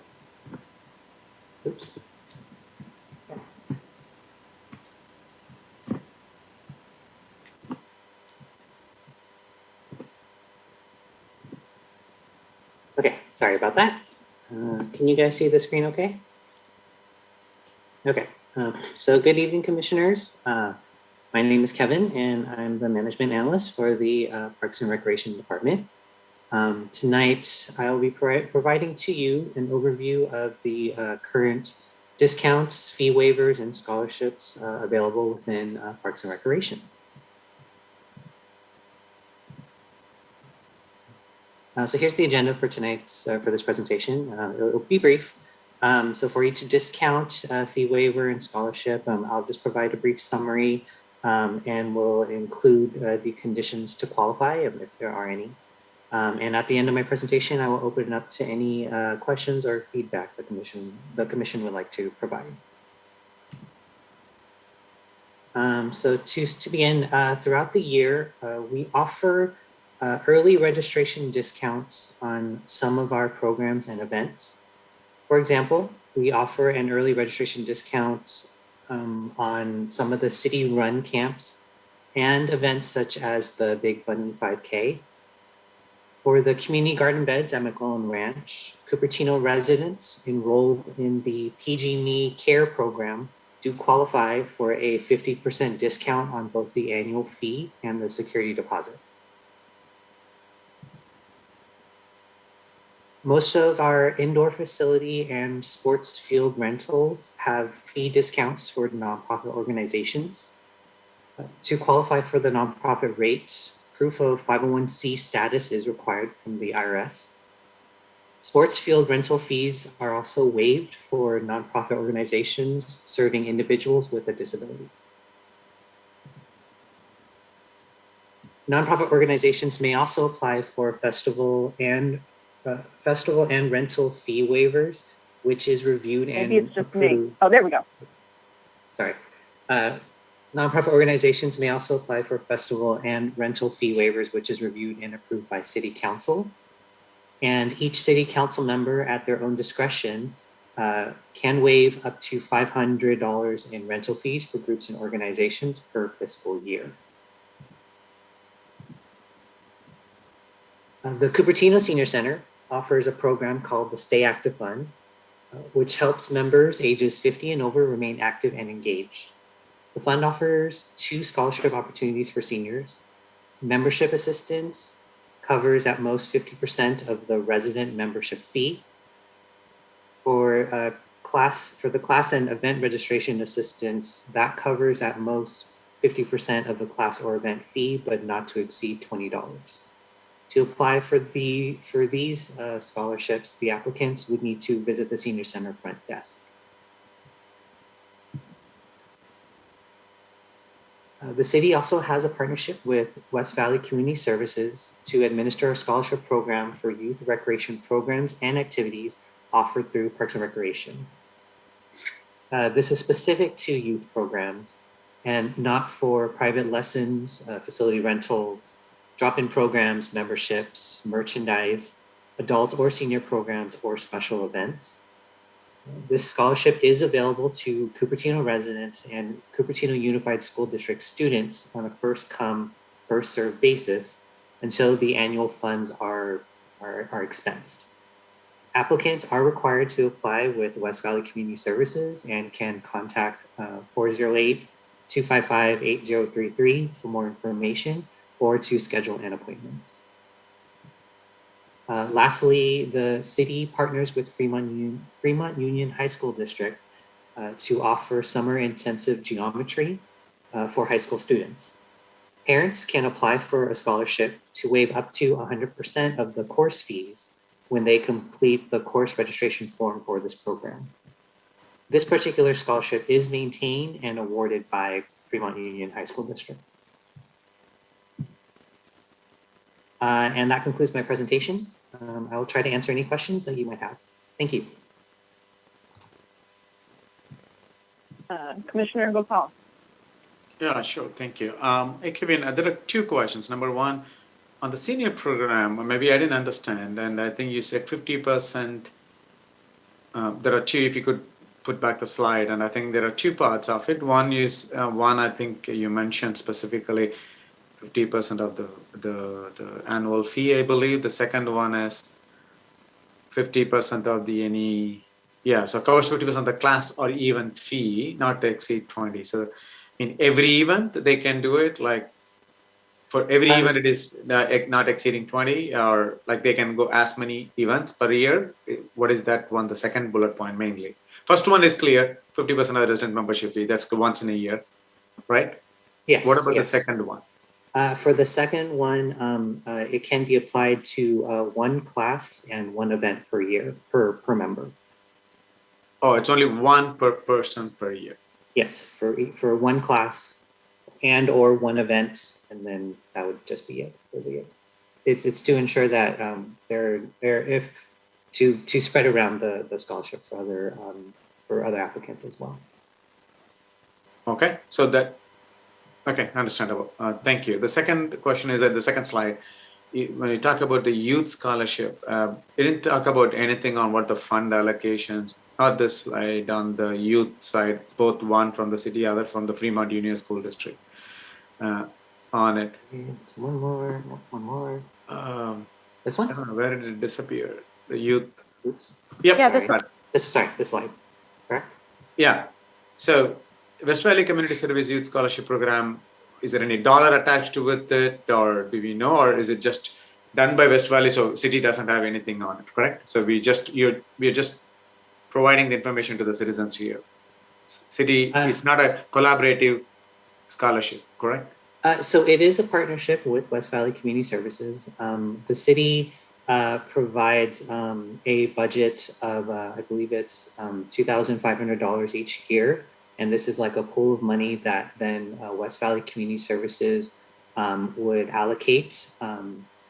Oops. Okay, sorry about that. Can you guys see the screen okay? Okay, so good evening, commissioners. My name is Kevin, and I'm the management analyst for the Parks and Recreation Department. Tonight, I will be providing to you an overview of the current discounts, fee waivers, and scholarships available within Parks and Recreation. So here's the agenda for tonight's, for this presentation. It'll be brief. So for each discount, fee waiver, and scholarship, I'll just provide a brief summary and we'll include the conditions to qualify if there are any. And at the end of my presentation, I will open it up to any questions or feedback the commission would like to provide. So to begin, throughout the year, we offer early registration discounts on some of our programs and events. For example, we offer an early registration discount on some of the city-run camps and events such as the Big Bunny 5K. For the community garden beds at McClellan Ranch, Cupertino residents enrolled in the PG&E Care program do qualify for a 50% discount on both the annual fee and the security deposit. Most of our indoor facility and sports field rentals have fee discounts for nonprofit organizations. To qualify for the nonprofit rate, proof of 501c status is required from the IRS. Sports field rental fees are also waived for nonprofit organizations serving individuals with a disability. Nonprofit organizations may also apply for festival and rental fee waivers, which is reviewed Maybe and it's just approved. me. Oh, there we go. Sorry. Nonprofit organizations may also apply for festival and rental fee waivers, which is reviewed and approved by City Council. And each City Council member at their own discretion can waive up to $500 in rental fees for groups and organizations per fiscal year. The Cupertino Senior Center offers a program called the Stay Active Fund, which helps members ages 50 and over remain active and engaged. The fund offers 2 scholarship opportunities for seniors. Membership assistance covers at most 50% of the resident membership fee. For the class and event registration assistance, that covers at most 50% of the class or event fee, but not to exceed $20. To apply for these scholarships, the applicants would need to visit the Senior Center front desk. The city also has a partnership with West Valley Community Services to administer a scholarship program for youth recreation programs and activities offered through Parks and Recreation. This is specific to youth programs and not for private lessons, facility rentals, drop-in programs, memberships, merchandise, adult or senior programs, or special events. This scholarship is available to Cupertino residents and Cupertino Unified School District students on a first-come, first-served basis until the annual funds are expensed. Applicants are required to apply with West Valley Community Services and can contact 408-255-8033 for more information or to schedule an appointment. Lastly, the city partners with Fremont Union High School District to offer summer intensive geometry for high school students. Parents can apply for a scholarship to waive up to 100% of the course fees when they complete the course registration form for this program. This particular scholarship is maintained and awarded by Fremont Union High School District. And that concludes my presentation. I will try to answer any questions that you might have. Thank you. Commissioner Gopal. Yeah, sure. Thank you. Hey, Kevin, there are two questions. Number one, on the senior program, maybe I didn't understand, and I think you said 50%. There are two, if you could put back the slide, and I think there are two parts of it. One is, I think you mentioned specifically 50% of the annual fee, I believe. The second one is 50% of the so covers 50% of the class or event fee, not to exceed 20. So in every event, they can do it, like for every event it is not exceeding 20, or like they can go as many events per year. What is that one? The second bullet point mainly. First one is clear, 50% of the resident membership fee. That's once in a year, right? Yes. What about yes. the second one? For the second one, it can be applied to one class and one event per year, per member. Oh, it's only one per person per year. Yes, for one class and or one event, and then that would just be it for the year. It's to ensure that to spread around the scholarship for other applicants as well. Okay, so okay, understandable. Thank you. The second question is at the second slide. When you talk about the youth scholarship, it didn't talk about anything on what the fund allocations, not this slide, on the youth side, both one from the city, other from the Fremont Union School District on it. One more. This one? I don't know, where did it disappear? The youth. Oops. Yep. Yeah, this slide, correct? Yeah. So West Valley Community Service Youth Scholarship Program, is there any dollar attached to with it, or do we know, or is it just done by West Valley, so city doesn't have anything on it, correct? So we're just providing the information to the citizens here. City is not a collaborative scholarship, correct? So it is a partnership with West Valley Community Services. The city provides a budget of, I believe it's $2,500 each year. And this is like a pool of money that then West Valley Community Services would allocate.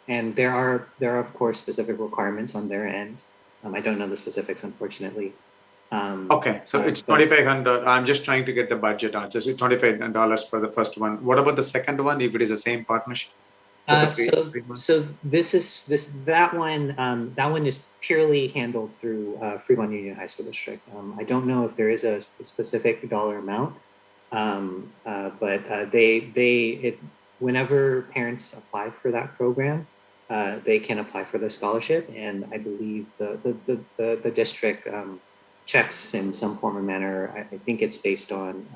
And there are of course specific requirements on their end. I don't know the specifics, unfortunately. Okay, so it's $2,500. I'm just trying to get the budget on. So it's $2,500 for the first one. What about the second one, if it is the same partnership? So that one is purely handled through Fremont Union High School District. I don't know if there is a specific dollar amount, but whenever parents apply for that program, they can apply for the scholarship, and I believe the district checks in some form or manner. I think it's based on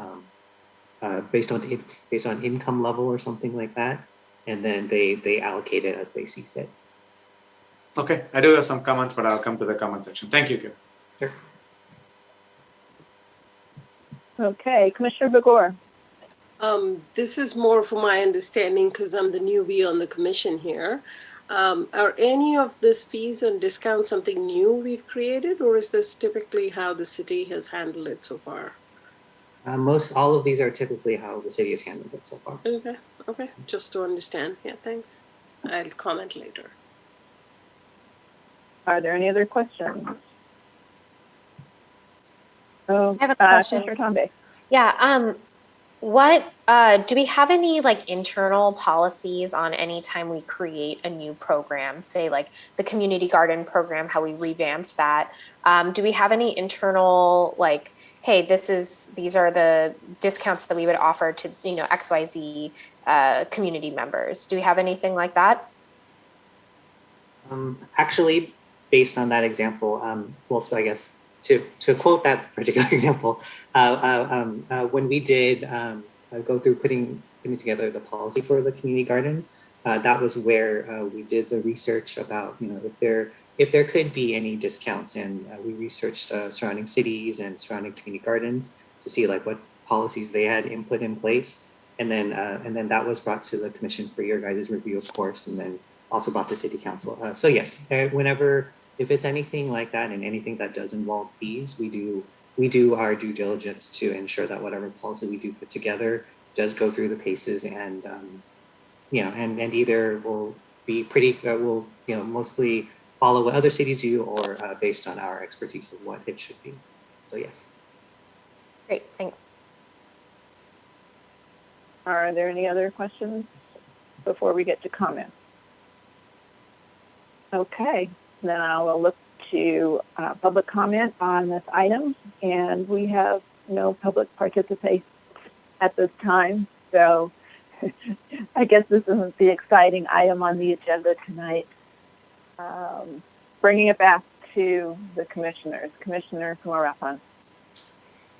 income level or something like that. and then they allocate it as they see fit. Okay, I do have some comments, but I'll come to the comment section. Thank you, Kevin. Sure. Okay, Commissioner Begor. This is more for my understanding because I'm the newbie on the commission here. Are any of this fees and discounts something new we've created, or is this typically how the city has handled it so far? All of these are typically how the city has handled it so far. Okay, just to understand. Yeah, thanks. I'll comment later. Are there any other questions? Oh, I have a question. Commissioner Tombe. Yeah. What do we have any like internal policies on any time we create a new program, say like the community garden program, how we revamped that? Do we have any internal like, hey, these are the discounts that we would offer to, XYZ community members? Do we have anything like that? Actually, based on that example, so I guess to quote that particular example, when we did go through putting together the policy for the community gardens, that was where we did the research about if there could be any discounts, and we researched surrounding cities and surrounding community gardens to see like what policies they had put in place, and then that was brought to the commission for your guys' review, of course, and then also brought to city council. So yes, if it's anything like that and anything that does involve fees, we do our due diligence to ensure that whatever policy we do put together does go through the paces, and and either will be will mostly follow what other cities do, or based on our expertise of what it should be. So yes. Great, thanks. Are there any other questions before we get to comments? Okay, then I will look to public comment on this item, and we have no public participation at this time, so I guess this isn't the exciting item on the agenda tonight. Bringing it back to the commissioners. Commissioner Kumarappan.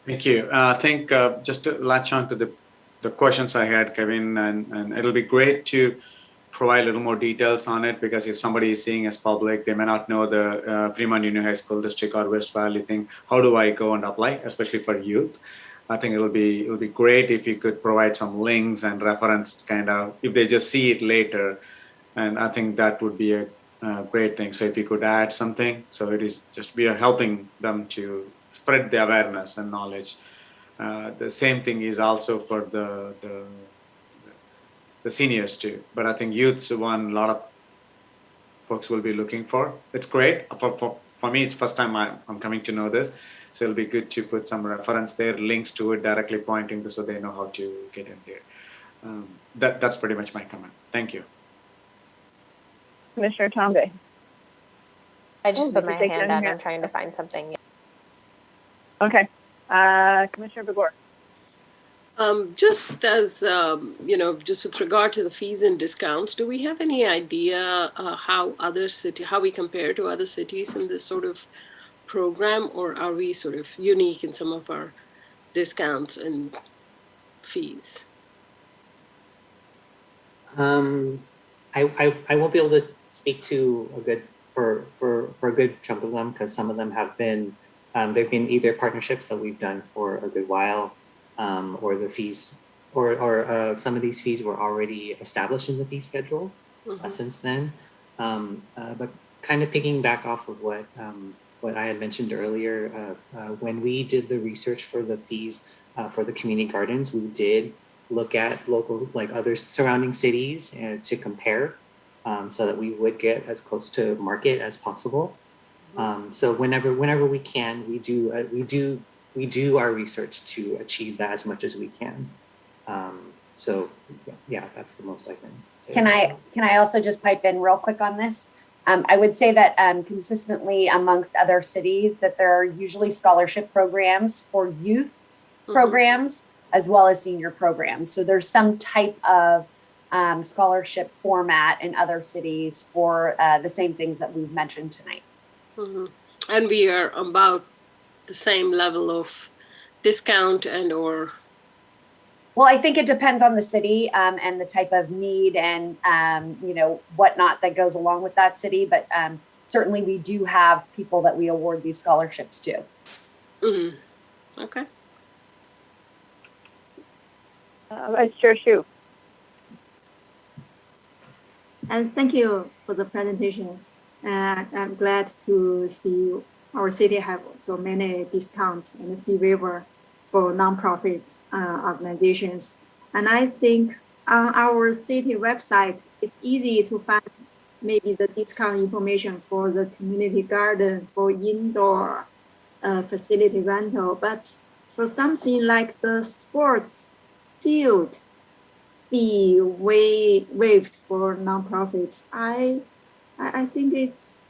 Thank you. I think just to latch on to the questions I had, Kevin, and it'll be great to provide a little more details on it, because if somebody is seeing as public, they may not know the Fremont Union High School District or West Valley thing. How do I go and apply, especially for youth? I think it'll be great if you could provide some links and reference kind of, if they just see it later, and I think that would be a great thing. So if you could add something, so it is just we are helping them to spread the awareness and knowledge. The same thing is also for the seniors too, but I think youth's one a lot of folks will be looking for. It's great for me. It's first time I'm coming to know this, so it'll be good to put some reference there, links to it directly pointing to, so they know how to get in there. That's pretty much my comment. Thank you. Commissioner Tombe. I just put my hand down. I'm trying to find something. Okay, Commissioner Begor. Just as, just with regard to the fees and discounts, do we have any idea how we compare to other cities in this sort of program, or are we sort of unique in some of our discounts and fees? I won't be able to speak to for a good chunk of them, because some of them have been, they've been either partnerships that we've done for a good while, or the fees, or some of these fees were already established in the fee schedule since then. But kind of piggyback off of what I had mentioned earlier, when we did the research for the fees for the community gardens, we did look at local, like other surrounding cities, to compare, so that we would get as close to market as possible. So whenever we can, we do our research to achieve that as much as we can. So yeah, that's the most I can say. Can I also just pipe in real quick on this? I would say that consistently amongst other cities, that there are usually scholarship programs for youth programs as well as senior programs. So there's some type of scholarship format in other cities for the same things that we've mentioned tonight. And we are about the same level of discount and or Well, I think it depends on the city and the type of need and, whatnot that goes along with that city. But certainly we do have people that we award these scholarships to. Mm-hmm. Okay. Vice Chair Shu. And thank you for the presentation. I'm glad to see our city have so many discounts and fee waiver for nonprofit organizations. And I think on our city website, it's easy to find maybe the discount information for the community garden, for indoor facility rental. But for something like the sports field fee waived for nonprofit, I think it's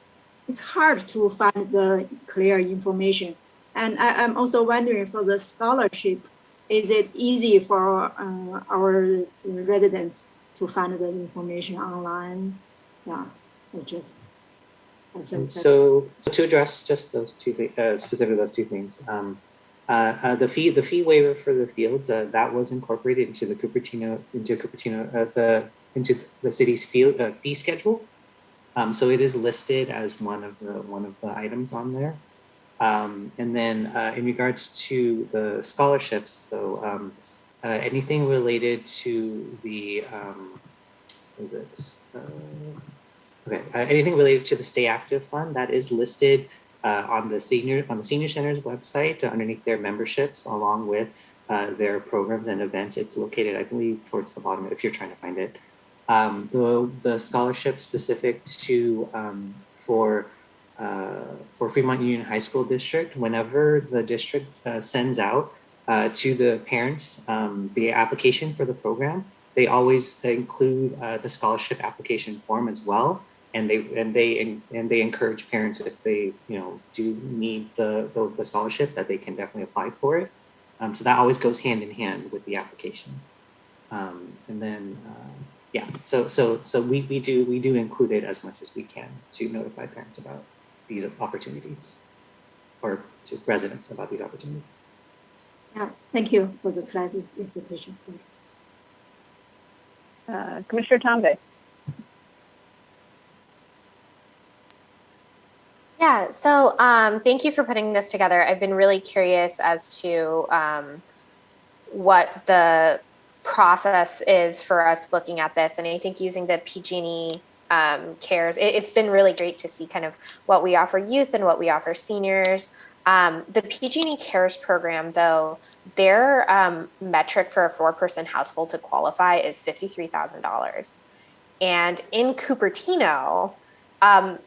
hard to find the clear information. And I'm also wondering for the scholarship, is it easy for our residents to find the information online? Yeah, I just. So to address just those two things, specifically those two things, the fee waiver for the fields that was incorporated into the Cupertino into the city's fee schedule. So it is listed as one of the items on there. And then in regards to the scholarships, so anything related to the anything related to the Stay Active Fund that is listed on the senior center's website underneath their memberships, along with their programs and events. It's located, I believe, towards the bottom if you're trying to find it. The scholarship specific to for Fremont Union High School District, whenever the district sends out to the parents the application for the program, they always include the scholarship application form as well, and they encourage parents, if they do need the scholarship, that they can definitely apply for it. So that always goes hand in hand with the application, and then. Yeah, so we do include it as much as we can to notify parents about these opportunities, or to residents about these opportunities. Yeah, thank you for the clarification, please. Commissioner Tombe. Yeah, so thank you for putting this together. I've been really curious as to what the process is for us looking at this, and I think using the PG&E cares, it's been really great to see kind of what we offer youth and what we offer seniors. The PG&E cares program, though, their metric for a 4-person household to qualify is $53,000, and in Cupertino, a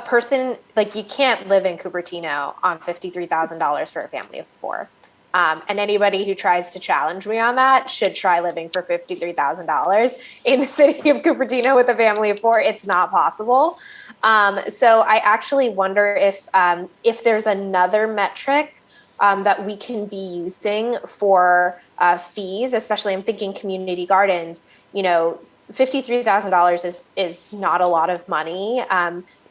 person, like, you can't live in Cupertino on $53,000 for a family of 4. And anybody who tries to challenge me on that should try living for $53,000 in the city of Cupertino with a family of 4. It's not possible. So I actually wonder if there's another metric that we can be using for fees, especially I'm thinking community gardens. $53,000 is not a lot of money,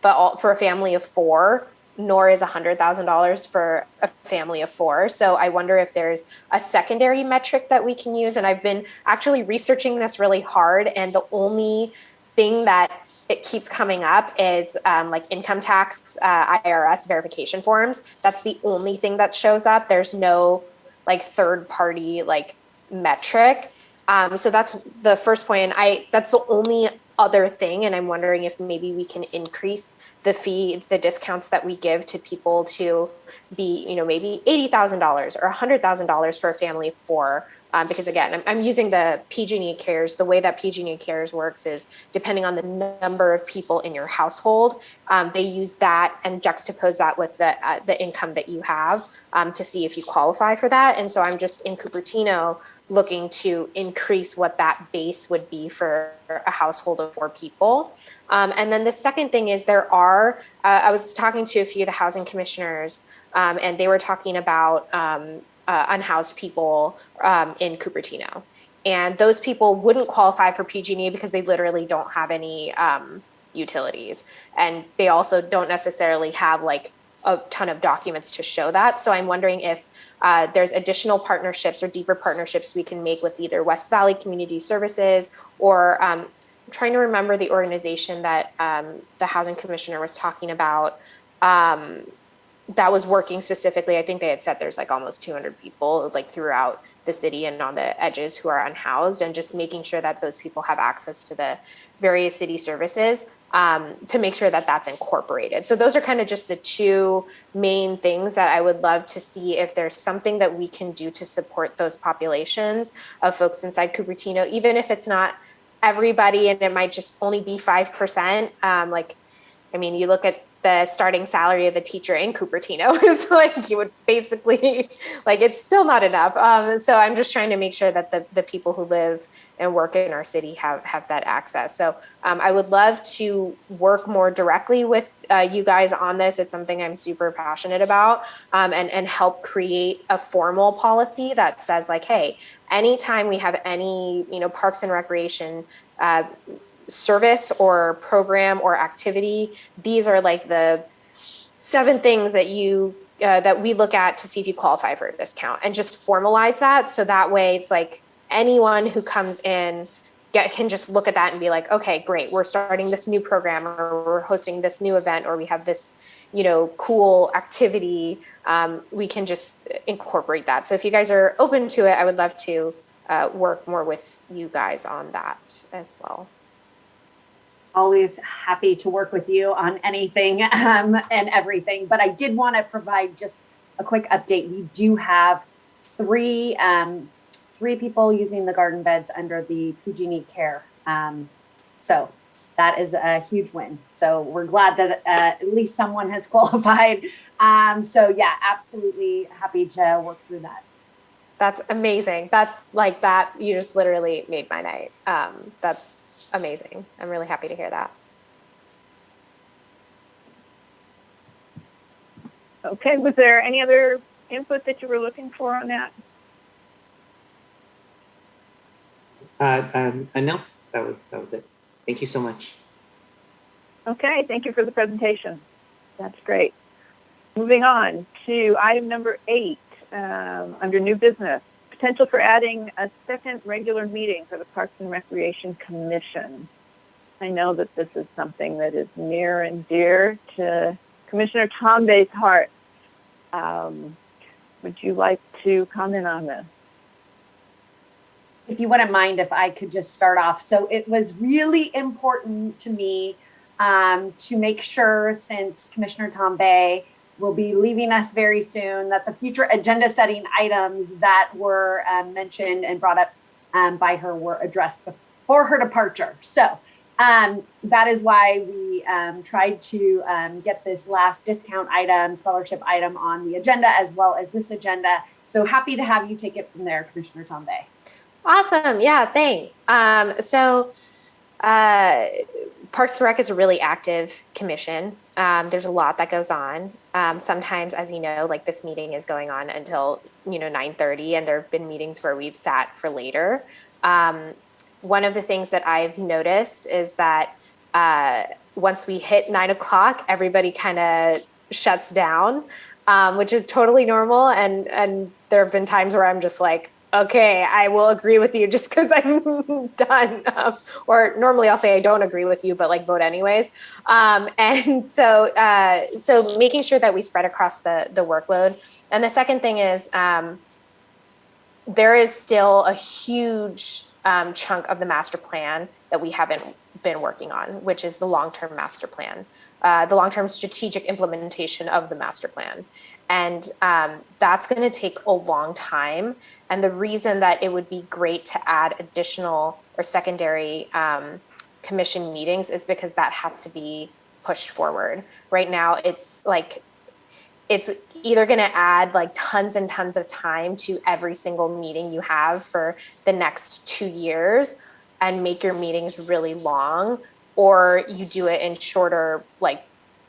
but for a family of 4. Nor is $100,000 for a family of 4. So I wonder if there's a secondary metric that we can use. And I've been actually researching this really hard. And the only thing that it keeps coming up is like income tax, IRS verification forms. That's the only thing that shows up. There's no like third party like metric. So that's the first point. And that's the only other thing. And I'm wondering if maybe we can increase the fee, the discounts that we give to people to be, maybe $80,000 or $100,000 for a family of 4. Because again, I'm using the PG&E cares. The way that PG&E cares works is depending on the number of people in your household, they use that and juxtapose that with the income that you have to see if you qualify for that. And so I'm just in Cupertino looking to increase what that base would be for a household of 4 people. And then the second thing is I was talking to a few of the housing commissioners and they were talking about unhoused people in Cupertino. And those people wouldn't qualify for PG&E because they literally don't have any utilities. And they also don't necessarily have like a ton of documents to show that. So I'm wondering if there's additional partnerships or deeper partnerships we can make with either West Valley Community Services or I'm trying to remember the organization that the housing commissioner was talking about that was working specifically. I think they had said there's like almost 200 people like throughout the city and on the edges who are unhoused, and just making sure that those people have access to the various city services to make sure that that's incorporated. So those are kind of just the two main things that I would love to see if there's something that we can do to support those populations of folks inside Cupertino, even if it's not everybody and it might just only be 5%. Like, I mean, you look at the starting salary of a teacher in Cupertino is like, you would basically, like, it's still not enough. So I'm just trying to make sure that the people who live and work in our city have that access. So I would love to work more directly with you guys on this. It's something I'm super passionate about, and help create a formal policy that says like, hey, anytime we have any, Parks and Recreation service or program or activity, these are like the 7 things that you that we look at to see if you qualify for a discount, and just formalize that. So that way it's like anyone who comes in can just look at that and be like, okay, great, we're starting this new program, or we're hosting this new event, or we have this, cool activity. We can just incorporate that. So if you guys are open to it, I would love to work more with you guys on that as well. Always happy to work with you on anything and everything. But I did want to provide just a quick update. We do have three people using the garden beds under the PG&E care. So that is a huge win. So we're glad that at least someone has qualified. So yeah, absolutely happy to work through that. That's amazing. That's like that. You just literally made my night. That's amazing. I'm really happy to hear that. Okay, was there any other input that you were looking for on that? No, that was it. Thank you so much. Okay, thank you for the presentation. That's great. Moving on to item number 8, under new business. Potential for adding a second regular meeting for the Parks and Recreation Commission. I know that this is something that is near and dear to Commissioner Tombay's heart. Would you like to comment on this? If you wouldn't mind if I could just start off. So it was really important to me to make sure, since Commissioner Tombay will be leaving us very soon, that the future agenda setting items that were mentioned and brought up by her were addressed before her departure. So that is why we tried to get this last discount item, scholarship item on the agenda, as well as this agenda. So happy to have you take it from there, Commissioner Tombay. Awesome. Yeah, thanks. Parks and Rec is a really active commission. There's a lot that goes on. Sometimes, as you know, like this meeting is going on until 9:30, and there have been meetings where we've sat for later. One of the things that I've noticed is that once we hit 9 o'clock, everybody kind of shuts down, which is totally normal. And there have been times where I'm just like, okay, I will agree with you just because I'm done. Or normally I'll say I don't agree with you, but like vote anyways. And so making sure that we spread across the workload. And the second thing is there is still a huge chunk of the master plan that we haven't been working on, which is the long-term master plan, the long-term strategic implementation of the master plan. And that's going to take a long time. And the reason that it would be great to add additional or secondary commission meetings is because that has to be pushed forward. Right now, it's either going to add like tons and tons of time to every single meeting you have for the next 2 years and make your meetings really long, or you do it in shorter, like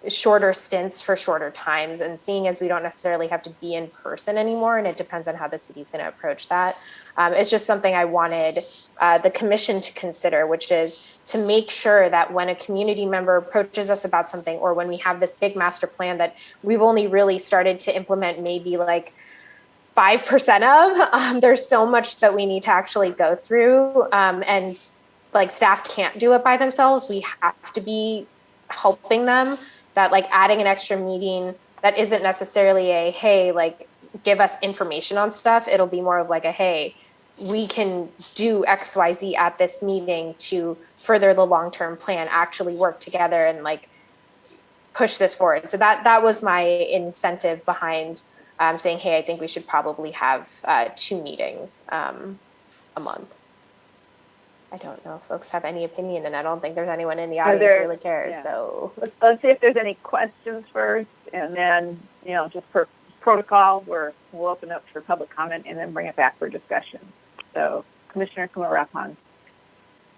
shorter stints for shorter times, and seeing as we don't necessarily have to be in person anymore, and it depends on how the city's going to approach that. It's just something I wanted the commission to consider, which is to make sure that when a community member approaches us about something, or when we have this big master plan that we've only really started to implement maybe like 5% of, there's so much that we need to actually go through, and like staff can't do it by themselves. We have to be helping them. That like adding an extra meeting that isn't necessarily a, hey, like give us information on stuff. It'll be more of like a, hey, we can do XYZ at this meeting to further the long-term plan, actually work together and like push this forward. So that was my incentive behind saying, hey, I think we should probably have 2 meetings a month. I don't know if folks have any opinion, and I don't think there's anyone in the audience who really cares. Yeah. So let's see if there's any questions first, and then, just for protocol, we'll open up for public comment and then bring it back for discussion. So Commissioner Kumarapan.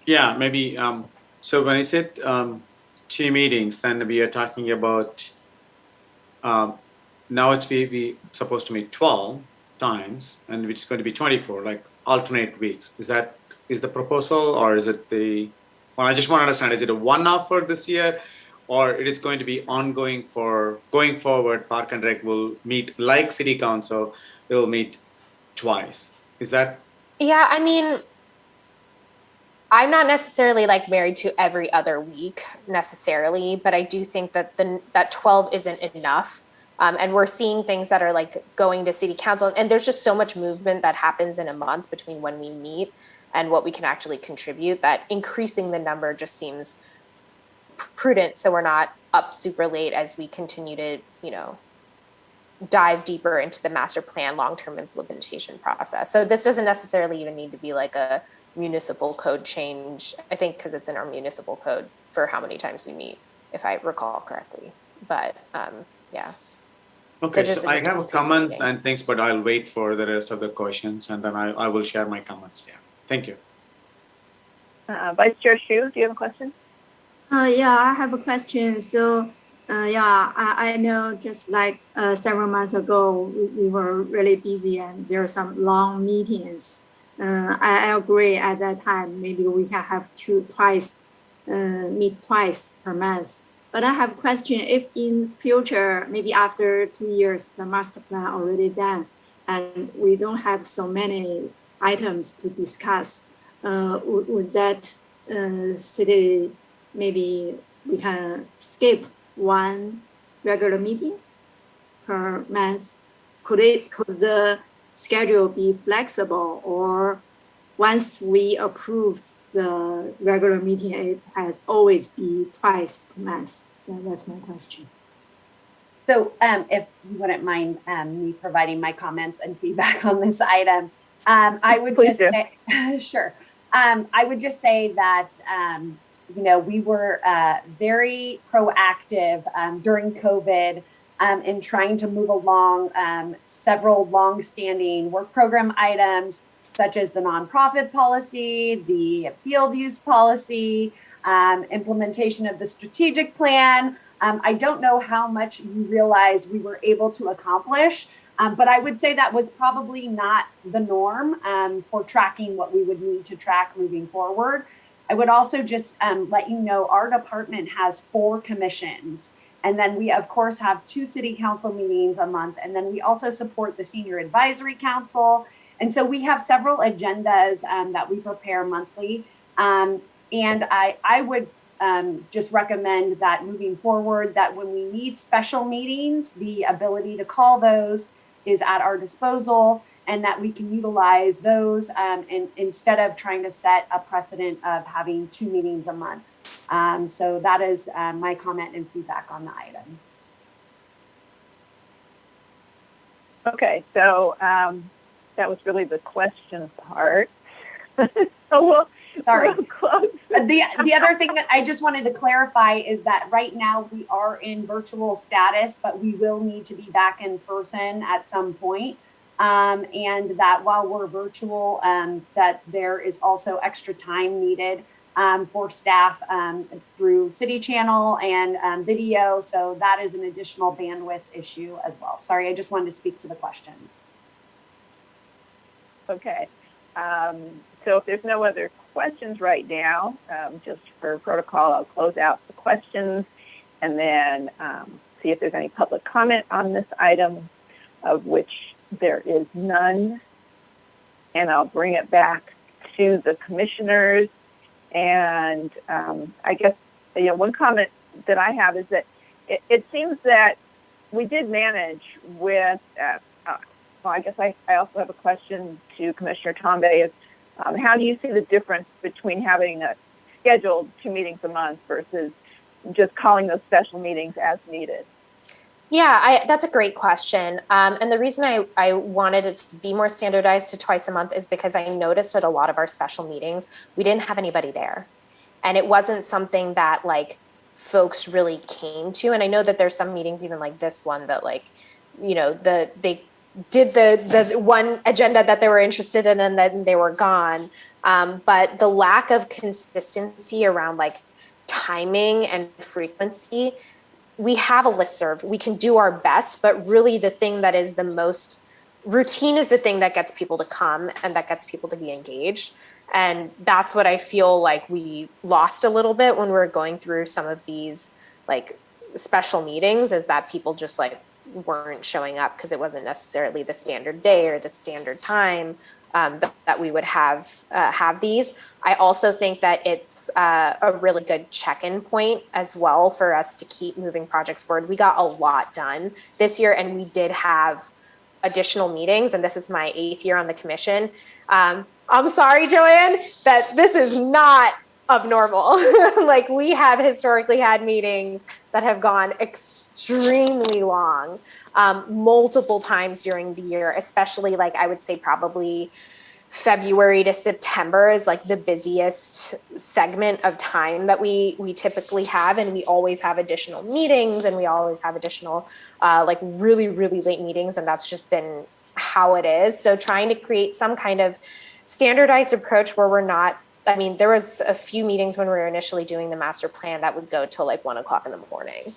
Yeah, maybe. So when I said 2 meetings, then we are talking about, now it's we supposed to meet 12 times, and which is going to be 24, like alternate weeks. Is the proposal, or is it I just want to understand, is it a one-off for this year, or it is going to be ongoing for going forward? Park and Rec will meet like City Council, it will meet twice. Is that? Yeah, I mean, I'm not necessarily like married to every other week necessarily, but I do think that that 12 isn't enough. And we're seeing things that are like going to City Council, and there's just so much movement that happens in a month between when we meet and what we can actually contribute, that increasing the number just seems prudent, so we're not up super late as we continue to, dive deeper into the master plan long-term implementation process. So this doesn't necessarily even need to be like a municipal code change, I think, because it's in our municipal code for how many times we meet, if I recall correctly. But yeah. Okay, so I have comments and things, but I'll wait for the rest of the questions, and then I will share my comments. Yeah. Thank you. Vice Chair Xu, do you have a question? Yeah, I have a question. So, I know just like several months ago, we were really busy and there are some long meetings. I agree at that time, maybe we can have meet twice per month. But I have a question, if in future, maybe after 2 years, the master plan already done, and we don't have so many items to discuss, would that city, maybe we can skip one regular meeting per month? Could the schedule be flexible, or once we approved the regular meeting, it has always be twice per month? Yeah, that's my question. So if you wouldn't mind me providing my comments and feedback on this item, I would just say, sure. I would just say that, we were very proactive during COVID in trying to move along several long-standing work program items, such as the nonprofit policy, the field use policy, implementation of the strategic plan. I don't know how much you realize we were able to accomplish, but I would say that was probably not the norm for tracking what we would need to track moving forward. I would also just let you know our department has 4 commissions. And then we, of course, have 2 city council meetings a month. And then we also support the Senior Advisory Council. And so we have several agendas that we prepare monthly. And I would just recommend that moving forward, that when we need special meetings, the ability to call those is at our disposal, and that we can utilize those instead of trying to set a precedent of having 2 meetings a month. So that is my comment and feedback on the item. Okay, so that was really the question part. So Sorry. we'll close. The other thing that I just wanted to clarify is that right now we are in virtual status, but we will need to be back in person at some point. And that while we're virtual, that there is also extra time needed for staff through City Channel and video. So that is an additional bandwidth issue as well. Sorry, I just wanted to speak to the questions. Okay. So if there's no other questions right now, just for protocol, I'll close out the questions and then see if there's any public comment on this item, of which there is none. And I'll bring it back to the commissioners. And I guess, one comment that I have is that it seems that we did manage with, well, I guess I also have a question to Commissioner Tombe. Is how do you see the difference between having a scheduled 2 meetings a month versus just calling those special meetings as needed? Yeah, that's a great question. And the reason I wanted it to be more standardized to twice a month is because I noticed at a lot of our special meetings, we didn't have anybody there. And it wasn't something that like folks really came to. And I know that there's some meetings, even like this one, that like, they did the one agenda that they were interested in and then they were gone. But the lack of consistency around like timing and frequency, we have a listserv. We can do our best, but really the thing that is the most routine is the thing that gets people to come and that gets people to be engaged. And that's what I feel like we lost a little bit when we were going through some of these like special meetings, is that people just like weren't showing up because it wasn't necessarily the standard day or the standard time that we would have these. I also think that it's a really good check-in point as well for us to keep moving projects forward. We got a lot done this year, and we did have additional meetings, and this is my 8th year on the commission. I'm sorry, Joanne, that this is not abnormal. Like, we have historically had meetings that have gone extremely long, multiple times during the year, especially like I would say probably February to September is like the busiest segment of time that we typically have. And we always have additional meetings and we always have additional like really, really late meetings. And that's just been how it is. So trying to create some kind of standardized approach where we're not, I mean, there was a few meetings when we were initially doing the master plan that would go till like 1 o'clock in the morning.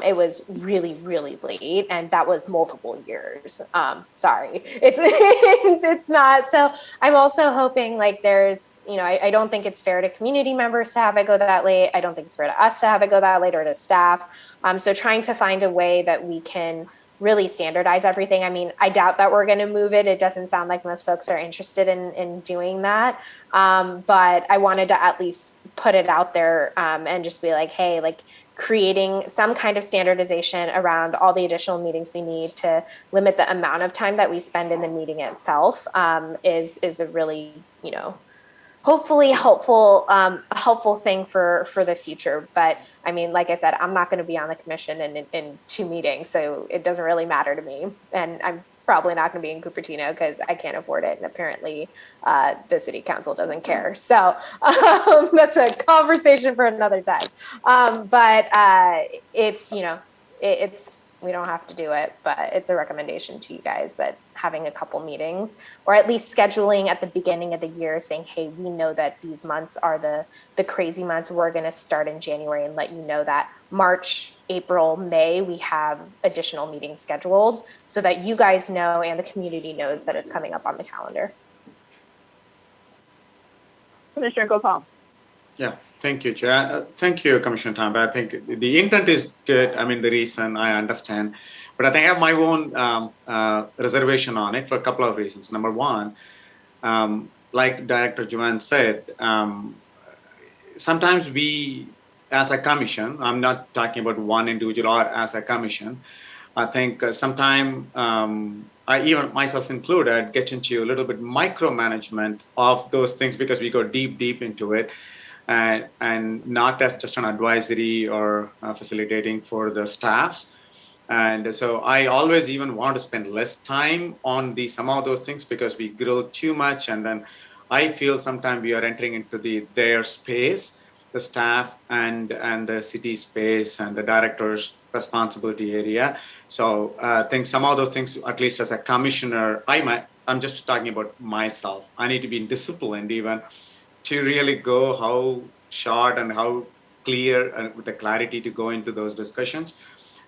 It was really, really late, and that was multiple years. Sorry, it's not. So I'm also hoping like there's, I don't think it's fair to community members to have it go that late. I don't think it's fair to us to have it go that late or to staff. So trying to find a way that we can really standardize everything. I mean, I doubt that we're going to move it. It doesn't sound like most folks are interested in doing that. But I wanted to at least put it out there and just be like, hey, like, creating some kind of standardization around all the additional meetings we need to limit the amount of time that we spend in the meeting itself is a really, hopefully helpful thing for the future. But I mean, like I said, I'm not going to be on the commission in 2 meetings, so it doesn't really matter to me. And I'm probably not going to be in Cupertino because I can't afford it. And apparently the city council doesn't care. So that's a conversation for another time. But it's, we don't have to do it, but it's a recommendation to you guys that having a couple meetings, or at least scheduling at the beginning of the year saying, hey, we know that these months are the crazy months. We're going to start in January and let you know that March, April, May, we have additional meetings scheduled so that you guys know and the community knows that it's coming up on the calendar. Commissioner Gopal. Yeah, thank you, Chair. Thank you, Commissioner Tombe. I think the intent is good. I mean, the reason I understand, but I think I have my own reservation on it for a couple of reasons. Number one, like Director Joanne said, sometimes we, as a commission, I'm not talking about one individual or as a commission, I think sometimes I, even myself included, get into a little bit micromanagement of those things because we go deep into it. And not as just an advisory or facilitating for the staffs. And so I always even want to spend less time on some of those things because we grill too much. And then I feel sometimes we are entering into their space, the staff and the city space and the director's responsibility area. So I think some of those things, at least as a commissioner, I'm just talking about myself. I need to be disciplined even to really go how short and how clear and with the clarity to go into those discussions.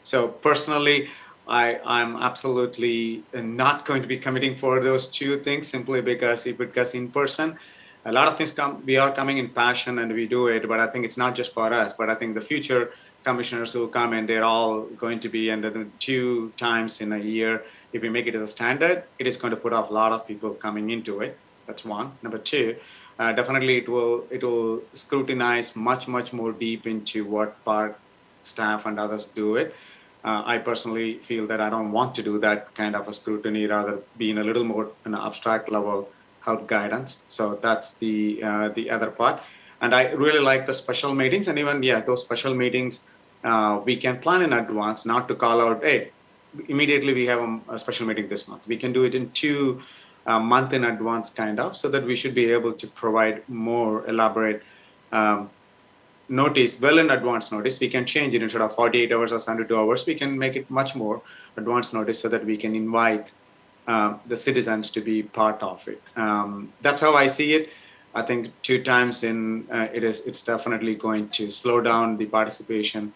So personally, I'm absolutely not going to be committing for those two things simply because if it goes in person, a lot of things we are coming in passion and we do it, but I think it's not just for us, but I think the future commissioners who come in, they're all going to be, and then 2 times in a year, if we make it as a standard, it is going to put off a lot of people coming into it. That's one. Number two, definitely it will scrutinize much more deep into what park staff and others do it. I personally feel that I don't want to do that kind of a scrutiny, rather be in a little more an abstract level help guidance. So that's the other part. And I really like the special meetings, and even those special meetings we can plan in advance, not to call out, hey, immediately we have a special meeting this month. We can do it in 2 months in advance, kind of, so that we should be able to provide more elaborate notice, well in advance notice. We can change it instead of 48 hours or 72 hours. We can make it much more advance notice so that we can invite the citizens to be part of it. That's how I see it. I think 2 times in it's definitely going to slow down the participation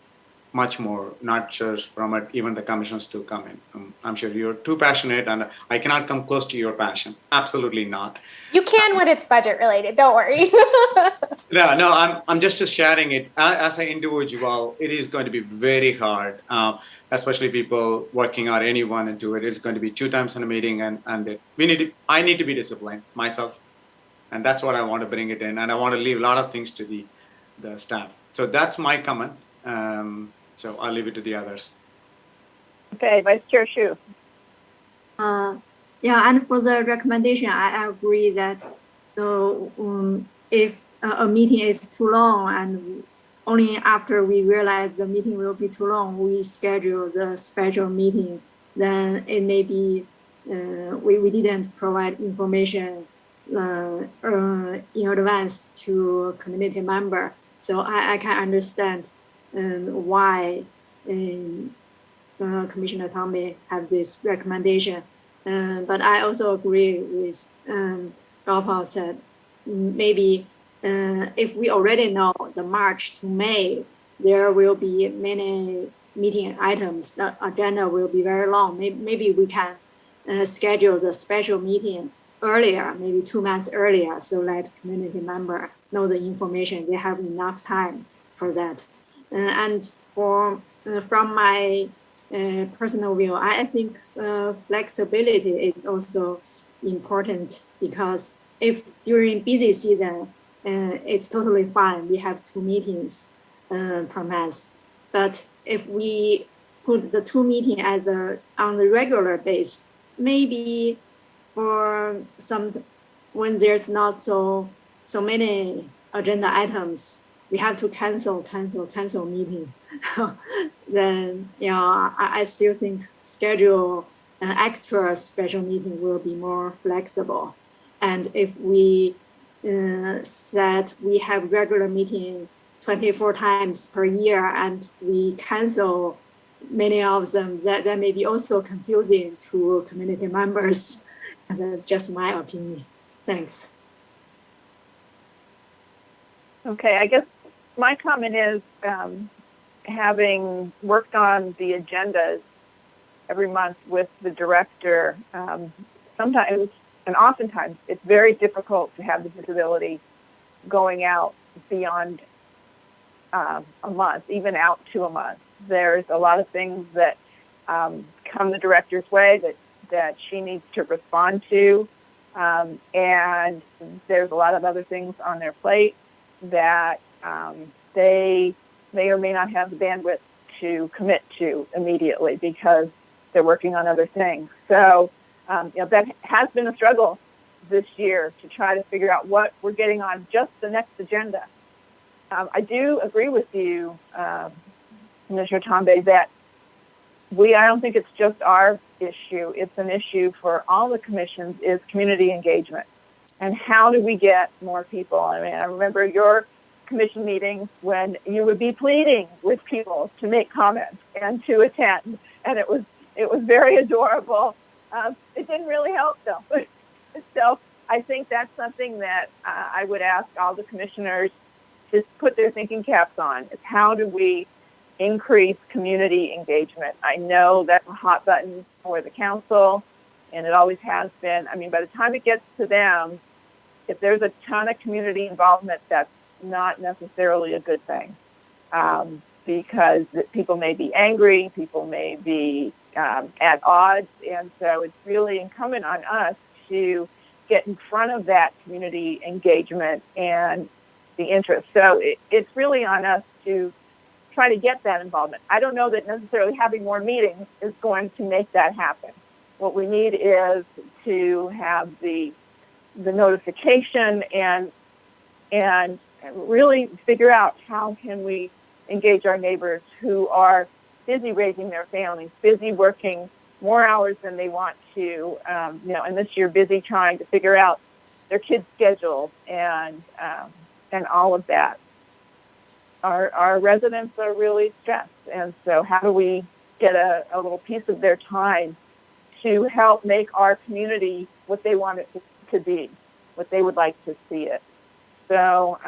much more, not just from it, even the commissioners to come in. I'm sure you're too passionate, and I cannot come close to your passion. Absolutely not. You can when it's budget related. Don't worry. No, I'm just sharing it as an individual. It is going to be very hard, especially people working or anyone into it. It's going to be 2 times in a meeting, and I need to be disciplined myself, and that's what I want to bring it in, and I want to leave a lot of things to the staff. So that's my comment. So I'll leave it to the others. Okay, Vice Chair Shu. Yeah, and for the recommendation, I agree that if a meeting is too long and only after we realize the meeting will be too long, we schedule the special meeting, then it may be we didn't provide information in advance to community member. So I can understand why Commissioner Tombe have this recommendation. But I also agree with Gopal said, maybe if we already know the March to May, there will be many meeting items, the agenda will be very long. Maybe we can schedule the special meeting earlier, maybe 2 months earlier, so that community member know the information, they have enough time for that. And from my personal view, I think flexibility is also important, because if during busy season, it's totally fine. We have 2 meetings per month. But if we put the 2 meetings on the regular base, maybe for when there's not so many agenda items, we have to cancel meeting. Then I still think schedule an extra special meeting will be more flexible. And if we said we have regular meeting 24 times per year and we cancel many of them, that may be also confusing to community members. And that's just my opinion. Thanks. Okay, I guess my comment is, having worked on the agendas every month with the director, sometimes and oftentimes it's very difficult to have the visibility going out beyond a month, even out to a month. There's a lot of things that come the director's way that she needs to respond to, and there's a lot of other things on their plate that they may or may not have the bandwidth to commit to immediately because they're working on other things. So that has been a struggle this year to try to figure out what we're getting on just the next agenda. I do agree with you, Commissioner Tombe, that I don't think it's just our issue. It's an issue for all the commissions, is community engagement. And how do we get more people? I mean, I remember your commission meetings when you would be pleading with people to make comments and to attend. And it was very adorable. It didn't really help though. So I think that's something that I would ask all the commissioners to put their thinking caps on. Is how do we increase community engagement? I know that's a hot button for the council, and it always has been. I mean, by the time it gets to them, if there's a ton of community involvement, that's not necessarily a good thing, because people may be angry, people may be at odds, and so it's really incumbent on us to get in front of that community engagement and the interest. So it's really on us to try to get that involvement. I don't know that necessarily having more meetings is going to make that happen. What we need is to have the notification and really figure out how can we engage our neighbors who are busy raising their families, busy working more hours than they want to, and this year busy trying to figure out their kids' schedules and all of that. Our residents are really stressed, and so how do we get a little piece of their time to help make our community what they want it to be, what they would like to see it. So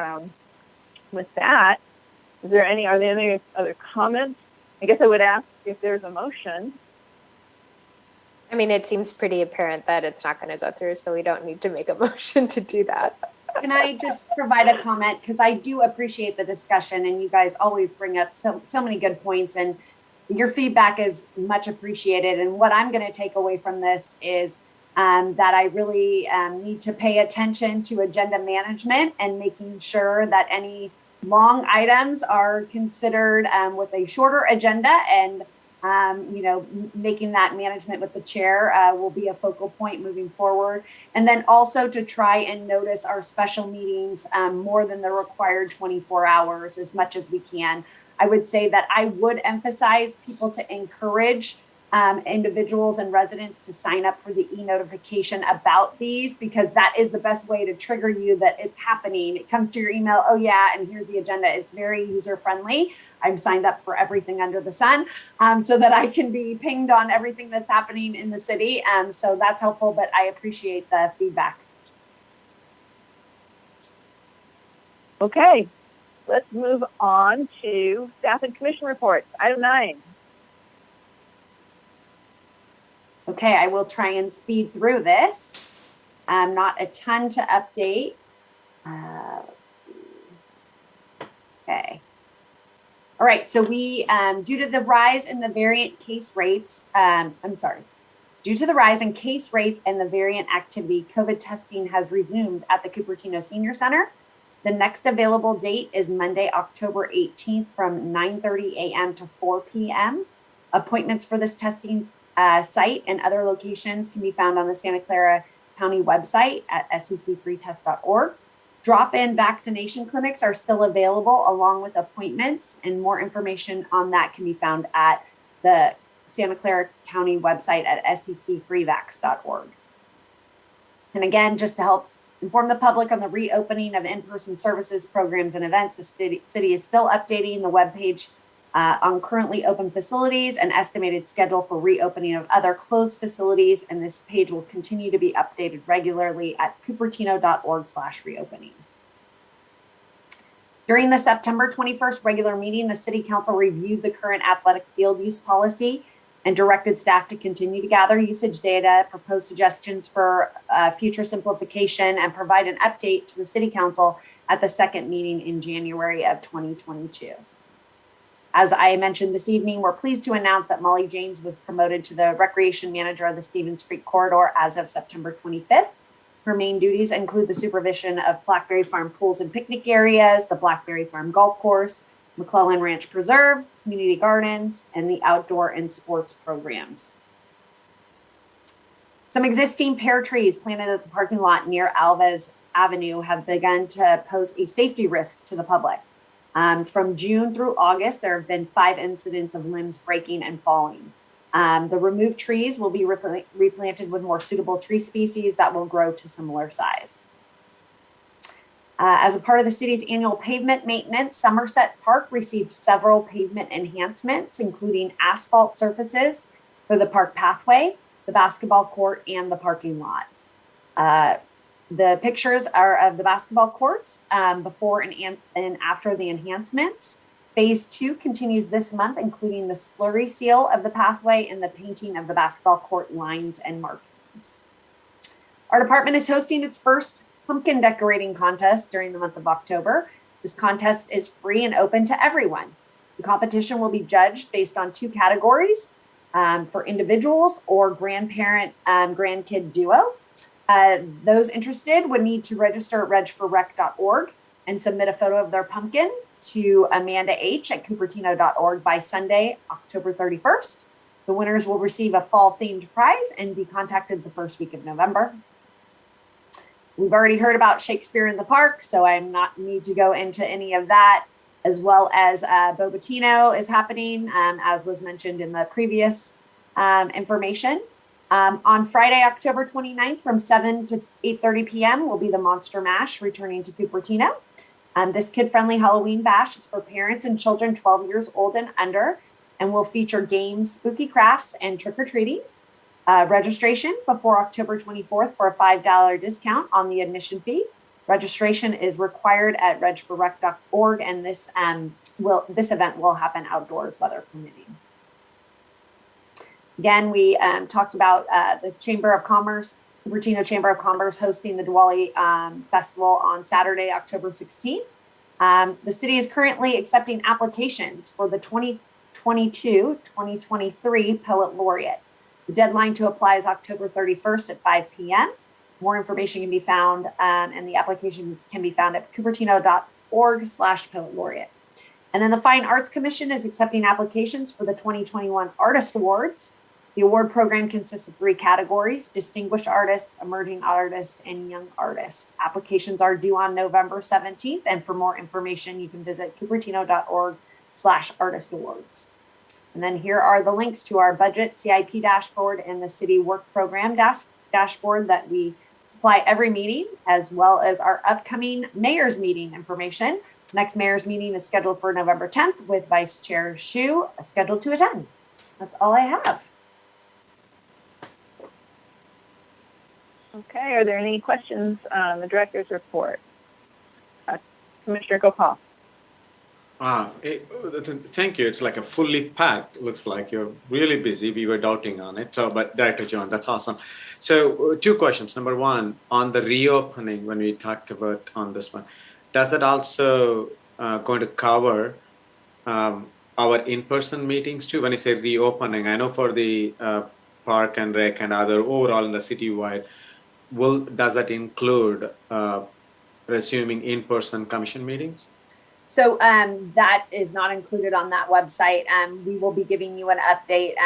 with that, are there any other comments? I guess I would ask if there's a motion. I mean, it seems pretty apparent that it's not going to go through, so we don't need to make a motion to do that. Can I just provide a comment? Because I do appreciate the discussion, and you guys always bring up so many good points, and your feedback is much appreciated. And what I'm going to take away from this is that I really need to pay attention to agenda management and making sure that any long items are considered with a shorter agenda, and making that management with the chair will be a focal point moving forward. And then also to try and notice our special meetings more than the required 24 hours as much as we can. I would say that I would emphasize people to encourage individuals and residents to sign up for the e-notification about these, because that is the best way to trigger you that it's happening. It comes to your email, oh yeah, and here's the agenda. It's very user-friendly. I'm signed up for everything under the sun so that I can be pinged on everything that's happening in the city. So that's helpful, but I appreciate the feedback. Okay, let's move on to staff and commission reports. Item 9. Okay, I will try and speed through this. Not a ton to update. Let's see. Okay. All right, so we, due to the rise in the variant case rates, due to the rise in case rates and the variant activity, COVID testing has resumed at the Cupertino Senior Center. The next available date is Monday, October 18th from 9:30 a.m. to 4 p.m. Appointments for this testing site and other locations can be found on the Santa Clara County website at secfreetest.org. Drop-in vaccination clinics are still available along with appointments, and more information on that can be found at the Santa Clara County website at secfreevax.org. And again, just to help inform the public on the reopening of in-person services, programs, and events, the city is still updating the webpage on currently open facilities and estimated schedule for reopening of other closed facilities. And this page will continue to be updated regularly at cupertino.org/reopening. During the September 21st regular meeting, the City Council reviewed the current athletic field use policy and directed staff to continue to gather usage data, propose suggestions for future simplification, and provide an update to the City Council at the second meeting in January of 2022. As I mentioned this evening, we're pleased to announce that Molly James was promoted to the Recreation Manager of the Stevens Creek Corridor as of September 25th. Her main duties include the supervision of Blackberry Farm pools and picnic areas, the Blackberry Farm Golf Course, McClellan Ranch Preserve, community gardens, and the outdoor and sports programs. Some existing pear trees planted at the parking lot near Alves Avenue have begun to pose a safety risk to the public. From June through August, there have been 5 incidents of limbs breaking and falling. The removed trees will be replanted with more suitable tree species that will grow to similar size. As a part of the city's annual pavement maintenance, Somerset Park received several pavement enhancements, including asphalt surfaces for the park pathway, the basketball court, and the parking lot. The pictures are of the basketball courts before and after the enhancements. Phase 2 continues this month, including the slurry seal of the pathway and the painting of the basketball court lines and markings. Our department is hosting its first pumpkin decorating contest during the month of October. This contest is free and open to everyone. The competition will be judged based on 2 categories for individuals or grandparent grandkid duo. Those interested would need to register at regforrec.org and submit a photo of their pumpkin to Amanda H at Cupertino.org by Sunday, October 31st. The winners will receive a fall themed prize and be contacted the first week of November. We've already heard about Shakespeare in the Park, so I'm not need to go into any of that, as well as Bobatino is happening, as was mentioned in the previous information. On Friday, October 29th from 7 to 8:30 p.m. will be the Monster Mash returning to Cupertino. This kid-friendly Halloween bash is for parents and children 12 years old and under and will feature games, spooky crafts, and trick-or-treating. Registration before October 24th for a $5 discount on the admission fee. Registration is required at regforrec.org, and this event will happen outdoors, weather permitting. Again, we talked about the Chamber of Commerce, Cupertino Chamber of Commerce hosting the Diwali Festival on Saturday, October 16th. The city is currently accepting applications for the 2022-2023 Poet Laureate. The deadline to apply is October 31st at 5 p.m. More information can be found, and the application can be found at cupertino.org/Poet Laureate. And then the Fine Arts Commission is accepting applications for the 2021 Artist Awards. The award program consists of 3 categories: Distinguished Artist, Emerging Artist, and Young Artist. Applications are due on November 17th, and for more information, you can visit cupertino.org/Artist Awards. And then here are the links to our budget CIP dashboard and the city work program dashboard that we supply every meeting, as well as our upcoming mayor's meeting information. Next mayor's meeting is scheduled for November 10th with Vice Chair Shu scheduled to attend. That's all I have. Okay, are there any questions on the director's report? Commissioner Gopal. Thank you. It's like a fully packed. Looks like you're really busy. We were doubting on it. So, but Director John, that's awesome. So, 2 questions. Number 1, on the reopening, when we talked about on this one, does that also going to cover our in-person meetings too? When I say reopening, I know for the park and rec and other overall in the citywide, does that include resuming in-person commission meetings? So that is not included on that website. We will be giving you an update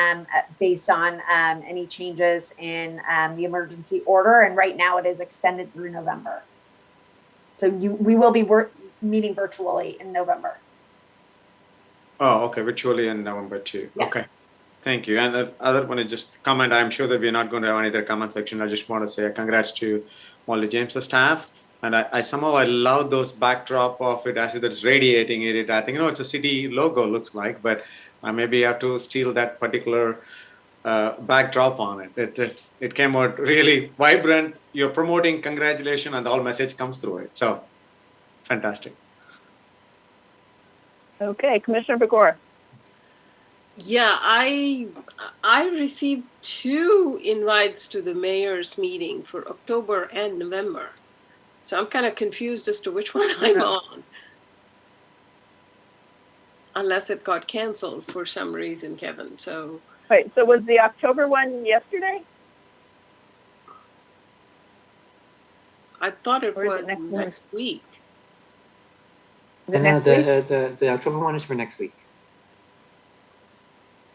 based on any changes in the emergency order. And right now it is extended through November. So we will be meeting virtually in November. Oh, okay, virtually in November too. Yes. Okay, thank you. And the other one is just comment. I'm sure that we're not going to have any other comment section. I just want to say a congrats to Molly James' staff. And I somehow I love those backdrop of it as if it's radiating it. I think, it's a city logo looks like, but maybe I have to steal that particular backdrop on it. It came out really vibrant. You're promoting, congratulations, and the whole message comes through it. So fantastic. Okay, Commissioner Pecora. Yeah, I received 2 invites to the mayor's meeting for October and November. So I'm kind of confused as to which one I'm on. Unless it got canceled for some reason, Kevin. So Wait, so was the October one yesterday? I thought it was next week. The October one is for next week.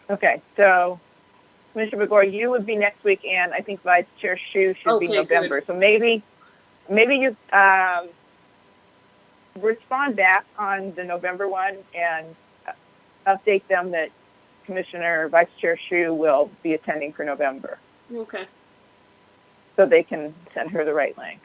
Okay, so Commissioner Pecora, you would be next week, and I think Vice Chair Shu should be November. Good. So maybe you respond back on the November one and update them that Commissioner Vice Chair Shu will be attending for November. Okay. So they can send her the right link.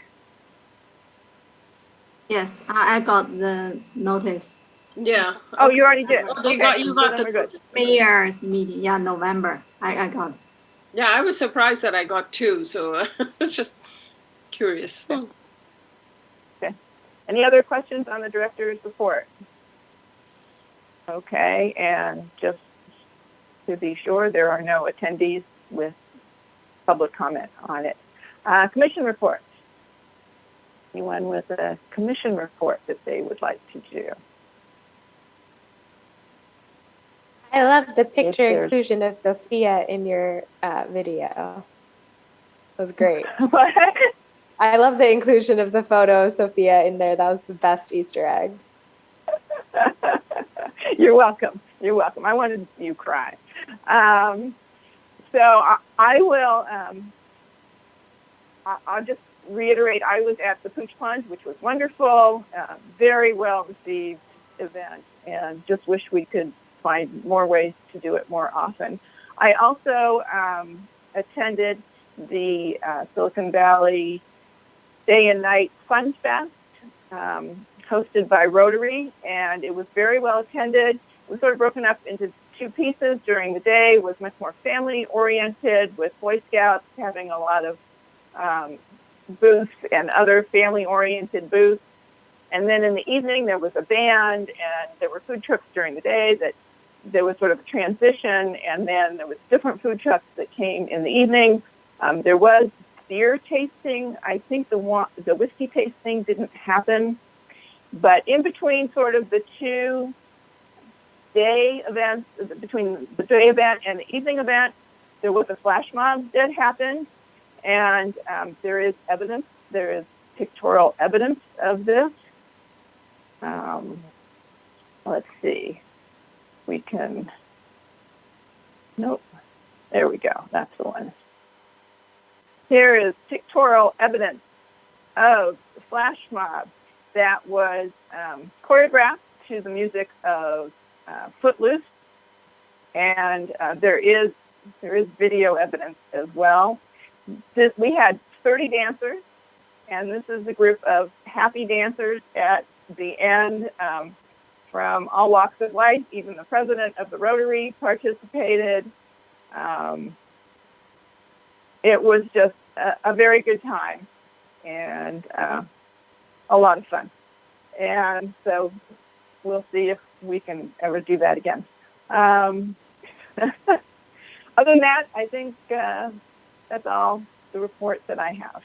Yes, I got the notice. Yeah. Oh, you already did. Oh, you got the mayor's meeting. Yeah, November. I got it. Yeah, I was surprised that I got 2. So it's just Curious. Okay. Any other questions on the director's report? Okay, and just to be sure, there are no attendees with public comment on it. Commission reports. Anyone with a commission report that they would like to do? I love the picture inclusion of Sophia in your video. That was great. What? I love the inclusion of the photo of Sophia in there. That was the best Easter egg. You're welcome. You're welcome. I wanted to see you cry. So I will, I'll just reiterate, I was at the Plunge, which was wonderful, very well received event, and just wish we could find more ways to do it more often. I also attended the Silicon Valley Day and Night Fun Fest, hosted by Rotary, and it was very well attended. It was sort of broken up into two pieces. During the day, it was much more family oriented, with Boy Scouts having a lot of booths and other family oriented booths. And then in the evening, there was a band, and there were food trucks during the day. That there was sort of a transition, and then there was different food trucks that came in the evening. There was beer tasting. I think the whiskey tasting didn't happen. But in between sort of the two day events, between the day event and the evening event, there was a flash mob that happened. And there is evidence, there is pictorial evidence of this. Let's see. We can, nope, there we go, that's the one. Here is pictorial evidence of the flash mob that was choreographed to the music of Footloose, and there is video evidence as well. We had 30 dancers, and this is a group of happy dancers at the end from all walks of life. Even the president of the Rotary participated. It was just a very good time and a lot of fun. And so we'll see if we can ever do that again. Other than that, I think that's all the reports that I have.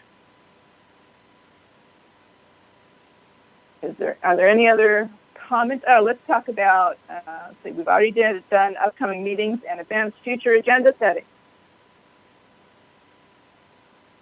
Are there any other comments? Oh, let's talk about, see, we've already done upcoming meetings and events, future agenda setting.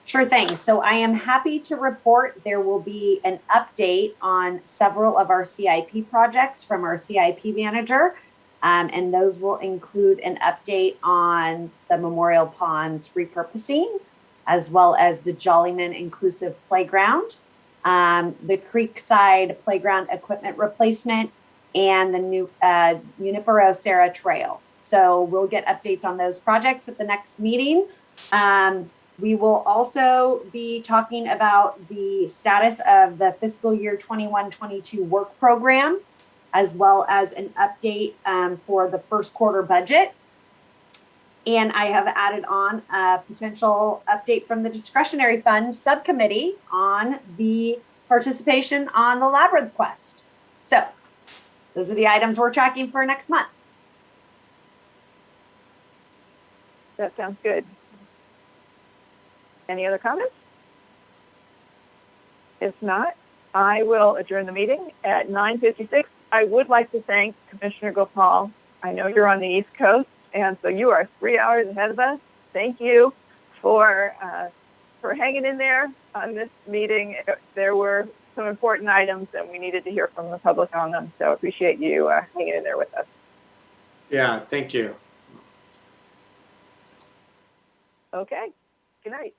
Sure thing. So I am happy to report there will be an update on several of our CIP projects from our CIP manager. And those will include an update on the Memorial Ponds repurposing, as well as the Jollyman Inclusive Playground, the Creekside Playground equipment replacement, and the new Junipero Serra Trail. So we'll get updates on those projects at the next meeting. We will also be talking about the status of the fiscal year 21-22 work program, as well as an update for the first quarter budget. And I have added on a potential update from the Discretionary Fund Subcommittee on the participation on the Labyrinth quest. So those are the items we're tracking for next month. That sounds good. Any other comments? If not, I will adjourn the meeting at 9:56. I would like to thank Commissioner Gopal. I know you're on the East Coast, and so you are 3 hours ahead of us. Thank you for hanging in there on this meeting. There were some important items, and we needed to hear from the public on them. So I appreciate you hanging in there with us. Yeah, thank you. Okay. Good night.